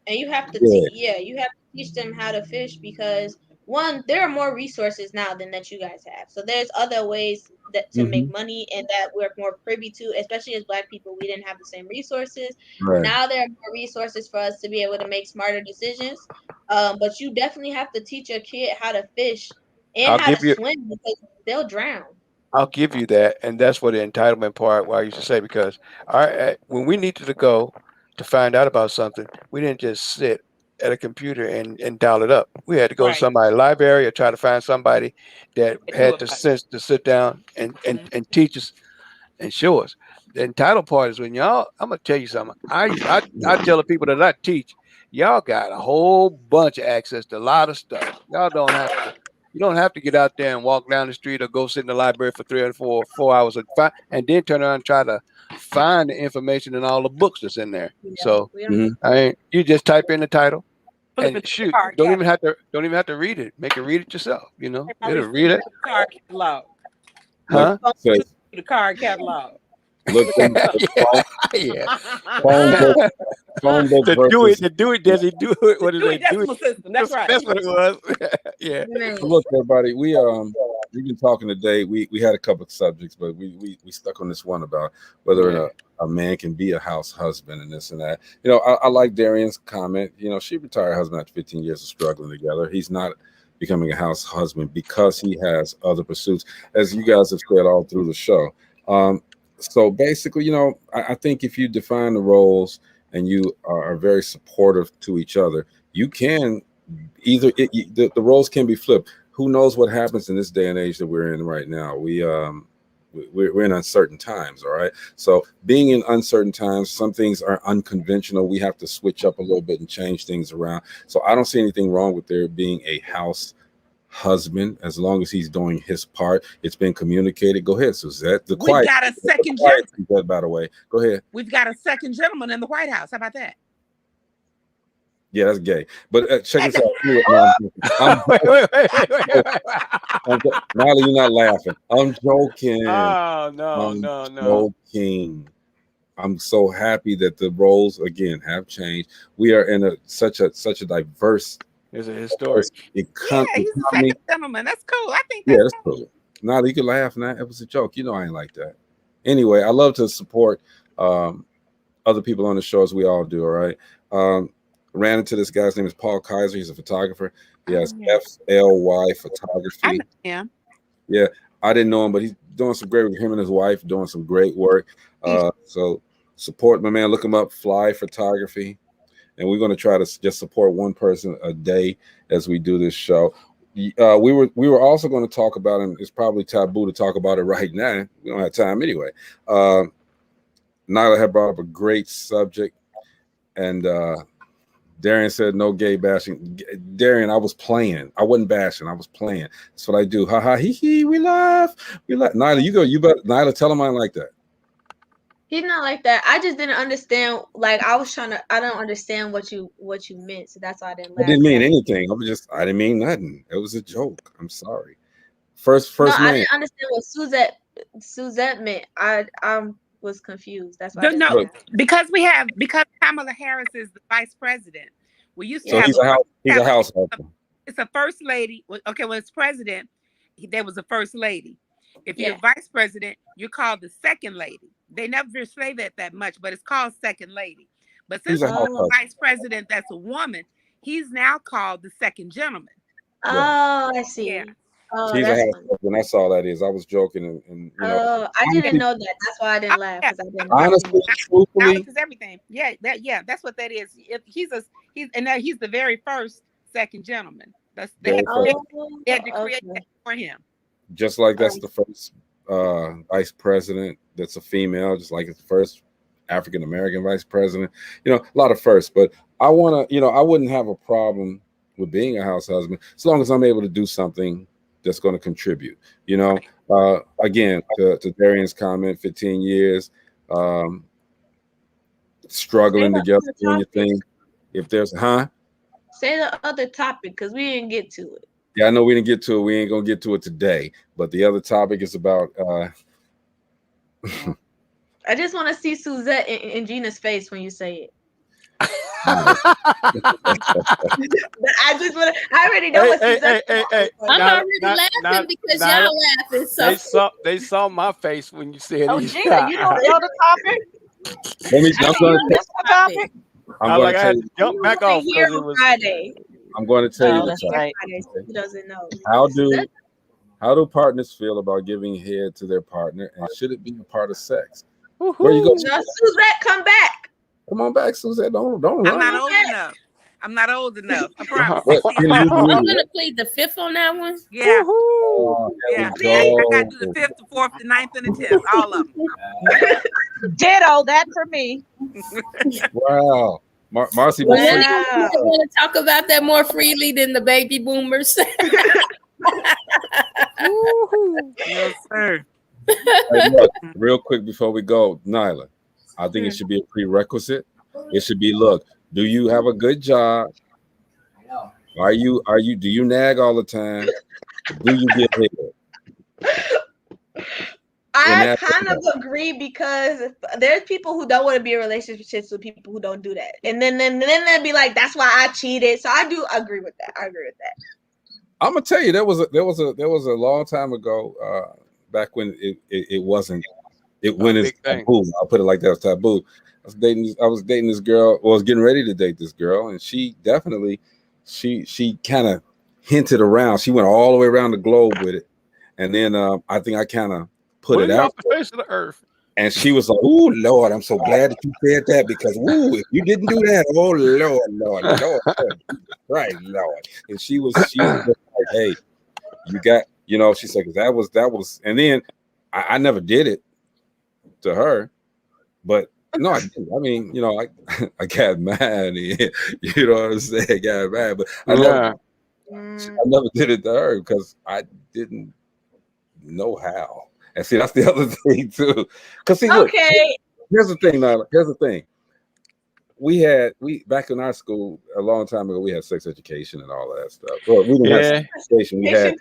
And you have to you have to teach them how to fish because one, there are more resources now than that you guys have. So there's other ways to make money and that we're more privy to, especially as Black people. We didn't have the same resources. Right. Now there are more resources for us to be able to make smarter decisions. But you definitely have to teach your kid how to fish and how to swim because they'll drown. I'll give you that, and that's what the entitlement part. Why I used to say because when we needed to go to find out about something, we didn't just sit at a computer and dial it up. We had to go to somebody's library or try to find somebody that had the sense to sit down and teach us and show us. The entitled part is when y'all. I'm gonna tell you something. I tell the people that I teach, y'all got a whole bunch of access to a lot of stuff. Y'all don't have to. You don't have to get out there and walk down the street or go sit in the library for 3 or 4 hours and then turn around and try to find the information in all the books that's in there. Yeah. So you just type in the title and shoot. Don't even have to read it. Make it read it yourself. It'll read it. Card catalog. Huh? The card catalog. Look, phone book to do it. Does he do it? What is it? Decimal system. That's right. That's what it was. Yeah. Look, everybody, we've been talking today. We had a couple of subjects, but we stuck on this one about whether a man can be a house husband and this and that. I like Darian's comment. She retired her husband after 15 years of struggling together. He's not becoming a house husband because he has other pursuits, as you guys have said all through the show. So basically, I think if you define the roles and you are very supportive to each other, you can either the roles can be flipped. Who knows what happens in this day and age that we're in right now? We're in uncertain times. All right. So being in uncertain times, some things are unconventional. We have to switch up a little bit and change things around. So I don't see anything wrong with there being a house husband as long as he's doing his part. It's been communicated. Go ahead, Suzette. We've got a second quiet gentleman. Suzette, by the way. Go ahead. We've got a second gentleman in the White House. How about that? Yeah, that's gay. But check this out. Molly, you're not laughing. I'm joking. Oh, no, I'm no. joking. I'm so happy that the roles again have changed. We are in such a diverse. It's a historic. Yeah, he's a second gentleman. That's cool. I think that's cool. Now you can laugh. Now it was a joke. You know I ain't like that. Anyway, I love to support other people on the show as we all do. All right. Ran into this guy's name is Paul Kaiser. He's a photographer. He has FLY Photography. I know him. Yeah, I didn't know him, but he's doing some great with him and his wife, doing some great work. So support my man. Look him up, Fly Photography. And we're going to try to just support one person a day as we do this show. We were also going to talk about, and it's probably taboo to talk about it right now. We don't have time anyway. Nyla had brought up a great subject, and Darian said no gay bashing. Darian, I was playing. I wasn't bashing. I was playing. That's what I do. Ha ha hee hee. We laugh. Nyla, you go. You better. Nyla, tell him I ain't like that. He's not like that. I just didn't understand. Like I don't understand what you meant. So that's why I didn't laugh. I didn't mean anything. I didn't mean nothing. It was a joke. I'm sorry. First no, man. I didn't understand what Suzette meant. I was confused. That's why. Because Kamala Harris is the vice president. We used to have he's a house husband. It's a first lady. Okay, when it's president, there was a first lady. If you're vice president, you're called the second lady. They never say that much, but it's called second lady. But since he's a vice president, that's a woman, he's now called the second gentleman. Oh, I see. Yeah. Oh, he's a house husband. That's all that is. I was joking, and you know. I didn't know that. That's why I didn't laugh. Yeah. I didn't honestly, truthfully, is everything. Yeah, that's what that is. He's the very first second gentleman. They had to create that for him. Just like that's the first vice president that's a female, just like it's the first African American vice president. You know, a lot of firsts, but I wouldn't have a problem with being a house husband as long as I'm able to do something that's going to contribute. You know, again, to Darian's comment, 15 years, struggling together, doing your thing. If there's, say the other topic because we didn't get to it. Yeah, I know we didn't get to it. We ain't gonna get to it today. But the other topic is about. I just want to see Suzette in Gina's face when you say it. I already know what Suzette. I'm already laughing because y'all laughing. So they saw my face when you said it. Oh, Gina, you don't know the topic? I had to jump back off because it was Friday. I'm going to tell you that's right. He doesn't know. How do partners feel about giving head to their partner, and should it be a part of sex? Where you go? No, Suzette, come back. Come on back, Suzette. Don't run. I'm not old enough. I promise. I'm gonna plead the fifth on that one. Yeah. Yeah. I got to do the 5th, the 4th, the 9th, and the 10th. All of them. Ditto. That for me. Wow. Marcy, want to talk about that more freely than the baby boomers. Yes, sir. Hey, look, real quick before we go, Nyla, I think it should be a prerequisite. It should be, look, do you have a good job? Do you nag all the time? Do you get hit? I kind of agree because there's people who don't want to be in relationships with people who don't do that, and then they'll be like, "That's why I cheated." So I do agree with that. I'm gonna tell you, there was a long time ago, back when it wasn't when it's taboo. I'll put it like that, it was taboo. I was dating this girl, or was getting ready to date this girl, and she definitely she kind of hinted around. She went all the way around the globe with it, and then I think I kind of put it out the face of the earth. And she was like, "Oh Lord, I'm so glad that you said that because if you didn't do that, oh Lord, right, Lord." And she was just like, "Hey, you got, she said, because that was," and then I never did it to her, but no, I didn't. I mean, I got mad. You know what I'm saying? I got mad, but Mm. I never did it to her because I didn't know how. And see, that's the other thing too. Because see, look, Okay. here's the thing, Nyla. Here's the thing. We back in our school a long time ago, we had sex education and all that stuff. Well, we didn't have sex education. We had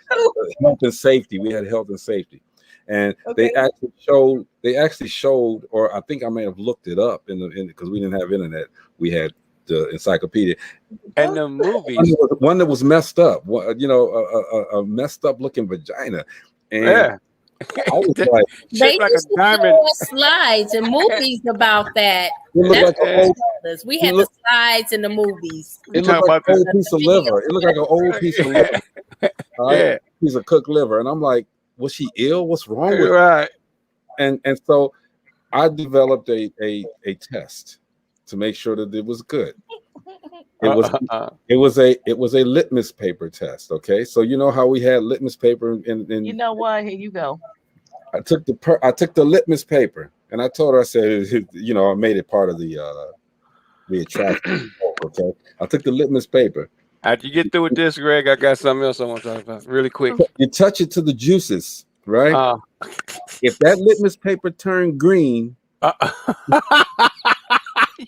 health and safety. We had health and safety. And Okay. they actually showed, or I think I may have looked it up because we didn't have internet. We had the encyclopedia. And the movies. One that was messed up, a messed up looking vagina. And Yeah. I was like, They like used a to diamond. show us slides and movies about that. it looked like an old, We had the slides in the movies. it looked like an old piece of liver. It looked like an old piece of liver. All right? Yeah. Piece of cooked liver. And I'm like, was she ill? What's wrong with her? Right. And so I developed a test to make sure that it was good. It was a litmus paper test. Okay, so you know how we had litmus paper and You know what? Here you go. I took the litmus paper and I told her, I said, I made it part of the attraction. Okay, I took the litmus paper. After you get through with this, Greg, I got something else I want to talk about really quick. You touch it to the juices, right? If that litmus paper turned green,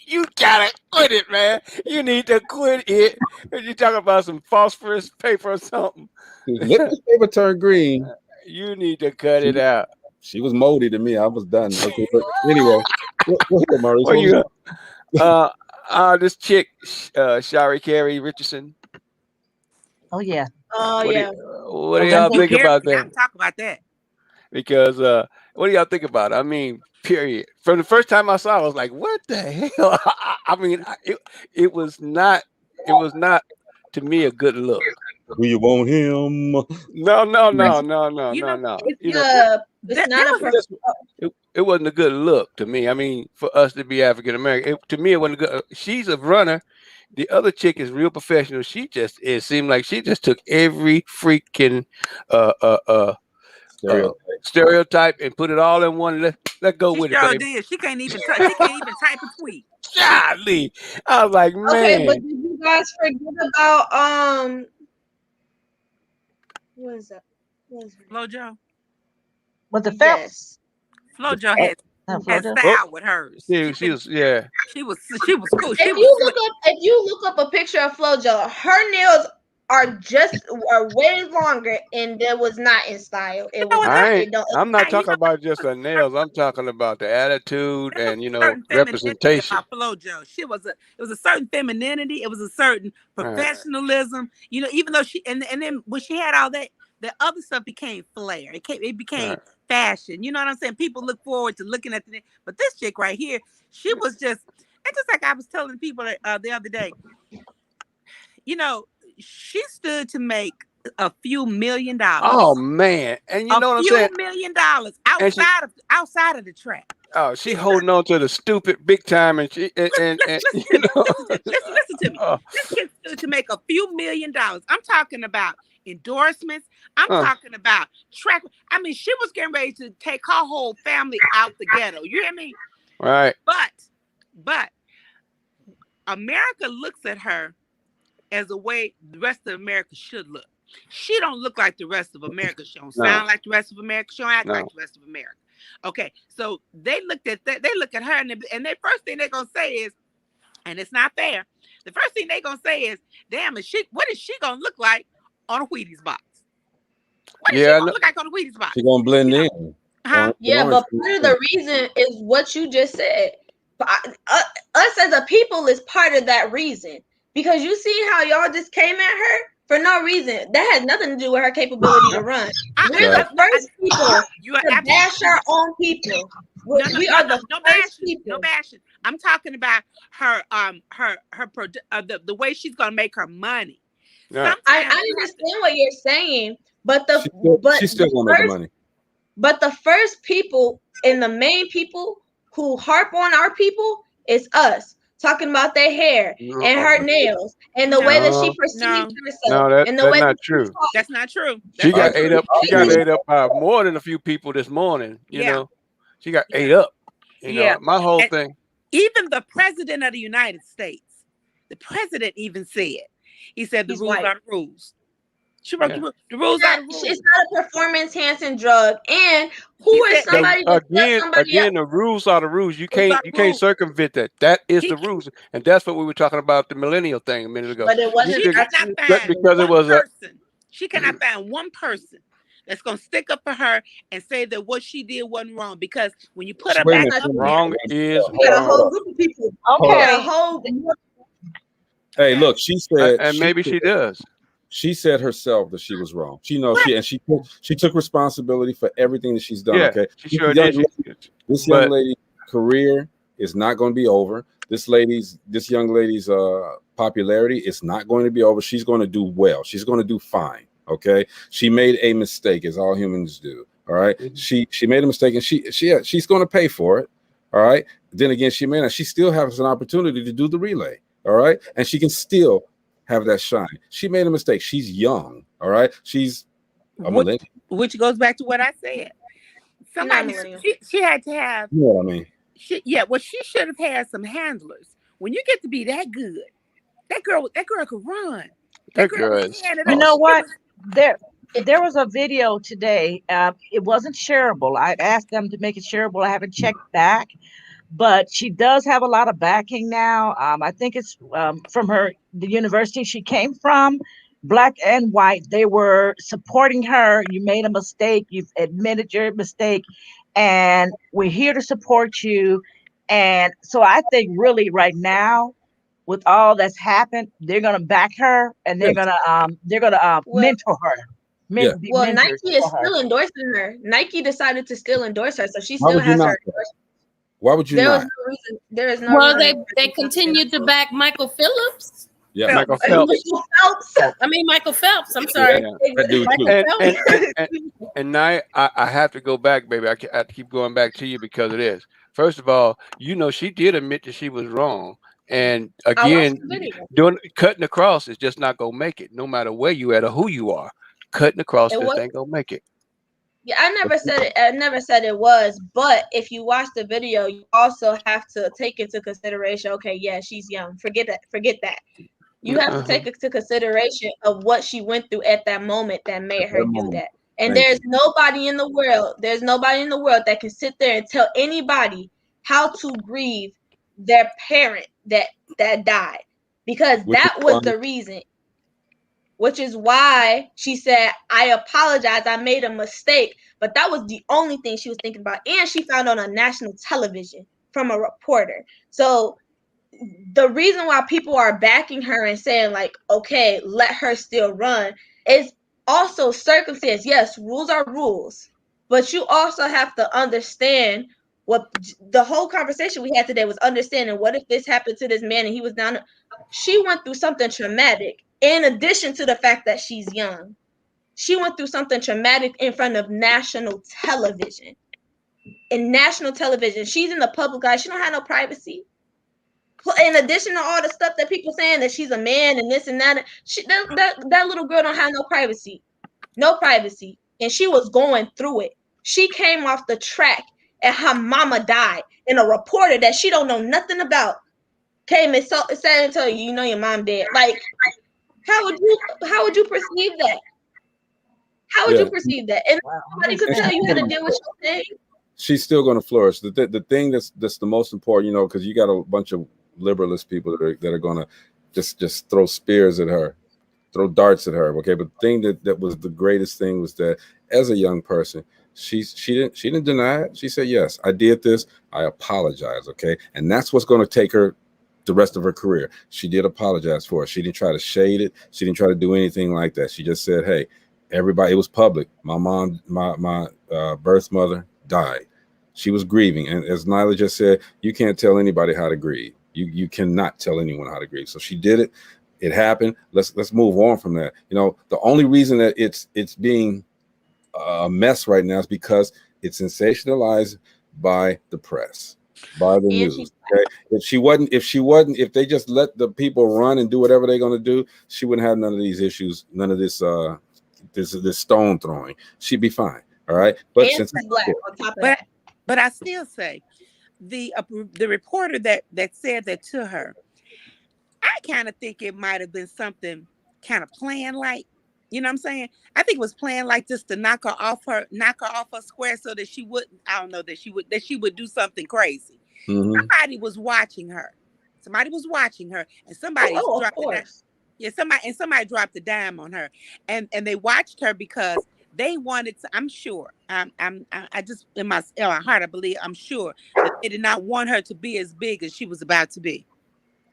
you gotta quit it, man. You need to quit it. You talking about some phosphorus paper or something? Litmus paper turned green. You need to cut it out. She was moldy to me. I was done. Okay, but anyway, go ahead, Maurice. This chick, Shari Carey Richardson. Oh yeah. Oh yeah. What do y'all think about that? Talk about that. Because what do y'all think about it? I mean, period. From the first time I saw it, I was like, what the hell? I mean, it was not to me a good look. Do you want him? No. It wasn't a good look to me. I mean, for us to be African American, to me, it wasn't good. She's a runner. The other chick is real professional. It seemed like she just took every freaking stereotype and put it all in one. Let go with it, baby. She can't even type a tweet. Golly. I was like, man. Okay, but did you guys forget about what is that? FloJo. What the Phelps? FloJo had style with hers. She was cool. If you look up a picture of FloJo, her nails are way longer, and that was not in style. I'm not talking about just her nails. I'm talking about the attitude and representation. About FloJo, it was a certain femininity. It was a certain professionalism. Even though she and then when she had all that, the other stuff became flair. It became fashion. You know what I'm saying? People look forward to looking at but this chick right here, she was just like I was telling people the other day. She stood to make a few $1 million. Oh man! And you know what I'm saying? $1 million outside of the track. Oh, she holding on to the stupid big time, and she and listen to me. This kid stood to make a few $1 million. I'm talking about endorsements. I'm talking about track. I mean, she was getting ready to take her whole family out the ghetto. You hear me? Right. But America looks at her as the way the rest of America should look. She don't look like the rest of America. She don't sound like the rest of America. She don't act like the rest of America. Okay, so they looked at that. They look at her, and their first thing they're gonna say is, and it's not fair. The first thing they're gonna say is, "Damn, what is she gonna look like on a Wheaties box? What is she gonna look like on a Wheaties box? She's gonna blend in." Huh? Yeah, but part of the reason is what you just said. Us as a people is part of that reason. Because you see how y'all just came at her for no reason. That has nothing to do with her capability to run. We're the first people to bash our own people. We are the first people. No bashing. I'm talking about her the way she's gonna make her money. Yeah. I understand what you're saying, but she's still gonna make money. But the first people and the main people who harp on our people is us. Talking about their hair and her nails and the way that she perceived herself. That's not true. That's not true. She got ate up. She got ate up by more than a few people this morning. You know, she got ate up. You know, my whole thing. Even the president of the United States, the president even said, he said the rules are the rules. She broke the rules are the rules. It's not a performance enhancing drug. And who She is said- somebody to tell somebody else? Again, the rules are the rules. You can't rules. circumvent that. That is He- the rules, and that's what we were talking about the millennial thing a minute ago. But it wasn't She You- cannot actually find because it one was a person. She cannot find one person that's gonna stick up for her and say that what she did wasn't wrong. Because when you put her Wait a back minute, up wait a there, minute. wrong is you got a wrong. whole group of people. Okay. You got a whole Hey, look, she said, And maybe she does. She said herself that she was wrong. She knows she took responsibility for everything that she's done. Yeah, Okay, she sure did. This young But- lady's career is not going to be over. This young lady's popularity is not going to be over. She's going to do well. She's going to do fine. Okay, she made a mistake, as all humans do. All right, she made a mistake, and she's going to pay for it. All right. Then again, she still has an opportunity to do the relay. All right, and she can still have that shine. She made a mistake. She's young. All right, she's a millennial. which goes back to what I said. Somebody she had to have. You know what I mean? She should have had some handlers. When you get to be that good, that girl could run. That girl is. You know what? There was a video today. It wasn't shareable. I've asked them to make it shareable. I haven't checked back, but she does have a lot of backing now. I think it's from the university she came from, black and white. They were supporting her. You made a mistake. You've admitted your mistake, and we're here to support you. And so I think really right now, with all that's happened, they're gonna back her, and they're gonna mentor her. Well, Nike is still endorsing her. Nike decided to still endorse her, so she still has her endorsement. Why would you there not? Was no reason, there is no Well, reason. they continued to back Michael Phillips. Yeah, Michael Phelps. Michael Phelps. I'm sorry. That dude too. And now I have to go back, baby. I have to keep going back to you because it is. First of all, she did admit that she was wrong. And again, cutting across is just not gonna make it, no matter where you at or who you are. Cutting across just ain't gonna make it. Yeah, I never said it was, but if you watch the video, you also have to take into consideration, okay, yeah, she's young. Forget that. You have to take into consideration of what she went through at that moment that made her do that. And there's nobody in the world that can sit there and tell anybody how to grieve their parent that died, because that was the reason. Which is why she said, I apologize, I made a mistake. But that was the only thing she was thinking about. And she found on a national television from a reporter. So the reason why people are backing her and saying, like, okay, let her still run is also circumstance. Yes, rules are rules. But you also have to understand what the whole conversation we had today was, understanding what if this happened to this man and he was down. She went through something traumatic. In addition to the fact that she's young, she went through something traumatic in front of national television. In national television, she's in the public eye. She don't have no privacy. In addition to all the stuff that people saying that she's a man and this and that, that little girl don't have no privacy. No privacy. And she was going through it. She came off the track and her mama died. And a reporter that she don't know nothing about came and said and told you, your mom dead. Like, how would you perceive that? How would you perceive that? And nobody could tell you how to deal with your thing. She's still going to flourish. The thing that's the most important, because you got a bunch of liberalist people that are going to just throw spears at her, throw darts at her. Okay, but the thing that was the greatest thing was that as a young person, she didn't deny it. She said, yes, I did this. I apologize. Okay, and that's what's going to take her the rest of her career. She did apologize for it. She didn't try to shade it. She didn't try to do anything like that. She just said, hey, everybody, it was public. My mom, my birth mother died. She was grieving. And as Nyla just said, you can't tell anybody how to grieve. You cannot tell anyone how to grieve. So she did it. It happened. Let's move on from that. The only reason that it's being a mess right now is because it's sensationalized by the press, by the news. Okay? If they just let the people run and do whatever they're going to do, she wouldn't have none of these issues, none of this stone throwing. She'd be fine. All right. But since black on top of that. But I still say the reporter that said that to her, I kind of think it might have been something kind of planned, like You know what I'm saying? I think it was planned like this to knock her off her square so that she wouldn't, I don't know, that she would do something crazy. Mm-hmm. Somebody was watching her. Somebody was watching her, and somebody Oh, of dropped it. course. Yeah, somebody dropped a dime on her, and they watched her because they wanted to. I'm sure. I just in my heart I believe I'm sure that they did not want her to be as big as she was about to be.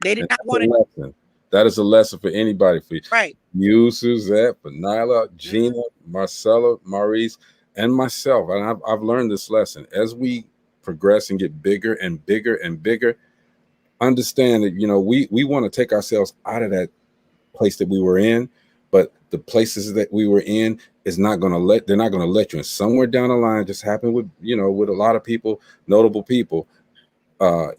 They did And not that's want a it. lesson. That is a lesson for anybody. For Right. you, Suzette, for Nyla, Gina, Marcella, Maurice, and myself. And I've learned this lesson. As we progress and get bigger and bigger and bigger, understand that, we want to take ourselves out of that place that we were in, but the places that we were in is not going to they're not going to let you. And somewhere down the line, just happened with, with a lot of people, notable people,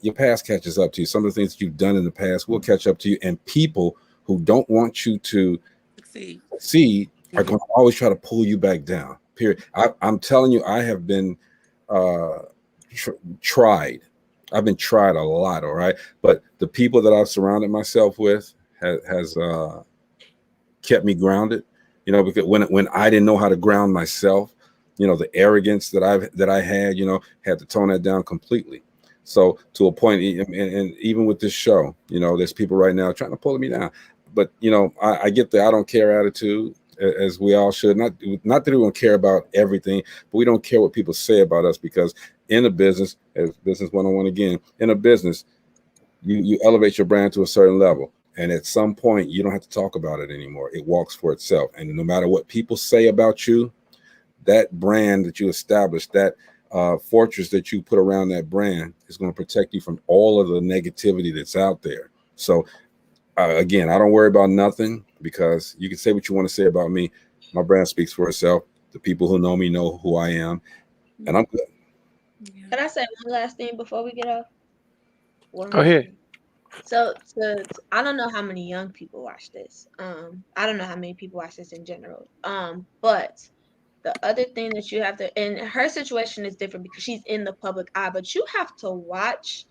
your past catches up to you. Some of the things that you've done in the past will catch up to you, and people who don't want you to succeed are going to always try to pull you back down. Period. I'm telling you, I have been tried. I've been tried a lot. All right, but the people that I've surrounded myself with has kept me grounded. Because when I didn't know how to ground myself, the arrogance that I had, had to tone that down completely. So to a point, and even with this show, there's people right now trying to pull me down. But I get the I don't care attitude, as we all should. Not that we don't care about everything, but we don't care what people say about us, because in a business, as Business 101 again, in a business, you elevate your brand to a certain level. And at some point, you don't have to talk about it anymore. It walks for itself. And no matter what people say about you, that brand that you establish, that fortress that you put around that brand, is going to protect you from all of the negativity that's out there. So again, I don't worry about nothing, because you can say what you want to say about me. My brand speaks for itself. The people who know me know who I am, and I'm good. Can I say one last thing before we get off? One Go last ahead. thing. So I don't know how many young people watch this. I don't know how many people watch this in general. But the other thing that you have to, and her situation is different because she's in the public eye, but you have to watch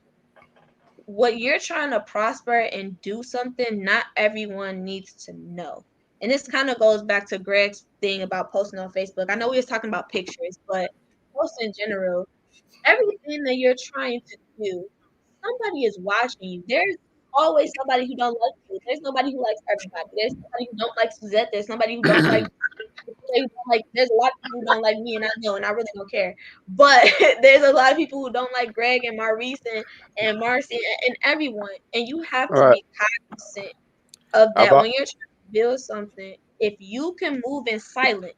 what you're trying to prosper and do something. Not everyone needs to know. And this kind of goes back to Greg's thing about posting on Facebook. I know we was talking about pictures, but post in general, everything that you're trying to do, somebody is watching you. There's always somebody who don't like you. There's nobody who likes everybody. There's somebody who don't like Suzette. There's somebody who don't like. There's a lot of people who don't like me, and I know, and I really don't care. But there's a lot of people who don't like Greg and Maurice and Marcy and everyone. And you have All to right. be cognizant of How that about when you're trying to build something. If you can move in silence,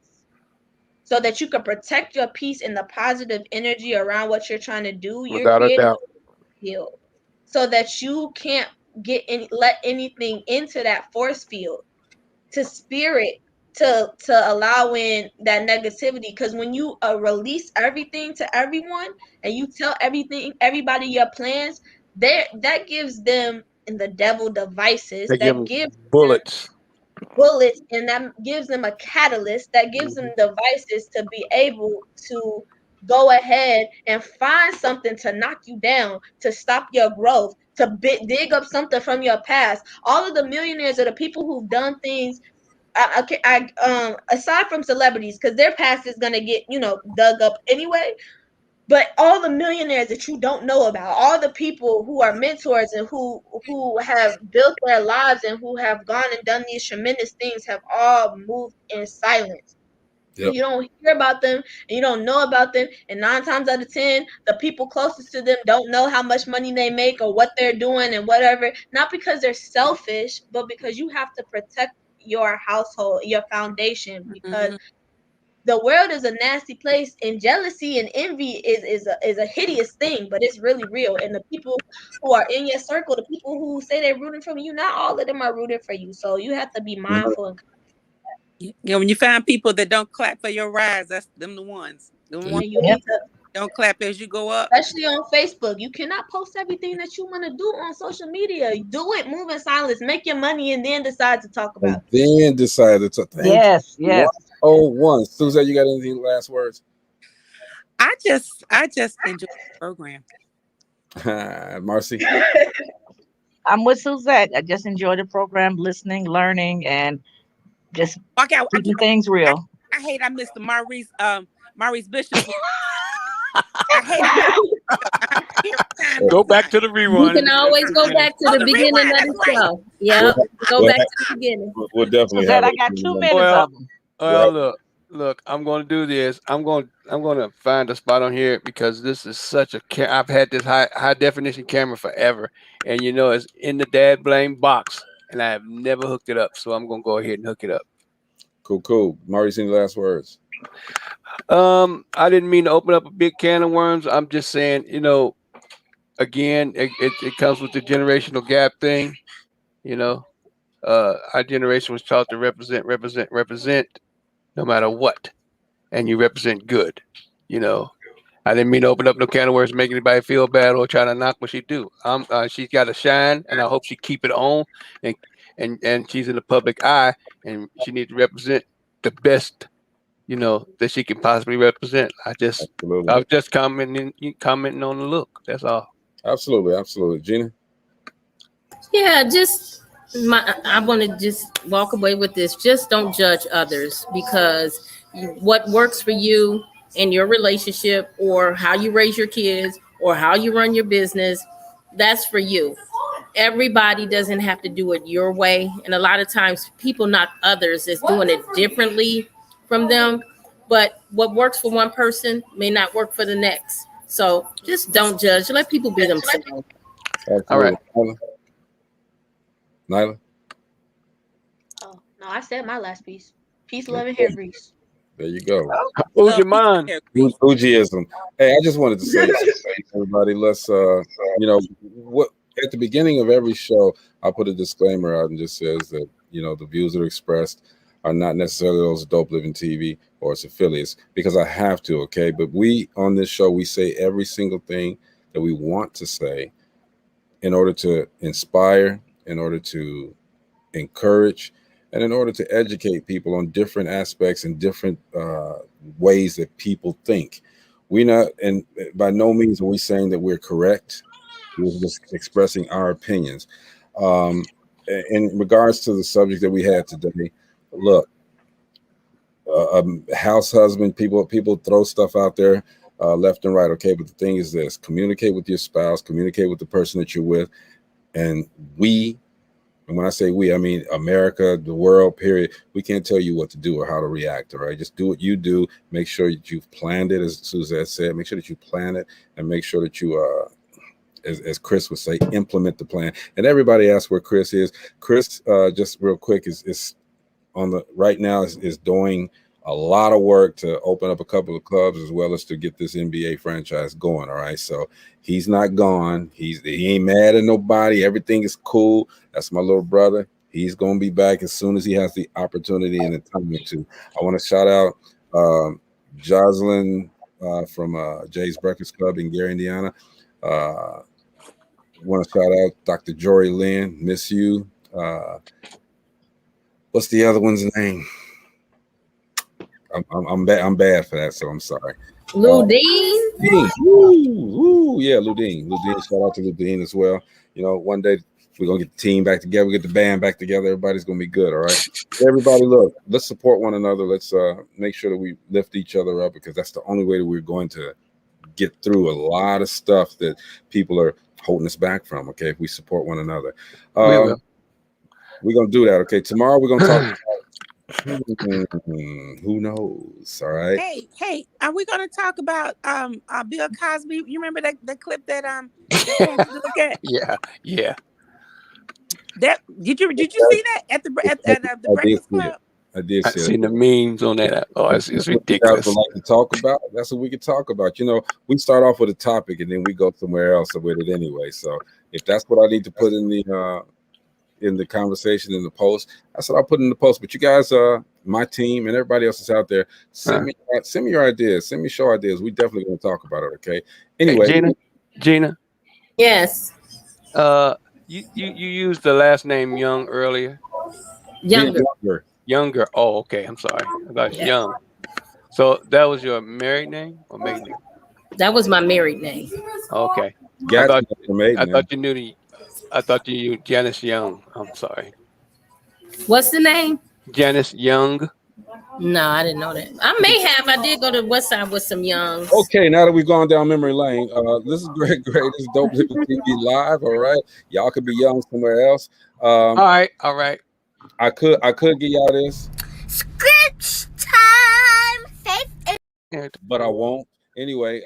so that you can protect your peace and the positive energy around what you're trying to do, you're without a creating doubt? a field so that you can't let anything into that force field to spirit to allow in that negativity. Because when you release everything to everyone and you tell everybody your plans, that gives them and the devil devices They give that them gives bullets. bullets, and that gives them a catalyst that gives them Mhm. devices to be able to go ahead and find something to knock you down, to stop your growth, to dig up something from your past. All of the millionaires are the people who've done things. Aside from celebrities, because their past is gonna get dug up anyway. But all the millionaires that you don't know about, all the people who are mentors and who have built their lives and who have gone and done these tremendous things, have all moved in silence. Yep. You don't hear about them and you don't know about them. And 9 times out of 10, the people closest to them don't know how much money they make or what they're doing and whatever. Not because they're selfish, but because you have to protect your household, your foundation, because the world is a nasty place, and jealousy and envy is a hideous thing, but it's really real. And the people who are in your circle, the people who say they're rooting for you, not all of them are rooting for you. So you have to be mindful and Yeah, when you find people that don't clap for your rise, that's them the ones. The ones you Yep. need to, don't clap as you go up. especially on Facebook. You cannot post everything that you want to do on social media. Do it, move in silence, make your money, and then decide to talk about And then decided to thank you. Yes, yes. 101. Susan, you got anything last words? I just enjoy the program. Marcy? I'm with Suzette. I just enjoy the program, listening, learning, and Just Walk out. keeping things real. I hate I missed the Maurice Bishop. I hate it. Go back to the You rewind. can always go back to Oh, the the beginning rewind, of that's the right. show. Yep. Go Well, back to the beginning. we'll definitely So have that I it. got 2 minutes Well, of them. well, look. I'm going to do this. I'm going to find a spot on here because this is such a. I've had this high definition camera forever, and you know it's in the dad blame box, and I have never hooked it up. So I'm going to go ahead and hook it up. Cool. Maurice, any last words? I didn't mean to open up a big can of worms. I'm just saying, you know, again, it comes with the generational gap thing. You know, our generation was taught to represent, no matter what, and you represent good. You know, I didn't mean to open up no can of worms, make anybody feel bad or try to knock what she do. She's got to shine, and I hope she keep it on, and she's in the public eye, and she needs to represent the best, you know, that she can possibly represent. I Absolutely. was just commenting on the look. That's all. Absolutely. Gina? Yeah, I want to just walk away with this. Just don't judge others, because what works for you in your relationship, or how you raise your kids, or how you run your business, that's for you. Everybody doesn't have to do it your way. And a lot of times people knock others as doing it differently from them. But what works for one person may not work for the next. So just don't judge. Let people be themselves. Absolutely. All right. Nyla? Oh, no, I said my last piece. Peace, love, and hair grease. There you go. Who's your mind? Fujiism. Hey, I just wanted to say everybody, let's what at the beginning of every show, I'll put a disclaimer out and just says that, you know, the views that are expressed are not necessarily those of Dope Living TV or its affiliates, because I have to, okay? But we on this show, we say every single thing that we want to say in order to inspire, in order to encourage, and in order to educate people on different aspects and different ways that people think. We're not, and by no means are we saying that we're correct. We're just expressing our opinions. In regards to the subject that we had today, look, house husband, people throw stuff out there left and right, okay? But the thing is this: communicate with your spouse, communicate with the person that you're with, and when I say we, I mean America, the world, period. We can't tell you what to do or how to react, all right? Just do what you do. Make sure that you've planned it, as Suzette said. Make sure that you plan it, and make sure that you, as Chris would say, implement the plan. And everybody asks where Chris is. Chris, just real quick, is on the right now is doing a lot of work to open up a couple of clubs, as well as to get this NBA franchise going. All right, so he's not gone. He ain't mad at nobody. Everything is cool. That's my little brother. He's gonna be back as soon as he has the opportunity and the time to. I want to shout out Jocelyn from Jay's Breakfast Club in Gary, Indiana. Want to shout out Dr. Jory Lynn. Miss you. What's the other one's name? I'm bad for that, so I'm sorry. Ludine. Yeah, Ludine. Shout out to Ludine as well. You know, one day we're gonna get the team back together, we get the band back together. Everybody's gonna be good. All right. Everybody, look, let's support one another. Let's make sure that we lift each other up, because that's the only way that we're going to get through a lot of stuff that people are holding us back from. Okay, if we support one another. We're gonna do that. Okay. Tomorrow we're gonna talk. Who knows? All right. Hey, are we gonna talk about Bill Cosby? You remember that clip that came to look at? Yeah. That did you see that at the Breakfast Club? I did I see seen the memes on that. Oh, it's ridiculous. Would like to talk about. That's what we could talk about. You know, we start off with a topic and then we go somewhere else with it anyway. So if that's what I need to put in the conversation in the post, that's what I'll put in the post. But you guys, my team and everybody else that's out there, send me your ideas, send me show ideas. We definitely gonna talk about it. Okay. Anyway, hey, Gina. Yes. You used the last name Young earlier. Younger. Oh, okay. I'm sorry. I thought Young. So that was your married name or maiden name? That was my married name. Okay. I thought you knew Janice Young. I'm sorry. What's the name? Janice Young. No, I didn't know that. I may have. I did go to West Side with some youngs. Okay, now that we've gone down memory lane, this is great. This is Dope Living TV live. All right, y'all could be young somewhere else. All right. I could give y'all this, Script time. Faith and but I won't. Anyway,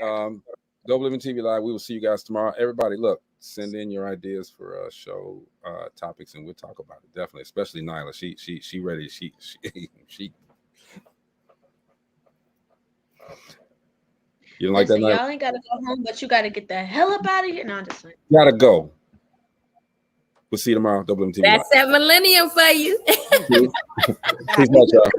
Dope Living TV live. We will see you guys tomorrow. Everybody, look, send in your ideas for show topics, and we'll talk about it definitely. Especially Nyla. She ready. She. You don't like that, Nyla? Y'all ain't gotta go home, but you gotta get the hell up out of here. No, I'm just saying. Gotta go. We'll see you tomorrow. Dope Living TV. That's that millennium for you. Peace out, y'all.